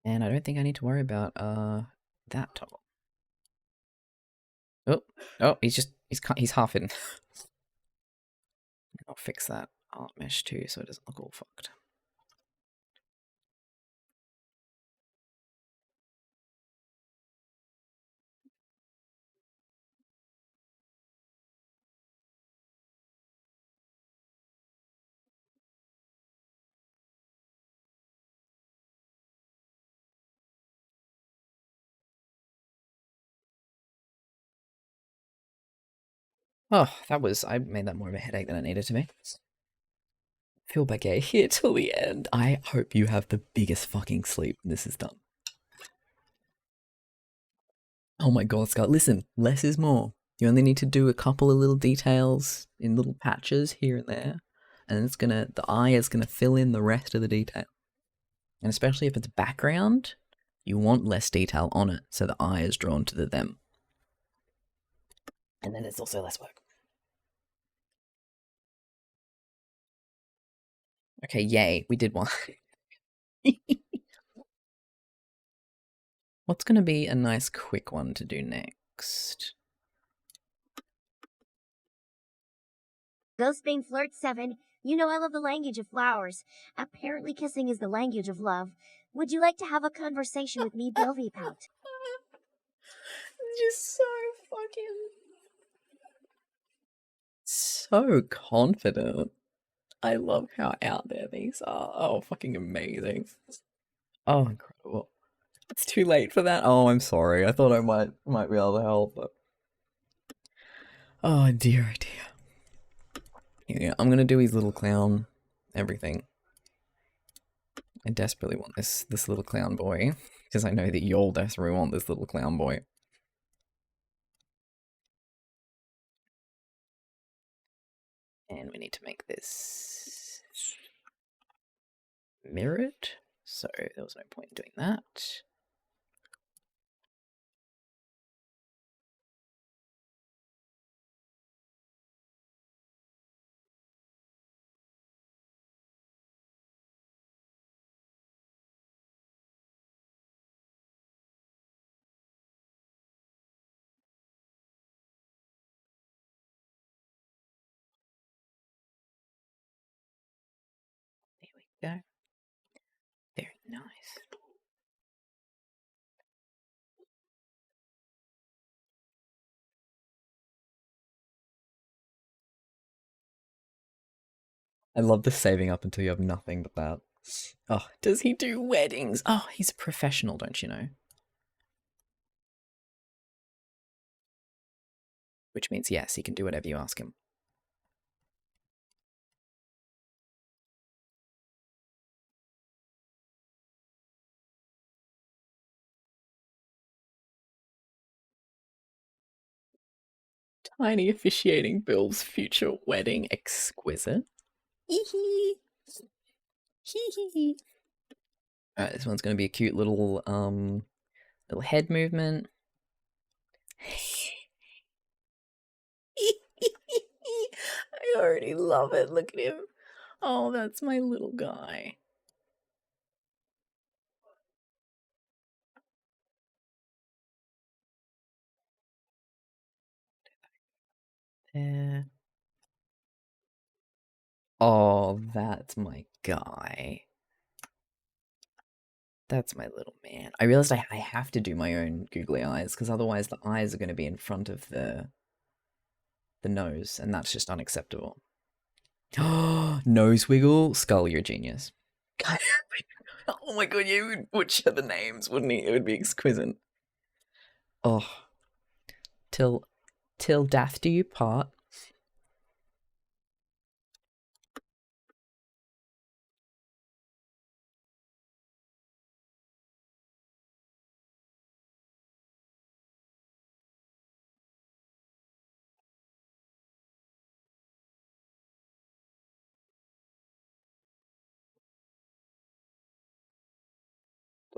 And I don't think I need to worry about that toggle. Oh, he's half hidden. I'll fix that art mesh too, so it doesn't look all fucked. Oh, I made that more of a headache than it needed to be. Phil Baguette here till the end. I hope you have the biggest fucking sleep when this is done. Oh my god, Scott, listen, less is more. You only need to do a couple of little details in little patches here and there, and the eye is gonna fill in the rest of the detail. And especially if it's background, you want less detail on it, so the eye is drawn to the them. And then there's also less work. Okay, yay, we did one. What's going to be a nice quick one to do next? Ghostbane Flirt 7, you know I love the language of flowers. Apparently kissing is the language of love. Would you like to have a conversation with me, Belvy Pout? Just so fucking... so confident. I love how out there these are. Oh, fucking amazing. Oh, incredible. It's too late for that. Oh, I'm sorry. I thought I might be able to help, but... Oh dear, oh dear. Yeah, I'm gonna do his little clown everything. I desperately want this little clown boy, because I know that you'll desperately want this little clown boy. And we need to make this mirrored, so there was no point in doing that. There we go. Very nice. I love the saving up until you have nothing but that. Oh, does he do weddings? Oh, he's a professional, don't you know? Which means, yes, he can do whatever you ask him. Tiny officiating Bill's future wedding exquisite. Hee hee. Alright, this one's gonna be a cute little head movement. I already love it. Look at him. Oh, that's my little guy. There. Oh, that's my guy. That's my little man. I realized I have to do my own googly eyes, because otherwise the eyes are going to be in front of the nose, and that's just unacceptable. Nose wiggle, Skull, you're a genius. Oh my god, you would butcher the names, wouldn't he? It would be exquisite. Oh. Till death do you part.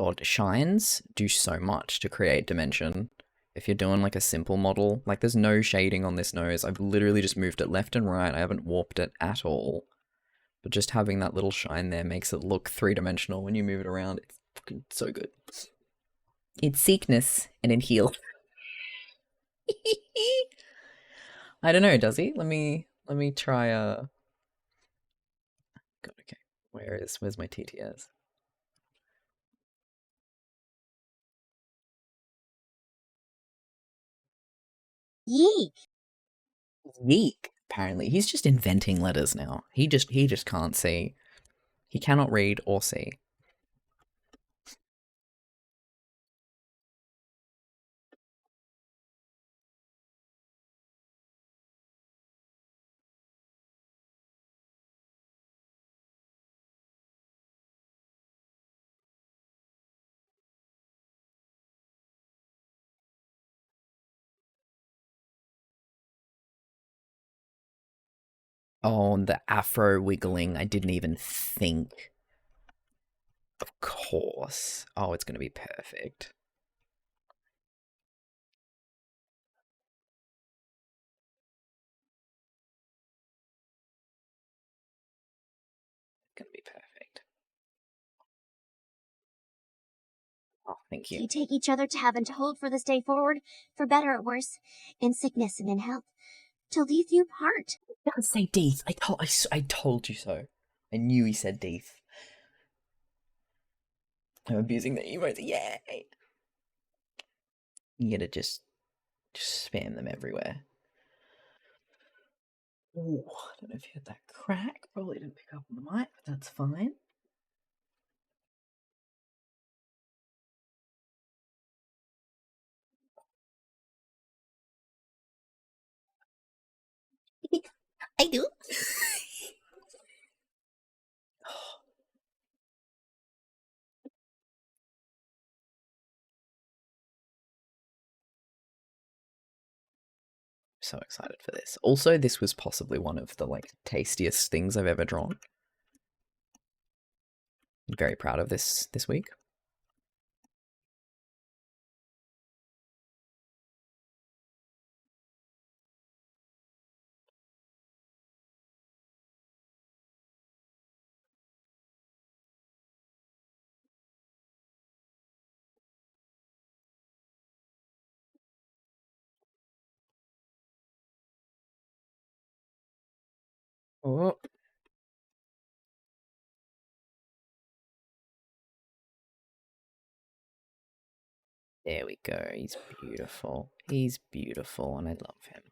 God, shines do so much to create dimension. If you're doing like a simple model, like there's no shading on this nose. I've literally just moved it left and right. I haven't warped it at all. But just having that little shine there makes it look three-dimensional when you move it around. It's fucking so good. It's sickness and in heal. I don't know, does he? Let me try God, okay. Where's my TTS? Yeek. Yeek. Apparently, he's just inventing letters now. He just can't see. He cannot read or see. Oh, and the afro wiggling. I didn't even think. Of course. Oh, it's gonna be perfect. Gonna be perfect. Oh, thank you. We take each other to heaven to hold for this day forward, for better or worse, in sickness and in health, till death you part. It does say Deeth. I told you so. I knew he said Deeth. I'm abusing the emotes. Yay! You gotta just spam them everywhere. Ooh, I don't know if you heard that crack. Probably didn't pick up on the mic, but that's fine. I do. So excited for this. Also, this was possibly one of the like tastiest things I've ever drawn. I'm very proud of this week. Oh, there we go. He's beautiful. He's beautiful, and I love him.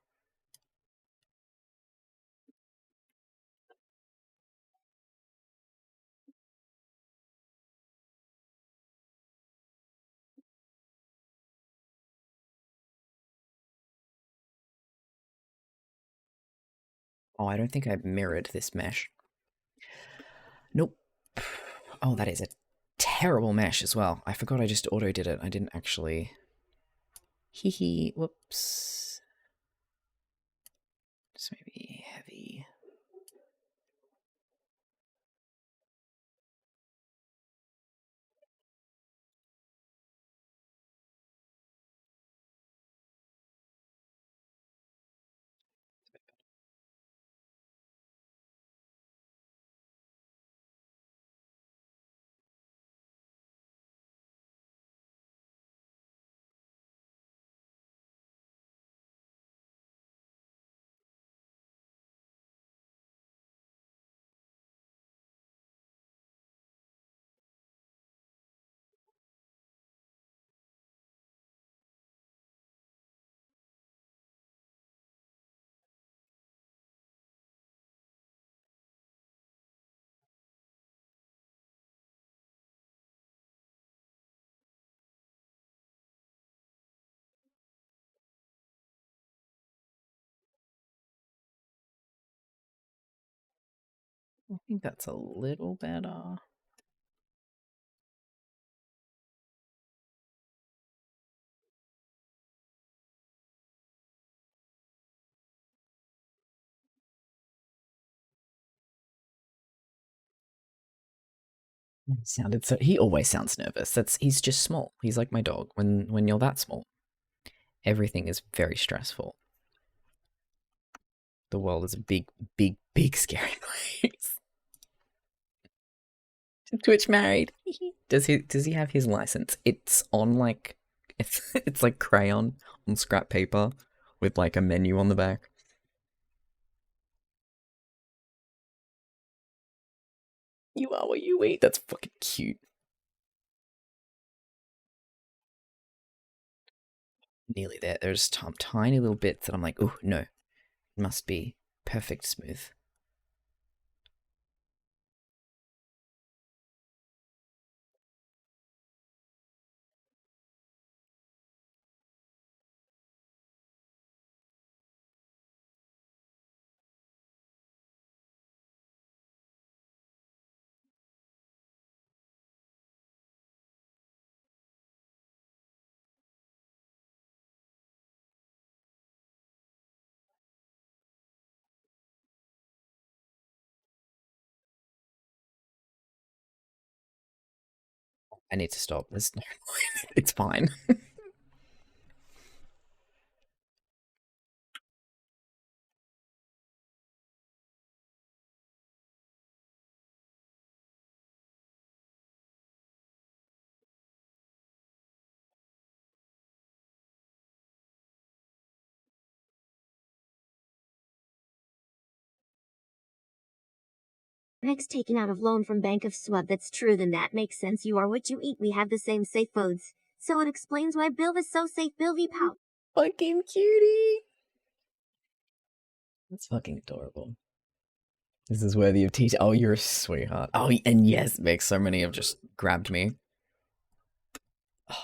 Oh, I don't think I mirrored this mesh. Nope. Oh, that is a terrible mesh as well. I forgot I just auto did it. I didn't actually. Hee hee. Whoops. Just maybe heavy. I think that's a little better. He sounded so. He always sounds nervous. He's just small. He's like my dog. When you're that small, everything is very stressful. The world is a big, big, big scary place. Twitch married. Does he have his license? It's on like it's like crayon on scrap paper with like a menu on the back. You are what you eat. That's fucking cute. Nearly there. There's tiny little bits that I'm like, oh no, it must be perfect smooth. I need to stop. There's no point. It's fine. Meg's taken out of loan from Bank of Swab. That's true, then that makes sense. You are what you eat. We have the same safe foods. So it explains why Bill is so safe. Bill v pout. Fucking cutie. That's fucking adorable. This is worthy of teach. Oh, you're a sweetheart. Oh, and yes, Meg, so many have just grabbed me. Oh.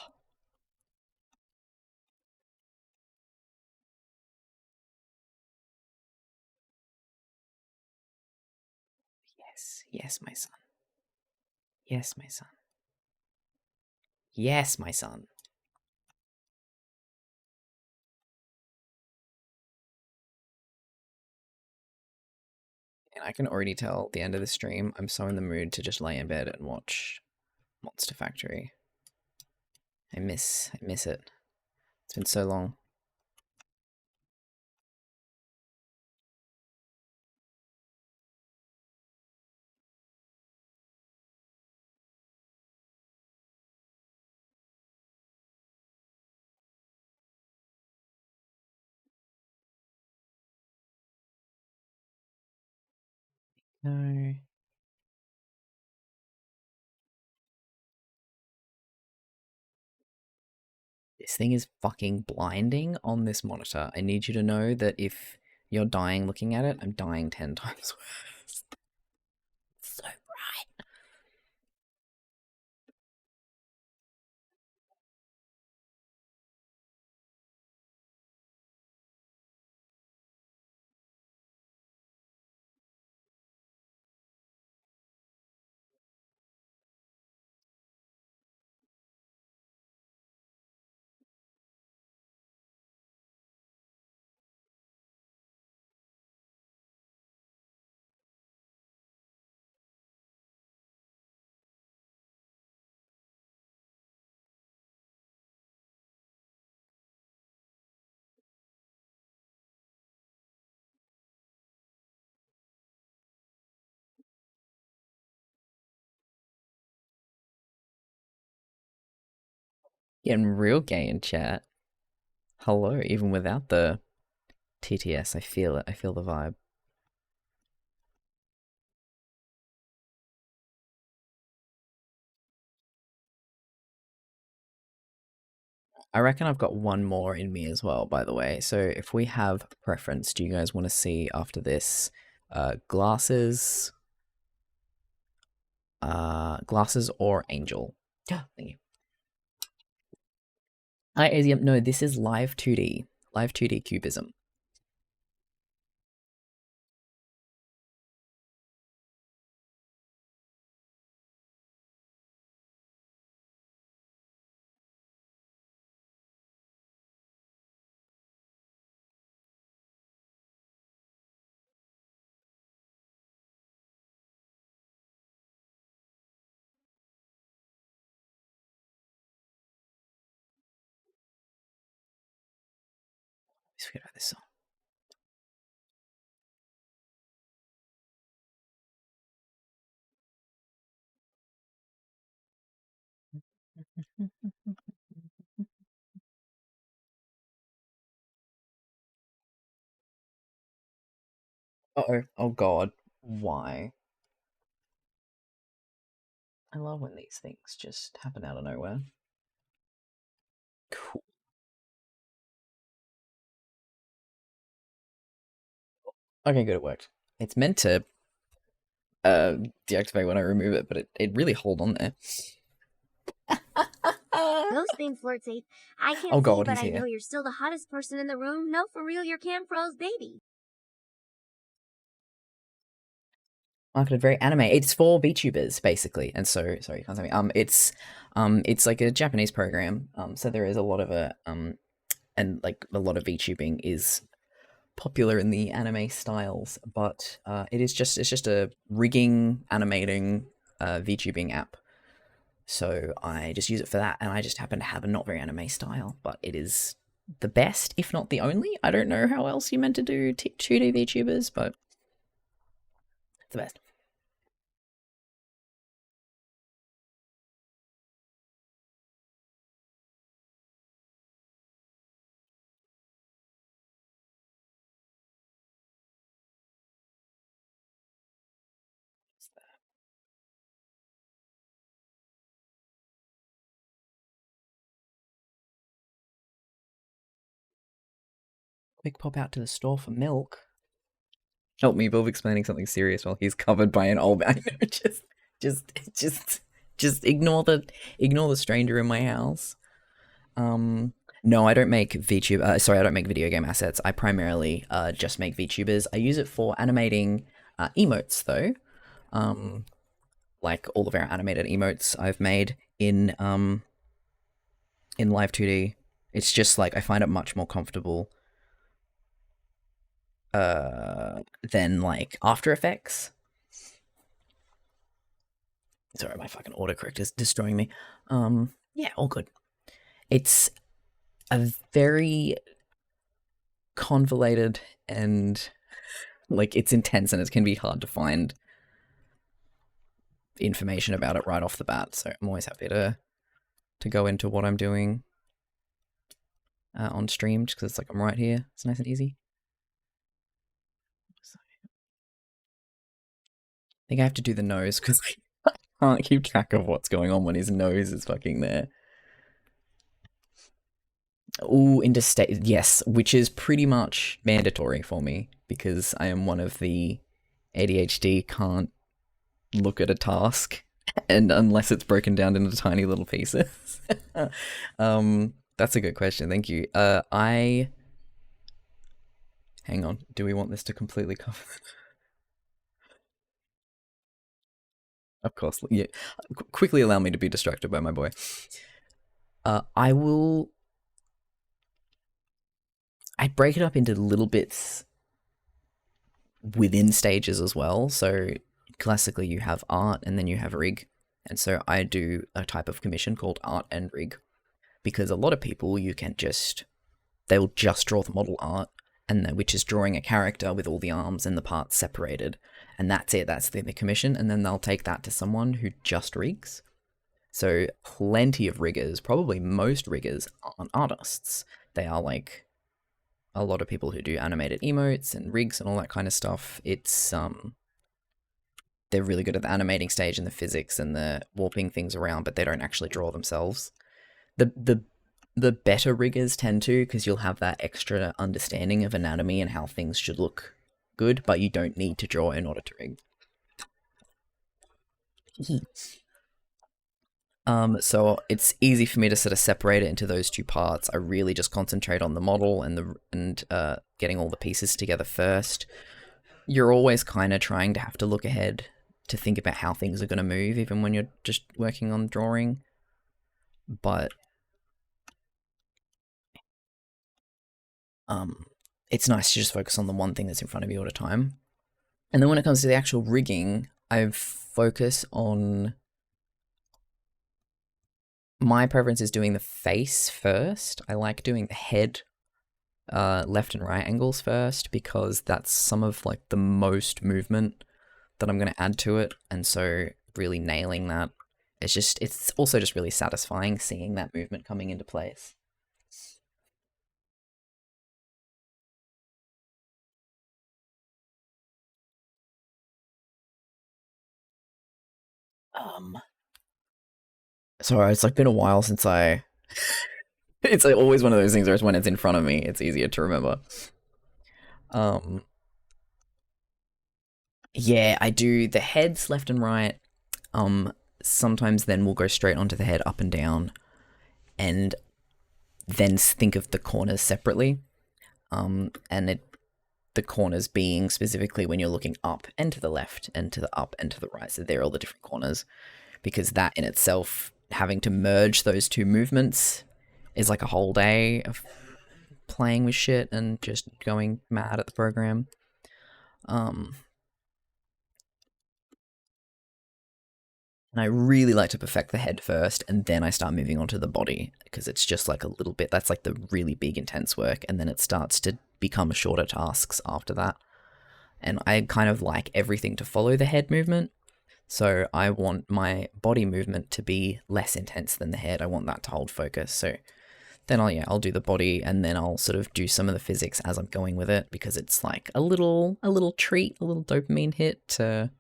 Yes, yes, my son. Yes, my son. Yes, my son. And I can already tell at the end of the stream, I'm so in the mood to just lay in bed and watch Monster Factory. I miss it. It's been so long. No. This thing is fucking blinding on this monitor. I need you to know that if you're dying looking at it, I'm dying 10 times worse. So bright. Getting real gay in chat. Hello, even without the TTS, I feel it. I feel the vibe. I reckon I've got one more in me as well, by the way. So if we have preference, do you guys want to see after this glasses, glasses or angel? Yeah, thank you. Hi, Azium. No, this is live 2D. Live 2D cubism. Let's forget about this song. Uh-oh. Oh god. Why? I love when these things just happen out of nowhere. Cool. Okay, good, it worked. It's meant to deactivate when I remove it, but it really hold on there. Ghostbane Flirts 8. I can't Oh see, god, but he's I know here. you're still the hottest person in the room. No, for real, you're Cam Fro's baby. Marketed very anime. It's for VTubers basically, and so sorry, you can't tell me. It's like a Japanese program. So there is a lot of and like a lot of VTubing is popular in the anime styles, but it's just a rigging, animating, VTubing app. So I just use it for that, and I just happen to have a not very anime style, but it is the best, if not the only. I don't know how else you meant to do 2D VTubers, but it's the best. Quick pop out to the store for milk. Help me, Bob, explaining something serious while he's covered by an old man. Just ignore the stranger in my house. No, I don't make VTube. Sorry, I don't make video game assets. I primarily just make VTubers. I use it for animating emotes, though. Like all of our animated emotes I've made in Live 2D. It's just like I find it much more comfortable than like After Effects. Sorry, my fucking autocorrect is destroying me. Yeah, all good. It's a very convoluted and like it's intense, and it can be hard to find information about it right off the bat. So I'm always happy to go into what I'm doing on stream, just because it's like I'm right here. It's nice and easy. I think I have to do the nose because I can't keep track of what's going on when his nose is fucking there. Ooh, interstate, yes, which is pretty much mandatory for me because I am one of the ADHD can't look at a task and unless it's broken down into tiny little pieces. That's a good question. Thank you. Hang on. Do we want this to completely cover? Of course. Yeah. Quickly allow me to be distracted by my boy. I'd break it up into little bits within stages as well. So classically you have art and then you have rig. And so I do a type of commission called art and rig because a lot of people they'll just draw the model art which is drawing a character with all the arms and the parts separated. And that's it. That's the commission. And then they'll take that to someone who just rigs. So plenty of riggers, probably most riggers aren't artists. They are like a lot of people who do animated emotes and rigs and all that kind of stuff. It's they're really good at the animating stage and the physics and the warping things around, but they don't actually draw themselves. The better riggers tend to, because you'll have that extra understanding of anatomy and how things should look good, but you don't need to draw in order to rig. So it's easy for me to sort of separate it into those two parts. I really just concentrate on the model and getting all the pieces together first. You're always kind of trying to have to look ahead to think about how things are going to move, even when you're just working on drawing. But it's nice to just focus on the one thing that's in front of you all the time. And then when it comes to the actual rigging, I focus on... My preference is doing the face first. I like doing the head left and right angles first, because that's some of like the most movement that I'm going to add to it, and so really nailing that, it's also just really satisfying seeing that movement coming into place. Sorry, it's like been a while since I. It's like always one of those things where it's when it's in front of me, it's easier to remember. Um, yeah, I do the heads left and right. Um, Sometimes then we'll go straight onto the head up and down, and then think of the corners separately. And the corners being specifically when you're looking up and to the left and to the up and to the right. So they're all the different corners, because that in itself, having to merge those two movements is like a whole day of playing with shit and just going mad at the program. And I really like to perfect the head first, and then I start moving on to the body, because it's just like a little bit, that's like the really big intense work, and then it starts to become shorter tasks after that. And I kind of like everything to follow the head movement. So I want my body movement to be less intense than the head. I want that to hold focus. So then I'll do the body, and then I'll sort of do some of the physics as I'm going with it, because it's like a little treat, a little dopamine hit to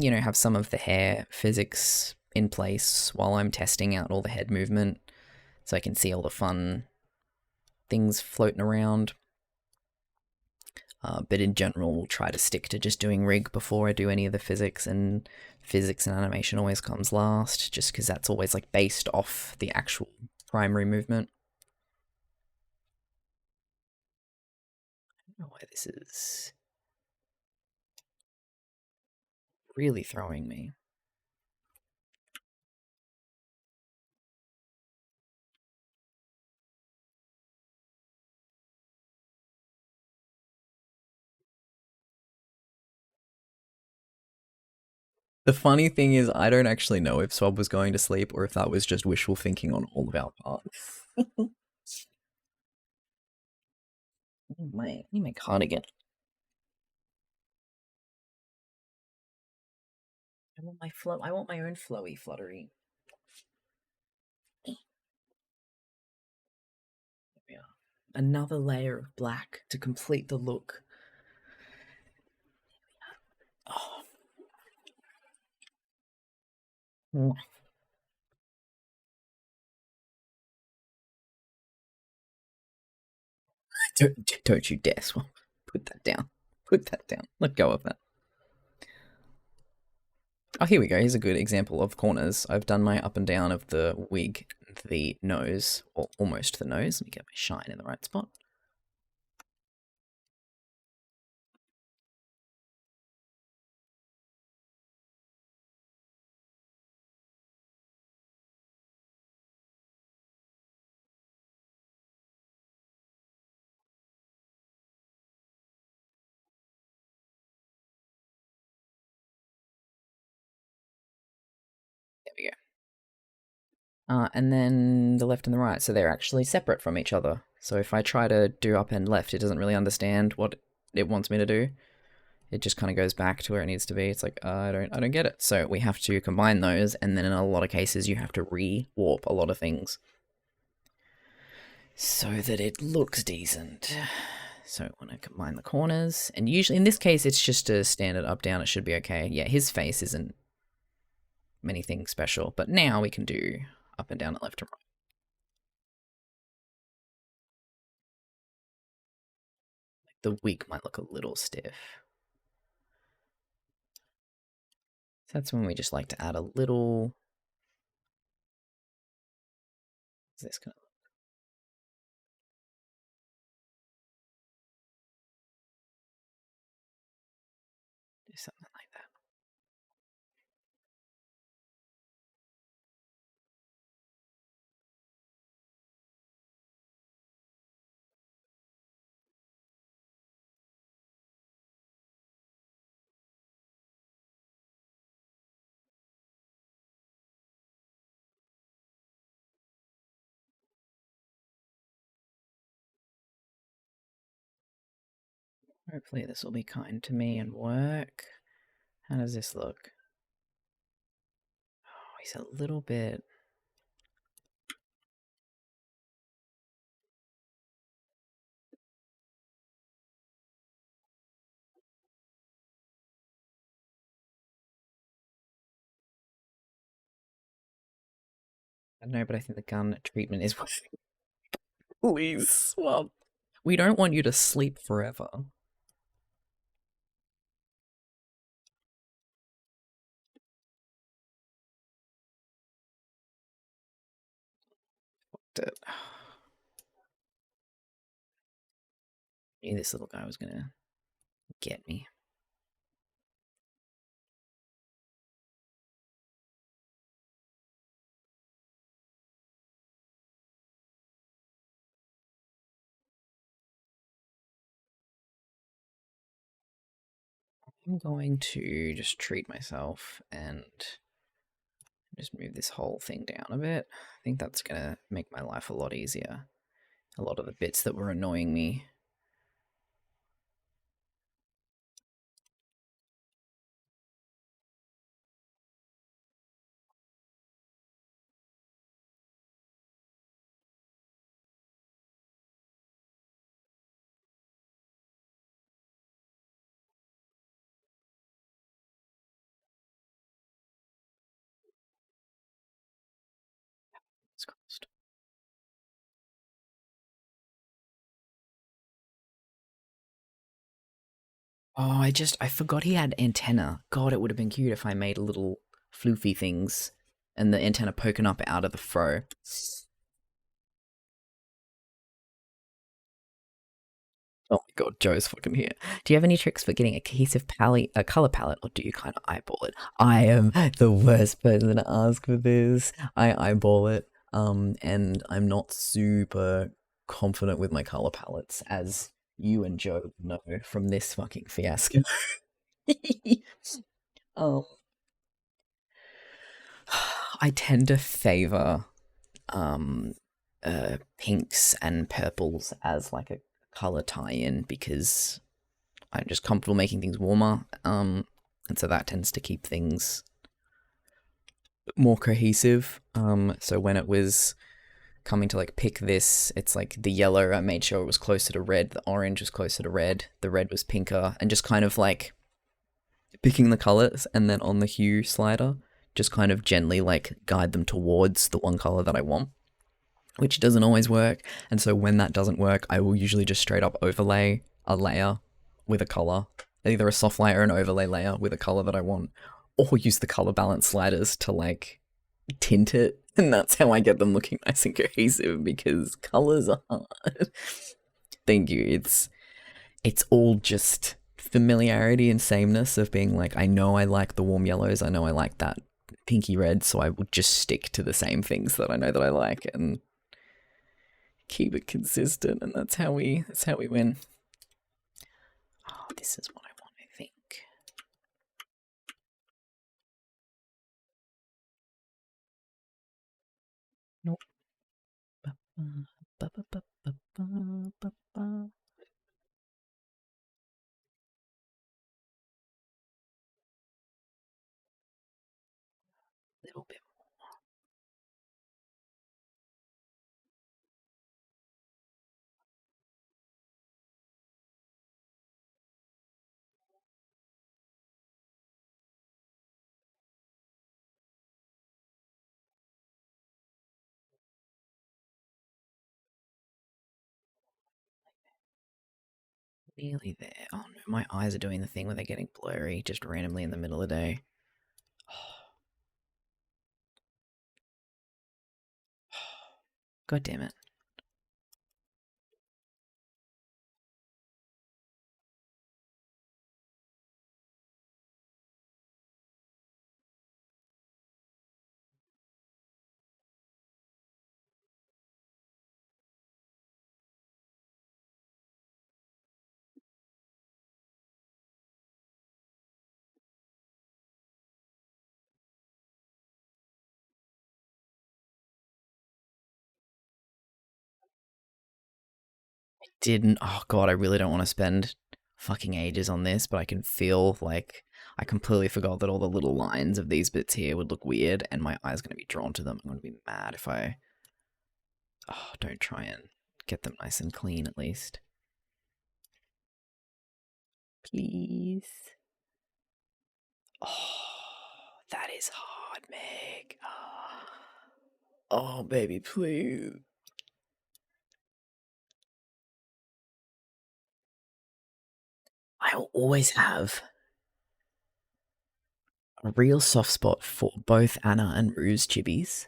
have some of the hair physics in place while I'm testing out all the head movement, so I can see all the fun things floating around. But in general, we'll try to stick to just doing rig before I do any of the physics, and physics and animation always comes last, just because that's always like based off the actual primary movement. I don't know why this is really throwing me. The funny thing is, I don't actually know if Swab was going to sleep or if that was just wishful thinking on all of our parts. I need my cardigan. I want my own flowy fluttery. There we are. Another layer of black to complete the look. Oh. Don't you dare, Swab. Put that down. Put that down. Let go of that. Oh, here we go. Here's a good example of corners. I've done my up and down of the wig, the nose, or almost the nose. Let me get my shine in the right spot. There we go. And then the left and the right, so they're actually separate from each other. So if I try to do up and left, it doesn't really understand what it wants me to do. It just kind of goes back to where it needs to be. It's like, I don't get it. So we have to combine those, and then in a lot of cases you have to re-warp a lot of things so that it looks decent. So when I combine the corners, and usually in this case it's just a standard up down, it should be okay. Yeah, his face isn't anything special, but now we can do up and down and left and right. The wig might look a little stiff. So that's when we just like to add a little. Is this gonna do something like that? Hopefully this will be kind to me and work. How does this look? Oh, he's a little bit... I don't know, but I think the gun treatment is working. Please swap. We don't want you to sleep forever. It. I knew this little guy was gonna get me. I'm going to just treat myself and just move this whole thing down a bit. I think that's gonna make my life a lot easier. A lot of the bits that were annoying me. It's crossed. Oh, I forgot he had antenna. God, it would have been cute if I made little floofy things and the antenna poking up out of the fro. Oh my god, Joe's fucking here. Do you have any tricks for getting a cohesive color palette, or do you kind of eyeball it? I am the worst person to ask for this. I eyeball it, and I'm not super confident with my color palettes, as you and Joe know from this fucking fiasco. um, I tend to favor pinks and purples as like a color tie-in because I'm just comfortable making things warmer, and so that tends to keep things more cohesive. So when it was coming to like pick this, it's like the yellow, I made sure it was closer to red, the orange was closer to red, the red was pinker, and just kind of like picking the colors, and then on the hue slider, just kind of gently like guide them towards the one color that I want, which doesn't always work. And so when that doesn't work, I will usually just straight up overlay a layer with a color, either a soft layer or an overlay layer with a color that I want, or use the color balance sliders to like tint it. And that's how I get them looking nice and cohesive, because colors are hard. Thank you. It's all just familiarity and sameness of being like, I know I like the warm yellows, I know I like that pinky red, so I would just stick to the same things that I know that I like and keep it consistent, and that's how we win. Oh, this is what I want, I think. Nope. Little bit. Nearly there. Oh no, my eyes are doing the thing where they're getting blurry just randomly in the middle of the day. God damn it. Didn't. Oh god, I really don't want to spend fucking ages on this, but I can feel like I completely forgot that all the little lines of these bits here would look weird, and my eye's going to be drawn to them. I'm going to be mad if I... Oh, don't try and get them nice and clean at least. Please. Oh, that is hard, Meg. Oh, baby, please. I'll always have a real soft spot for both Anna and Rue's chibis.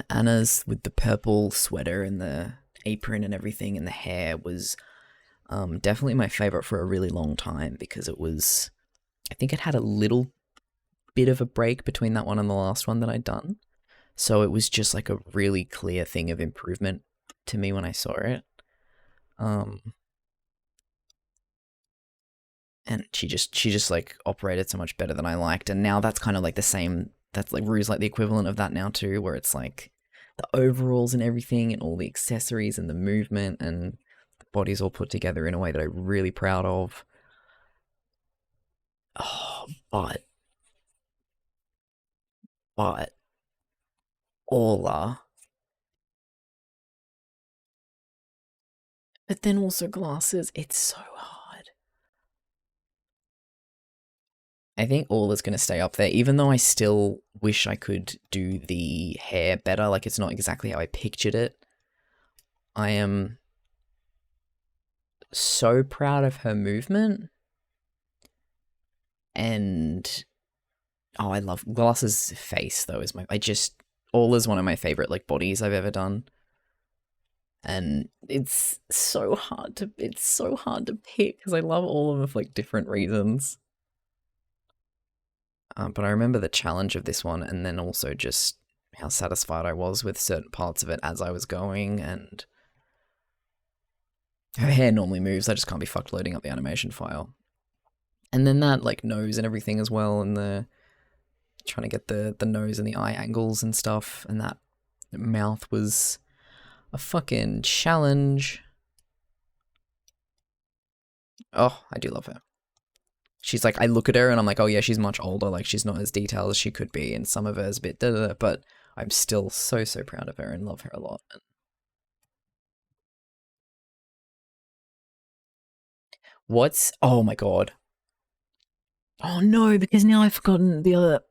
Anna's with the purple sweater and the apron and everything, and the hair was definitely my favorite for a really long time because it was, I think it had a little bit of a break between that one and the last one that I'd done. So it was just like a really clear thing of improvement to me when I saw it. And she just like operated so much better than I liked. And now that's kind of like the same, that's like Rue's like the equivalent of that now too, where it's like the overalls and everything and all the accessories and the movement and the body's all put together in a way that I'm really proud of. Oh, but Orla. But then also glasses, it's so hard. I think Orla's going to stay up there, even though I still wish I could do the hair better. Like, it's not exactly how I pictured it. I am so proud of her movement. And, oh, I love Glass's face, though, is Orla's one of my favorite, like, bodies I've ever done. And it's so hard to pick, because I love all of them for, like, different reasons. But I remember the challenge of this one, and then also just how satisfied I was with certain parts of it as I was going, and her hair normally moves, I just can't be fucked loading up the animation file. And then that, like, nose and everything as well, and trying to get the nose and the eye angles and stuff, and that mouth was a fucking challenge. Oh, I do love her. She's like, I look at her and I'm like, oh yeah, she's much older, like she's not as detailed as she could be, and some of her is a bit da-da-da, but I'm still so proud of her and love her a lot. Oh my god. Oh no, because now I've forgotten the other.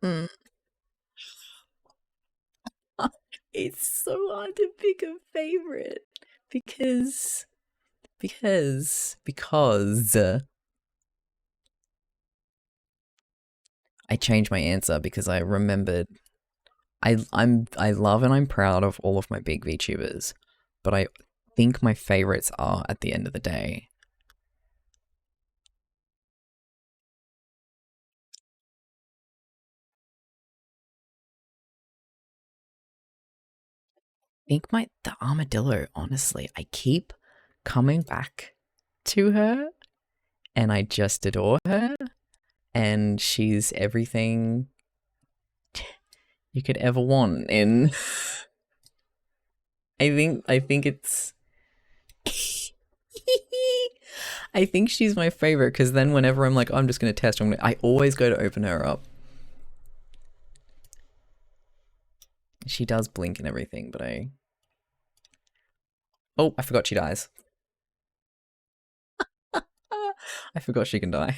It's so hard to pick a favorite because I changed my answer because I remembered I love and I'm proud of all of my big VTubers, but I think my favorites are at the end of the day. I think the armadillo, honestly, I keep coming back to her and I just adore her, and she's everything you could ever want in I think it's I think she's my favorite because then whenever I'm like, oh, I'm just gonna test, I always go to open her up. She does blink and everything, but oh, I forgot she dies. I forgot she can die.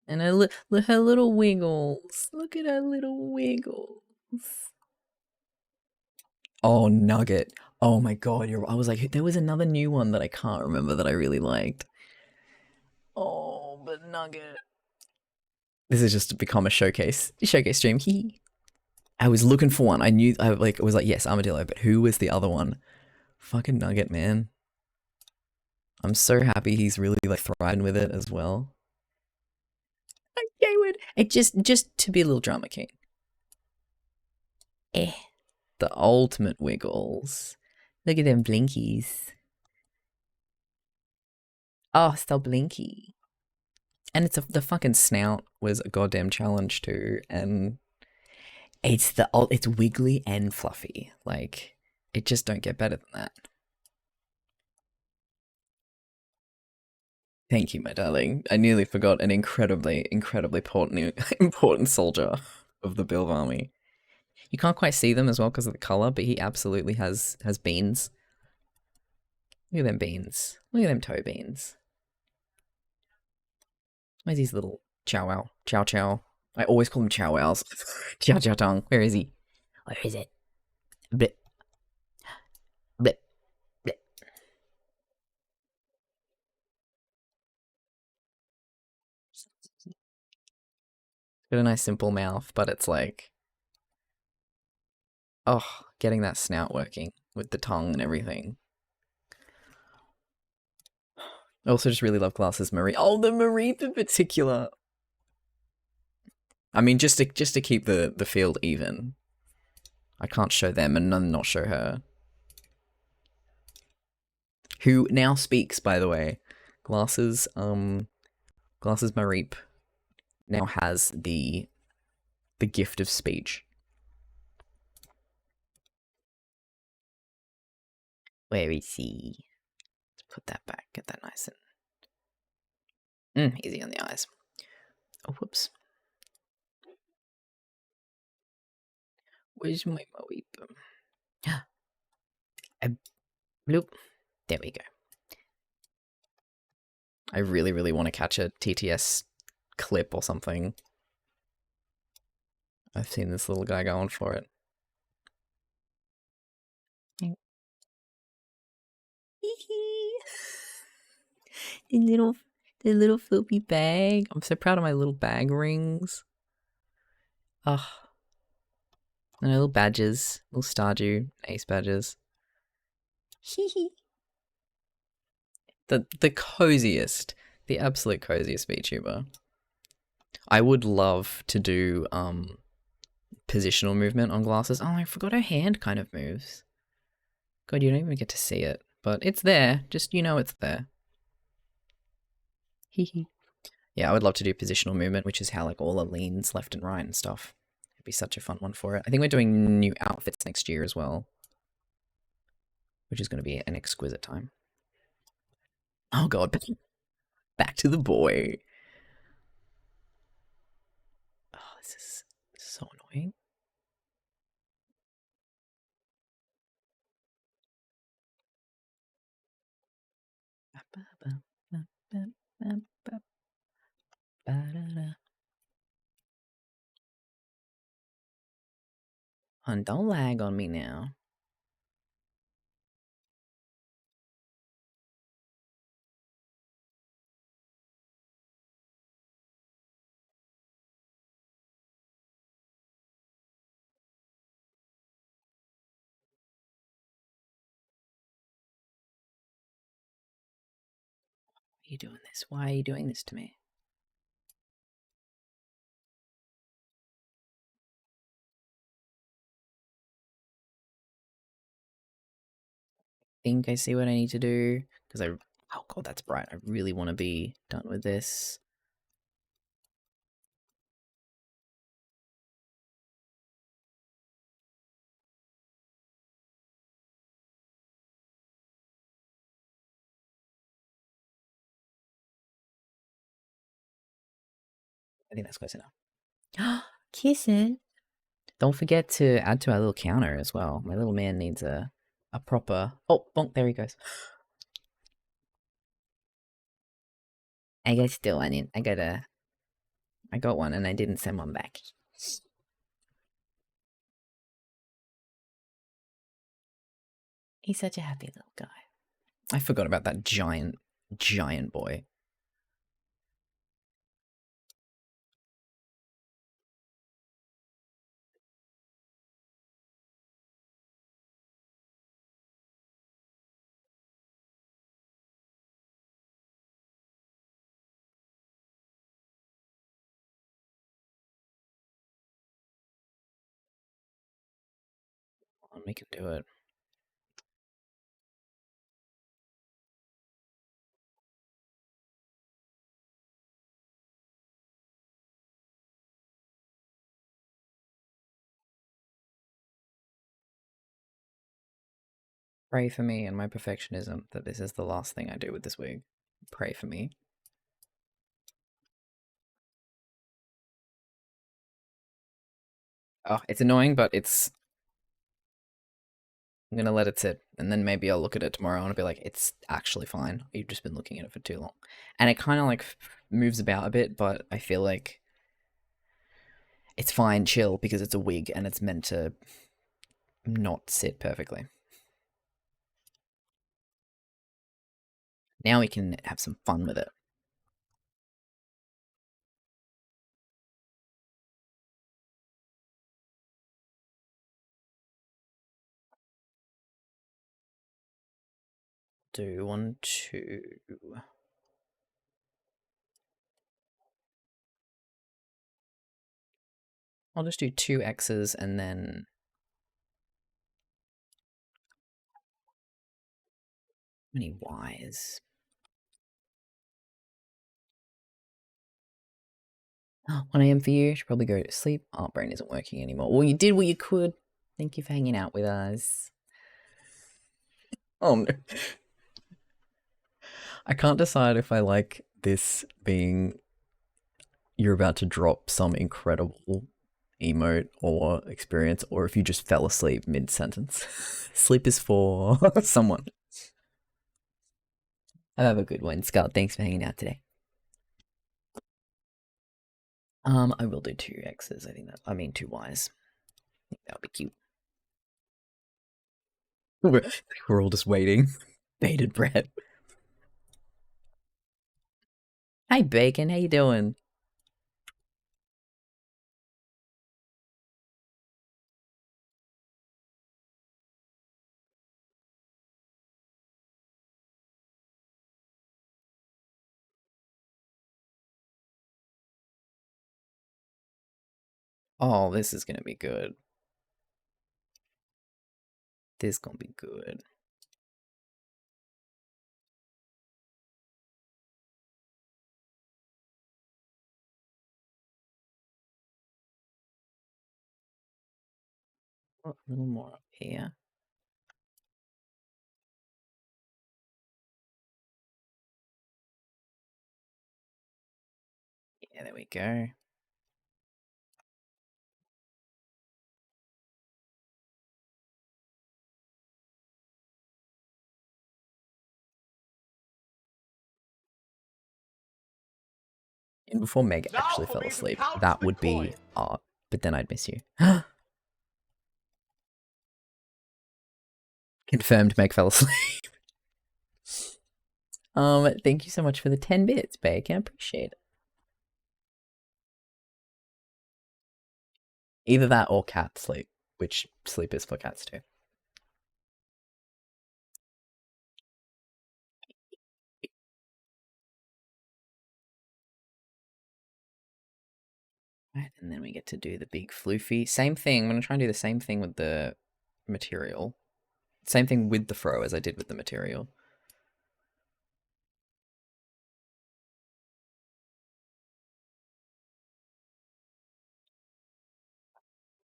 And her little wiggles. Look at her little wiggles. Oh, Nugget. Oh my god, I was like, there was another new one that I can't remember that I really liked. Oh, but Nugget. This has just become a showcase stream. I was looking for one. I knew, it was like, yes, Armadillo, but who was the other one? Fucking Nugget, man. I'm so happy he's really, like, thriving with it as well. Okay, it just to be a little drama king. The ultimate wiggles. Look at them blinkies. Oh, still blinky. And the fucking snout was a goddamn challenge too, and it's wiggly and fluffy. Like, it just don't get better than that. Thank you, my darling. I nearly forgot an incredibly important soldier of the Bilv army. You can't quite see them as well because of the color, but he absolutely has beans. Look at them beans. Look at them toe beans. Where's his little chow chow? I always call them chow wows. Chow chow tongue. Where is he? Where is it? Blip. Blip. Blip. Got a nice simple mouth, but it's like, oh, getting that snout working with the tongue and everything. I also just really love Glass's Marie. Oh, the Marie in particular. I mean, just to keep the field even. I can't show them and none not show her. Who now speaks, by the way. Glass's Mareep now has the gift of speech. Where is he? Let's put that back, get that nice and easy on the eyes. Oh, whoops. Where's my Mareep? Bloop. There we go. I really, really want to catch a TTS clip or something. I've seen this little guy going for it. the little filthy bag. I'm so proud of my little bag rings. Ugh. And little badges, little Stardew Ace badges. The coziest, the absolute coziest VTuber. I would love to do positional movement on Glasses. Oh, I forgot her hand kind of moves. God, you don't even get to see it, but it's there. Just it's there. Hee. Yeah, I would love to do positional movement, which is how like all the leans left and right and stuff. It'd be such a fun one for it. I think we're doing new outfits next year as well, which is going to be an exquisite time. Oh god, back to the boy. Oh, this is so annoying. Hun, don't lag on me now. Why are you doing this? Why are you doing this to me? Think I see what I need to do because oh god, that's bright. I really want to be done with this. I think that's close enough. Kissing. Don't forget to add to our little counter as well. My little man needs a proper. Oh, bonk! There he goes. I got still one in. I got one and I didn't send one back. He's such a happy little guy. I forgot about that giant boy. We can do it. Pray for me and my perfectionism that this is the last thing I do with this wig. Pray for me. Oh, it's annoying, but I'm gonna let it sit, and then maybe I'll look at it tomorrow and I'll be like, it's actually fine. You've just been looking at it for too long. And it kind of like moves about a bit, but I feel like it's fine, chill, because it's a wig and it's meant to not sit perfectly. Now we can have some fun with it. Do 1, 2. I'll just do 2 X's and then how many Y's? 1 a.m. for you. Should probably go to sleep. Oh, brain isn't working anymore. Well, you did what you could. Thank you for hanging out with us. Oh no. I can't decide if I like this being you're about to drop some incredible emote or experience, or if you just fell asleep mid-sentence. Sleep is for someone. Have a good one, Scott. Thanks for hanging out today. I will do 2 X's. I mean 2 Y's. I think that would be cute. We're all just waiting. Bated breath. Hey, Bacon. How you doing? Oh, this is gonna be good. This is gonna be good. Oh, a little more up here. Yeah, there we go. And before Meg actually fell asleep, that would be art, but then I'd miss you. Confirmed Meg fell asleep. Thank you so much for the 10 bits, Bake. I appreciate it. Either that or cat sleep, which sleep is for cats too. Right, and then we get to do the big floofy. Same thing. I'm going to try and do the same thing with the material. Same thing with the fro as I did with the material.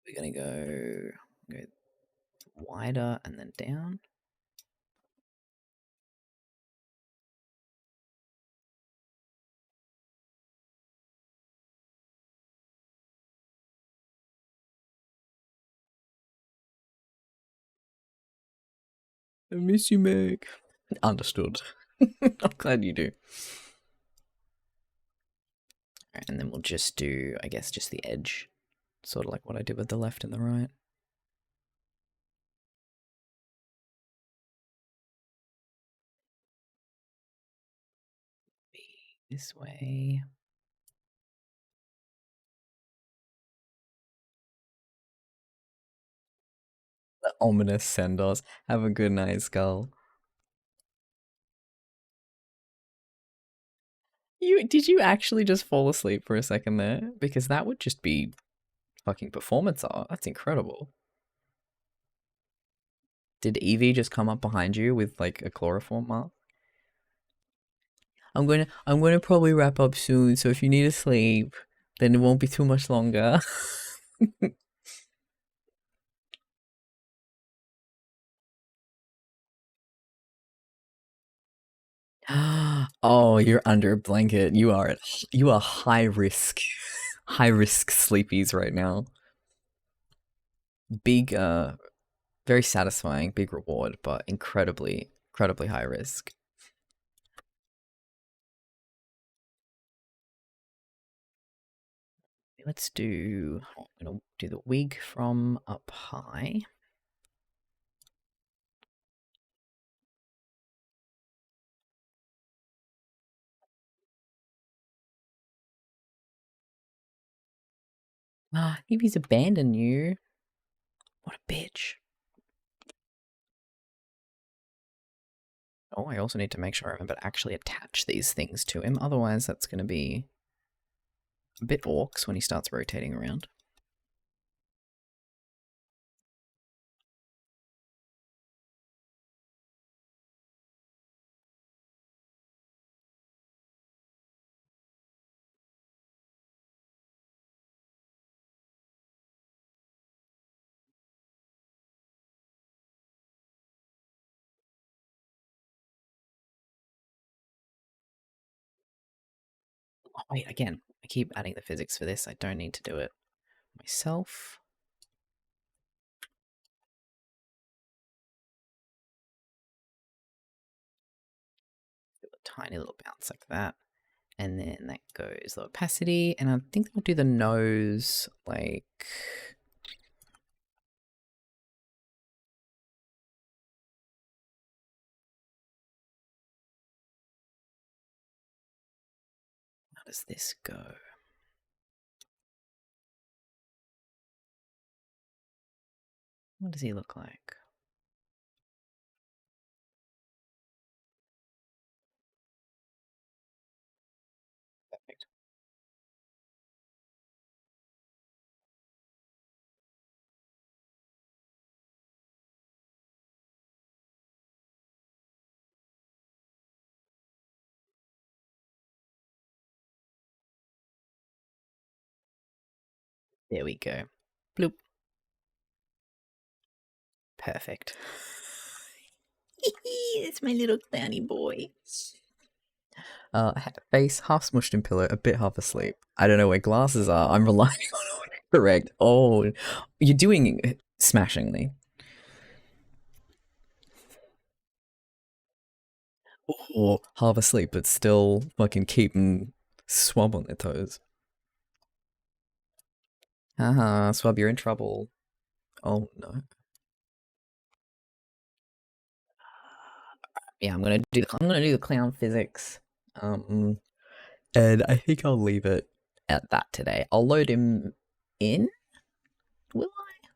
We're going to go wider and then down. I miss you, Meg. Understood. I'm glad you do. Alright, and then we'll just do, I guess, just the edge. Sort of like what I did with the left and the right. This way. The ominous send-offs. Have a good night, Skull. Did you actually just fall asleep for a second there? Because that would just be fucking performance art. That's incredible. Did Evie just come up behind you with like a chloroform mark? I'm gonna probably wrap up soon, so if you need to sleep, then it won't be too much longer. Oh, you're under a blanket. You are high risk sleepies right now. big, very satisfying, big reward, but incredibly high risk. Let's do, I'm gonna do the wig from up high. Ah, Evie's abandoned you. What a bitch. Oh, I also need to make sure I remember to actually attach these things to him. Otherwise, that's going to be a bit orcs when he starts rotating around. Oh, wait, again, I keep adding the physics for this. I don't need to do it myself. Do a tiny little bounce like that. And then that goes the opacity. And I think I'll do the nose like... How does this go? What does he look like? Perfect. There we go. Bloop. Perfect. It's my little clowny boy. Face half smushed in pillow, a bit half asleep. I don't know where glasses are. I'm relying on correct. Oh, you're doing smashingly. Or half asleep, but still fucking keeping swab on their toes. Haha, Swab, you're in trouble. Oh no. Yeah, I'm gonna do the clown physics. And I think I'll leave it at that today. I'll load him in. Will I?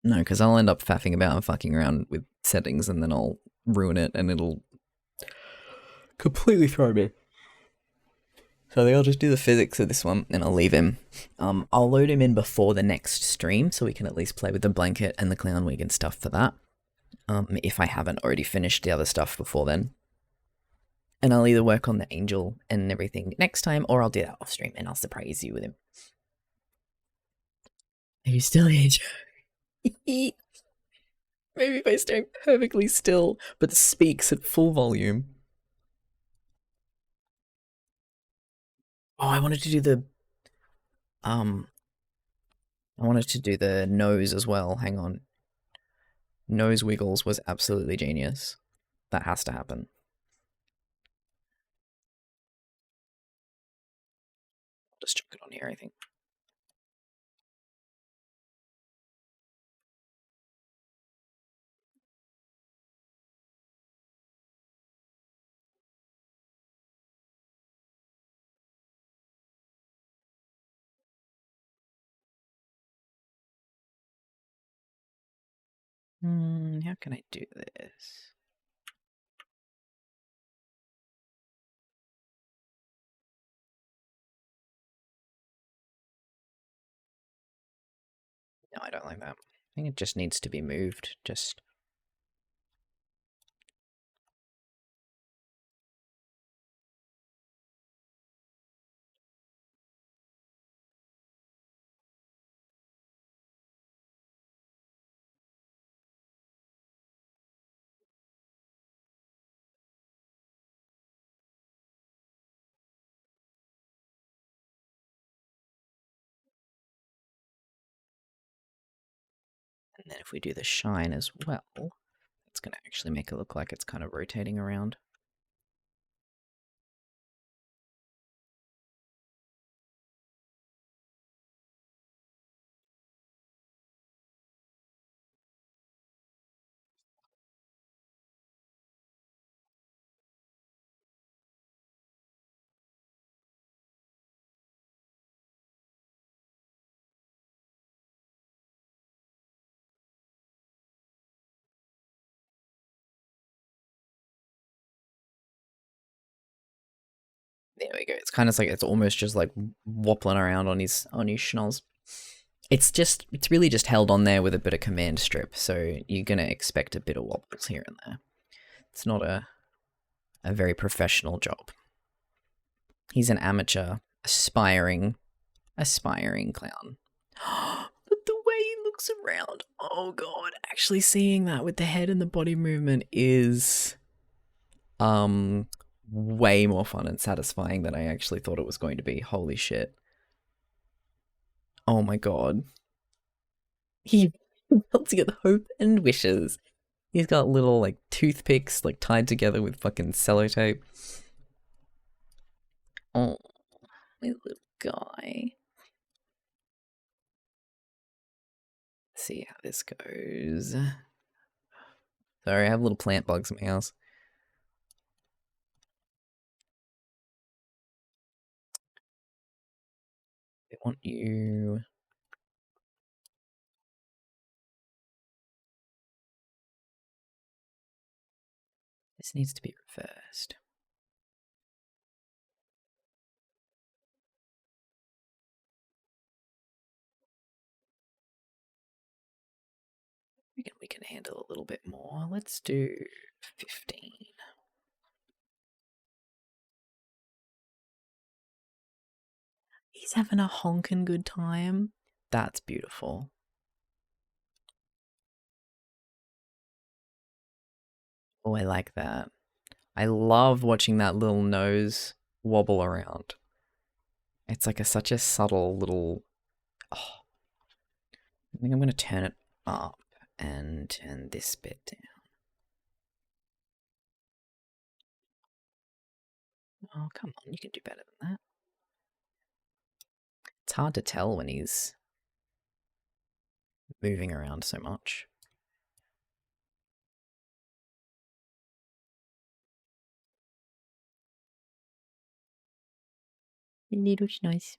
No, because I'll end up faffing about and fucking around with settings, and then I'll ruin it, and it'll completely throw me. So I think I'll just do the physics of this one, and I'll leave him. I'll load him in before the next stream, so we can at least play with the blanket and the clown wig and stuff for that. If I haven't already finished the other stuff before then. And I'll either work on the angel and everything next time, or I'll do that off stream, and I'll surprise you with him. Are you still here, Joe? Maybe if I stay perfectly still, but speaks at full volume. Oh, I wanted to do the nose as well. Hang on. Nose wiggles was absolutely genius. That has to happen. I'll just chuck it on here, I think. How can I do this? No, I don't like that. I think it just needs to be moved. Just... And then if we do the shine as well, it's going to actually make it look like it's kind of rotating around. There we go. It's kind of like it's almost just like wobbling around on his schnoz. It's really just held on there with a bit of command strip, so you're gonna expect a bit of wobbles here and there. It's not a very professional job. He's an amateur, aspiring clown. But the way he looks around, oh god, actually seeing that with the head and the body movement is way more fun and satisfying than I actually thought it was going to be. Holy shit. Oh my god. He melts with hope and wishes. He's got little like toothpicks like tied together with fucking sellotape. Oh, my little guy. Let's see how this goes. Sorry, I have little plant bugs in my house. I want you. This needs to be reversed. We can handle a little bit more. Let's do 15. He's having a honkin' good time. That's beautiful. Oh, I like that. I love watching that little nose wobble around. It's like such a subtle little... Oh. I think I'm going to turn it up and turn this bit down. Oh, come on, you can do better than that. It's hard to tell when he's moving around so much. Little nice.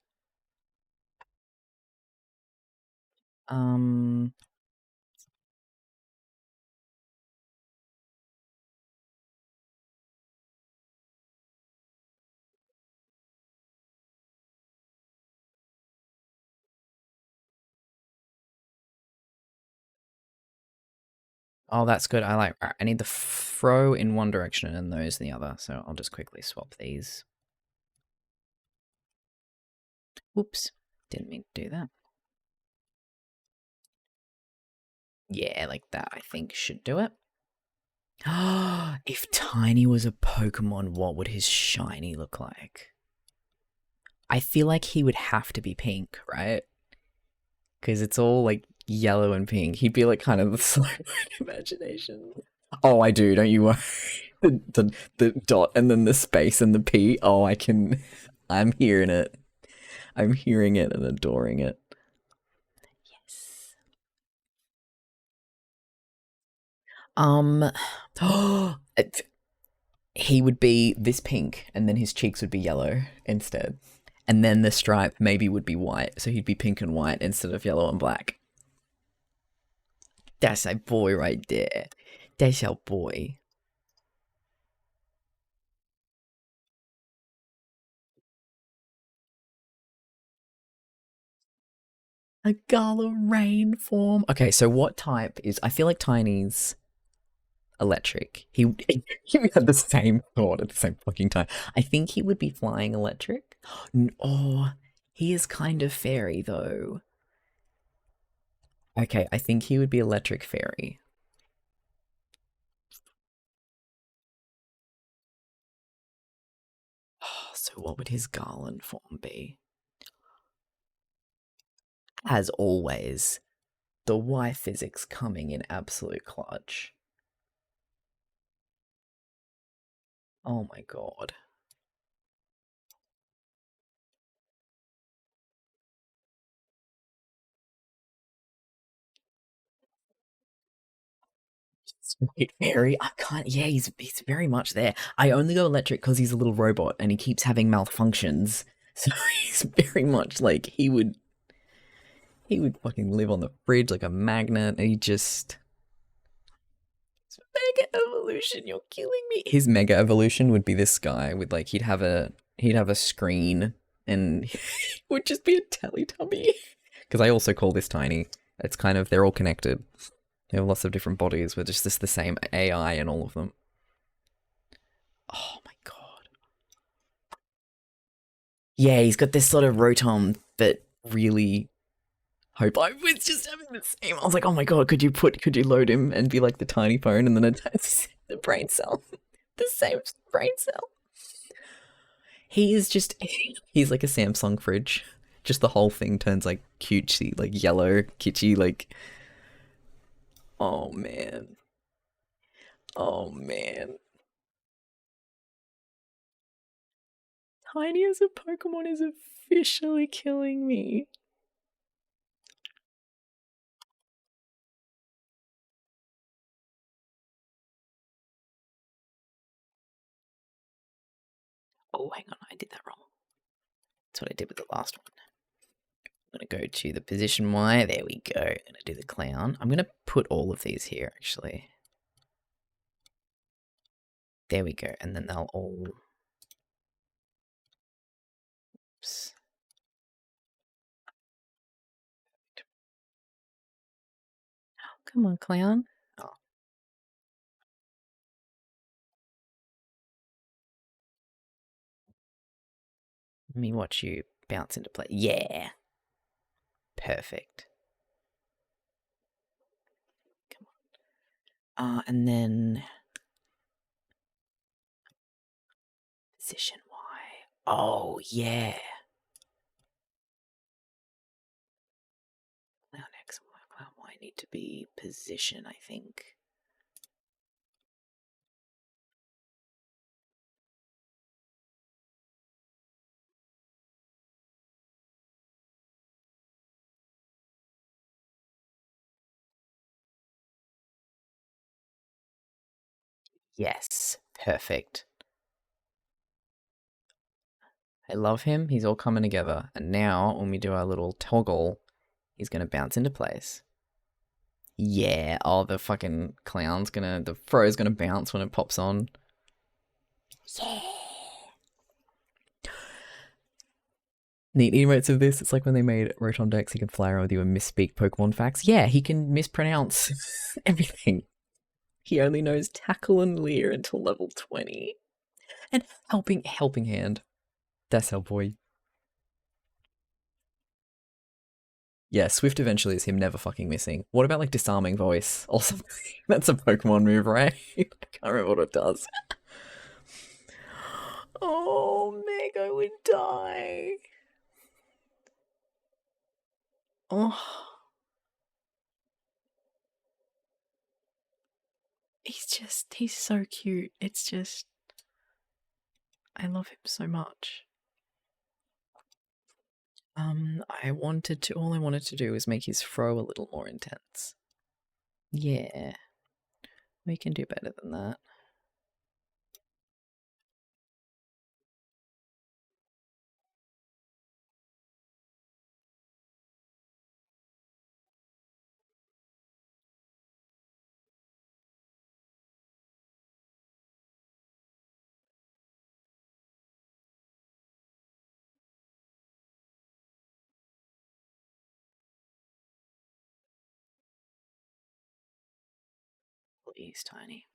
Oh, that's good. I like. I need the fro in one direction and nose in the other. So I'll just quickly swap these. Whoops, didn't mean to do that. Yeah, like that. I think should do it. If Tiny was a Pokemon, what would his shiny look like? I feel like he would have to be pink, right? Because it's all like yellow and pink. He'd be like kind of the slow imagination. Oh, I do, don't you worry. The dot and then the space and the P. Oh, I'm hearing it. I'm hearing it and adoring it. Yes. He would be this pink and then his cheeks would be yellow instead. And then the stripe maybe would be white, so he'd be pink and white instead of yellow and black. That's our boy right there. That's our boy. A Gala rain form. Okay, so what type is... I feel like Tiny's electric. He had the same thought at the same fucking time. I think he would be flying electric. Oh, he is kind of fairy though. Okay, I think he would be electric fairy. Oh, so what would his garland form be? As always, The Y physics coming in absolute clutch. Oh my god. Wait, very. I can't. Yeah, he's very much there. I only go electric because he's a little robot and he keeps having malfunctions. So he's very much like he would fucking live on the fridge like a magnet. And he just mega evolution. You're killing me. His mega evolution would be this guy with like he'd have a screen and it would just be a Teletubby. Because I also call this tiny. It's kind of they're all connected. They have lots of different bodies with just the same AI in all of them. Oh my god. Yeah, he's got this sort of rotom, but really hope I was just having the same. I was like, oh my god, could you load him and be like the tiny phone and then attach the brain cell? The same brain cell. He is just he's like a Samsung fridge. Just the whole thing turns like cutesy, like yellow, kitschy, like oh man. Oh man. Tiny as a Pokemon is officially killing me. Oh, hang on, I did that wrong. That's what I did with the last one. I'm going to go to the position Y. There we go. I'm going to do the clown. I'm going to put all of these here, actually. There we go. And then they'll all... Oops. Oh, come on, clown. Oh. Let me watch you bounce into play. Yeah. Perfect. Come on. And then... Position Y. Oh, yeah. Clown X and Clown Y need to be position, I think. Yes. Perfect. I love him. He's all coming together. And now, when we do our little toggle, he's going to bounce into place. Yeah. Oh, the fucking clown's gonna... The fro's gonna bounce when it pops on. Yeah. Neat emotes of this. It's like when they made Rotom Dex, he can fly around with you and misspeak Pokemon facts. Yeah, he can mispronounce everything. He only knows Tackle and Leer until level 20. And helping hand. That's our boy. Yeah, Swift eventually is him never fucking missing. What about like disarming voice or something? That's a Pokemon move, right? I can't remember what it does. Oh, Meg, I would die. Oh. He's so cute. It's just, I love him so much. All I wanted to do was make his fro a little more intense. Yeah. We can do better than that. Please, Tiny.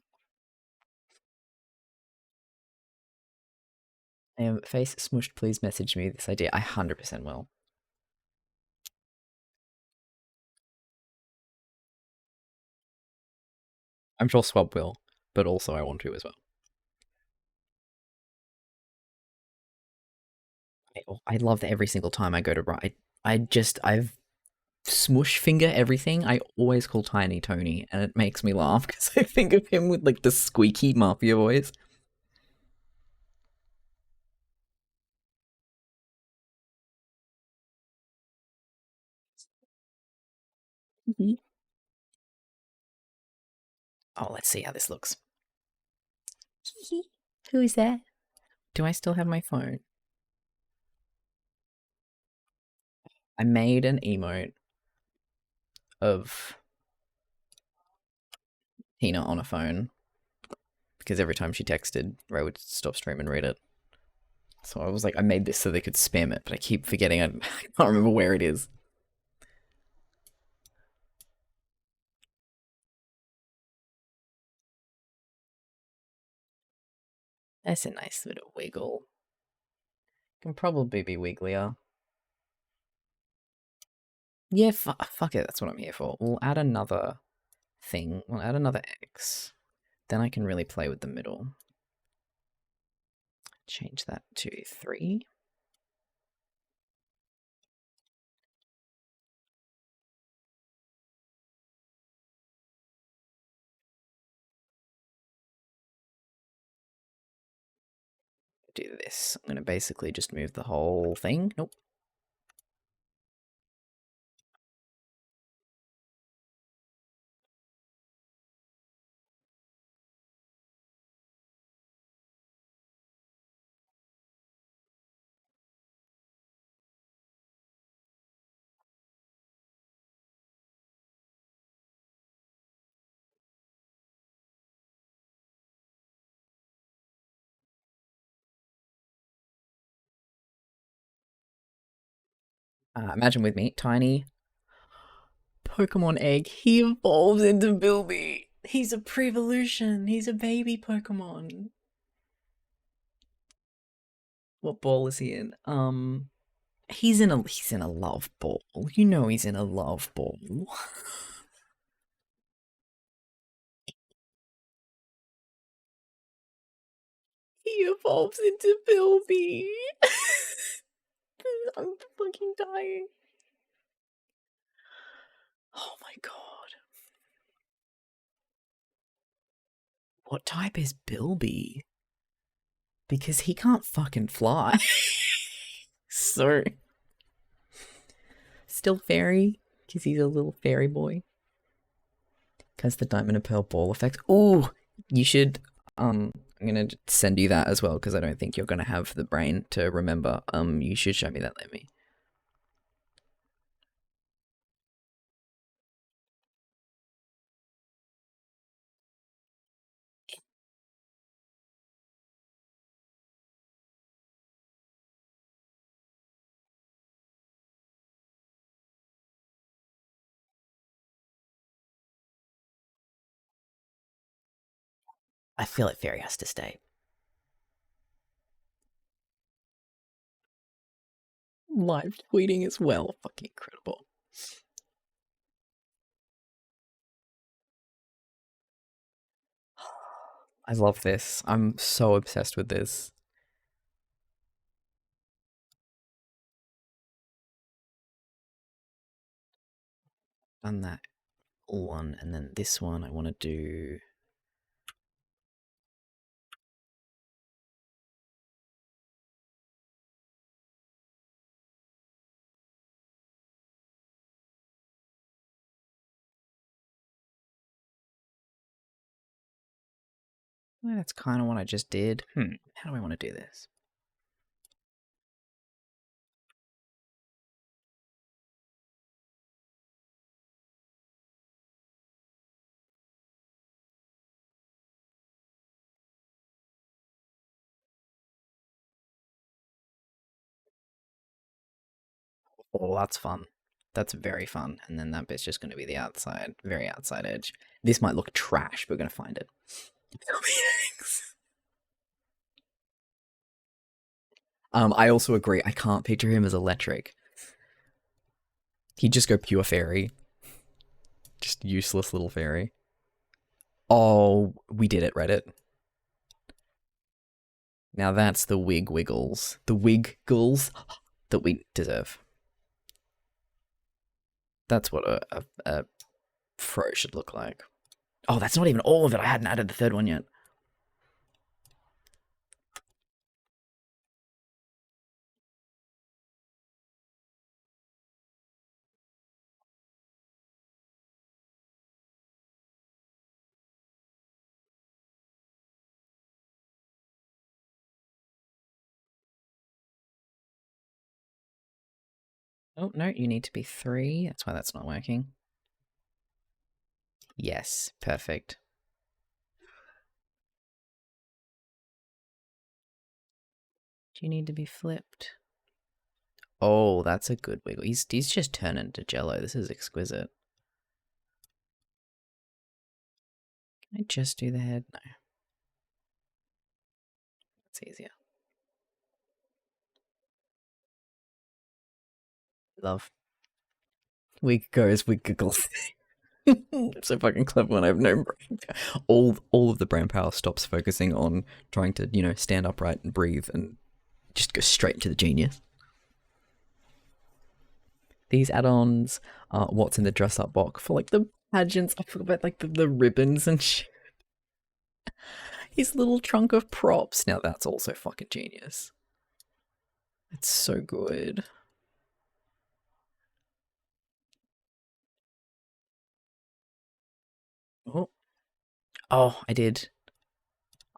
Face smushed, please message me this idea. I 100% will. I'm sure Swab will, but also I want to as well. I love that every single time I go to write, I've smush finger everything, I always call Tiny Tony, and it makes me laugh because I think of him with like the squeaky mafia voice. Oh, let's see how this looks. Who is that? Do I still have my phone? I made an emote of Tina on a phone because every time she texted, Ray would stop stream and read it. So I was like, I made this so they could spam it, but I keep forgetting. I can't remember where it is. That's a nice little wiggle. Can probably be wigglier. Yeah, fuck it. That's what I'm here for. We'll add another thing. We'll add another X. Then I can really play with the middle. Change that to 3. Do this. I'm going to basically just move the whole thing. Nope. Imagine with me, Tiny Pokemon egg. He evolves into Bilby. He's a pre-evolution. He's a baby Pokemon. What ball is he in? He's in a love ball. You know he's in a love ball. He evolves into Bilby. I'm fucking dying. Oh my god. What type is Bilby? Because he can't fucking fly. So still fairy, because he's a little fairy boy. Because the diamond and pearl ball effect. Ooh, you should. I'm gonna send you that as well because I don't think you're gonna have the brain to remember. You should show me that. Let me. I feel like fairy has to stay. Live tweeting as well. Fucking incredible. I love this. I'm so obsessed with this. Done that one, and then this one I want to do. Well, that's kind of what I just did. How do I want to do this? Oh, that's fun. That's very fun. And then that bit's just going to be the outside, very outside edge. This might look trash, but we're going to find it. I also agree. I can't picture him as electric. He'd just go pure fairy. Just useless little fairy. Oh, we did it, Reddit. Now that's the wig wiggles. The wig gulls that we deserve. That's what a fro should look like. Oh, that's not even all of it. I hadn't added the third one yet. Oh, no, you need to be 3. That's why that's not working. Yes, perfect. Do you need to be flipped? Oh, that's a good wiggle. He's just turning to jello. This is exquisite. Can I just do the head? No. It's easier. Love. Wig goes, wig giggles. So fucking clever when I have no brain. All of the brain power stops focusing on trying to, you know, stand upright and breathe and just go straight into the genius. These add-ons are what's in the dress-up box for like the pageants. I forgot about like the ribbons and shit. His little trunk of props. Now that's also fucking genius. It's so good. Oh, I did.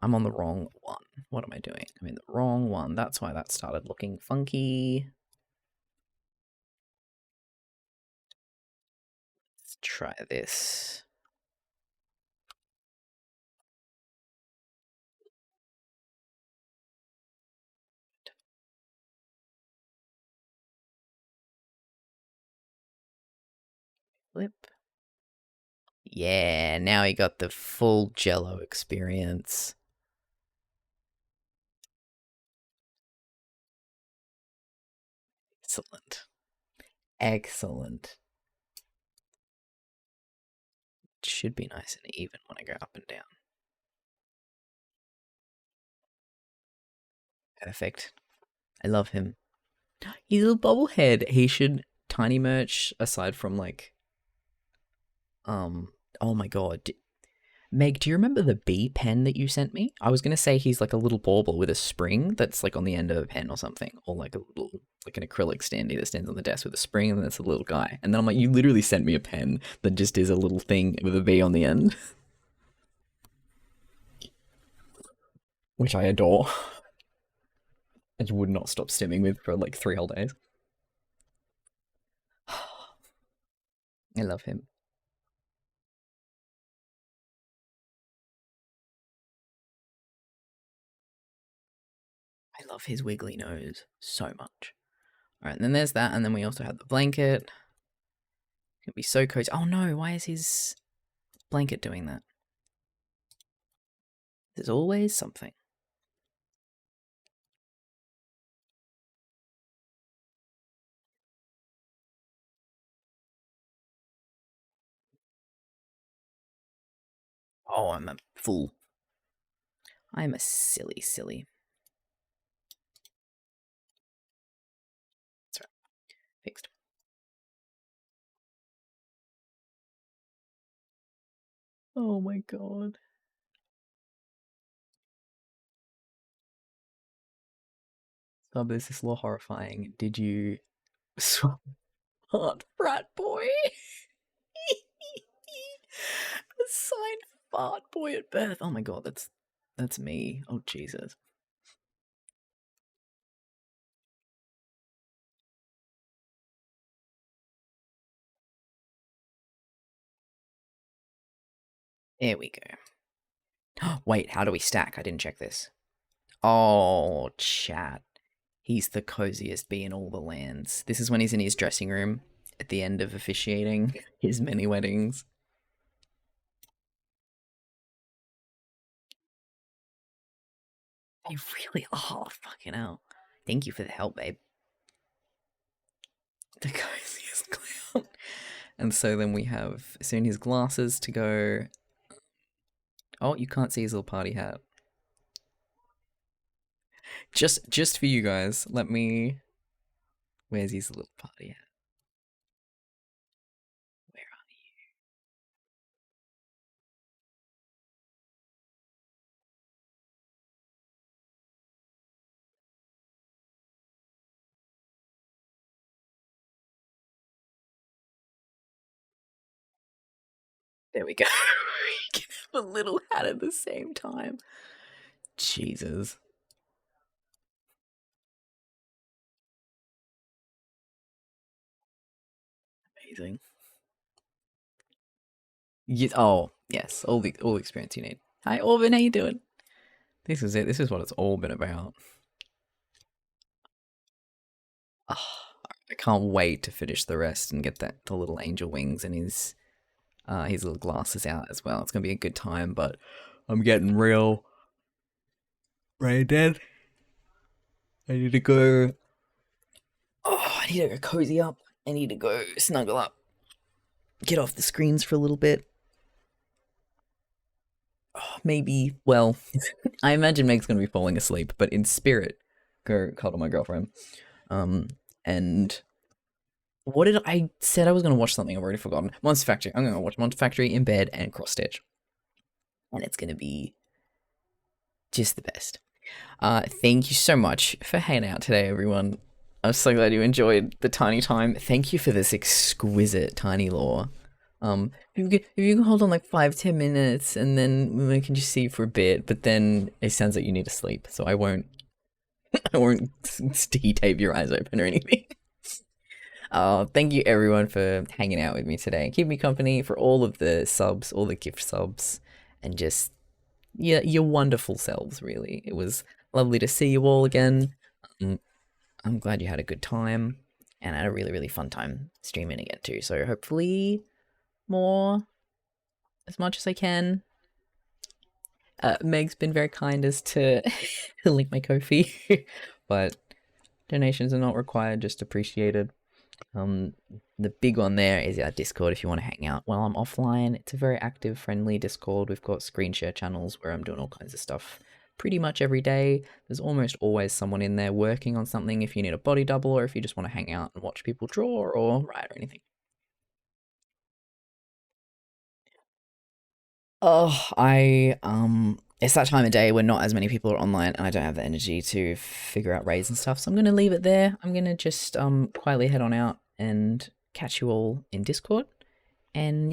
I'm on the wrong one. What am I doing? I'm in the wrong one. That's why that started looking funky. Let's try this. Flip. Yeah, now he got the full Jello experience. Excellent. Excellent. It should be nice and even when I go up and down. Perfect. I love him. He's a bobblehead. He should tiny merch aside from like oh my god. Meg, do you remember the bee pen that you sent me? I was gonna say he's like a little bauble with a spring that's like on the end of a pen or something, or like a little like an acrylic standee that stands on the desk with a spring, and then it's a little guy. And then I'm like, you literally sent me a pen that just is a little thing with a bee on the end, which I adore. I would not stop stimming with for like 3 whole days. I love him. I love his wiggly nose so much. Alright, and then there's that, and then we also have the blanket. It's gonna be so cozy. Oh no, why is his blanket doing that? There's always something. Oh, I'm a fool. I'm a silly, silly. That's right. Fixed. Oh my god. Oh, this is a little horrifying. Did you swap heart frat boy? A signed fart boy at birth. Oh my god, that's me. Oh Jesus. There we go. Wait, how do we stack? I didn't check this. Oh, chat. He's the coziest bee in all the lands. This is when he's in his dressing room at the end of officiating his many weddings. They really are. Fucking hell. Thank you for the help, babe. The coziest clown. And so then we have soon his glasses to go. Oh, you can't see his little party hat. Just for you guys, let me. Where's his little party hat? There we go. We can have a little hat at the same time. Jesus. Amazing. Oh, yes. All the experience you need. Hi, Orvin. How you doing? This is it. This is what it's all been about. Oh, I can't wait to finish the rest and get the little angel wings and his little glasses out as well. It's gonna be a good time, but I'm getting real brain dead. I need to go. Oh, I need to go cozy up. I need to go snuggle up. Get off the screens for a little bit. Oh, maybe. Well, I imagine Meg's gonna be falling asleep, but in spirit, go cuddle my girlfriend. And what did I said I was gonna watch something? I've already forgotten. Monster Factory. I'm gonna watch Monster Factory in bed and cross stitch, and it's gonna be just the best. Thank you so much for hanging out today, everyone. I'm so glad you enjoyed the tiny time. Thank you for this exquisite tiny lore. If you can hold on like 5-10 minutes, and then we can just see for a bit. But then it sounds like you need to sleep, so I won't sticky tape your eyes open or anything. Thank you everyone for hanging out with me today. Keep me company for all of the subs, all the gift subs, and just your wonderful selves. Really, it was lovely to see you all again. I'm glad you had a good time, and I had a really, really fun time streaming again too. So hopefully more, as much as I can. Meg's been very kind as to link my Ko-fi, but donations are not required, just appreciated. The big one there is our Discord if you want to hang out while I'm offline. It's a very active, friendly Discord. We've got screen share channels where I'm doing all kinds of stuff pretty much every day. There's almost always someone in there working on something if you need a body double or if you just want to hang out and watch people draw or write or anything. It's that time of day where not as many people are online and I don't have the energy to figure out raids and stuff, so I'm gonna leave it there. I'm gonna just quietly head on out and catch you all in Discord, and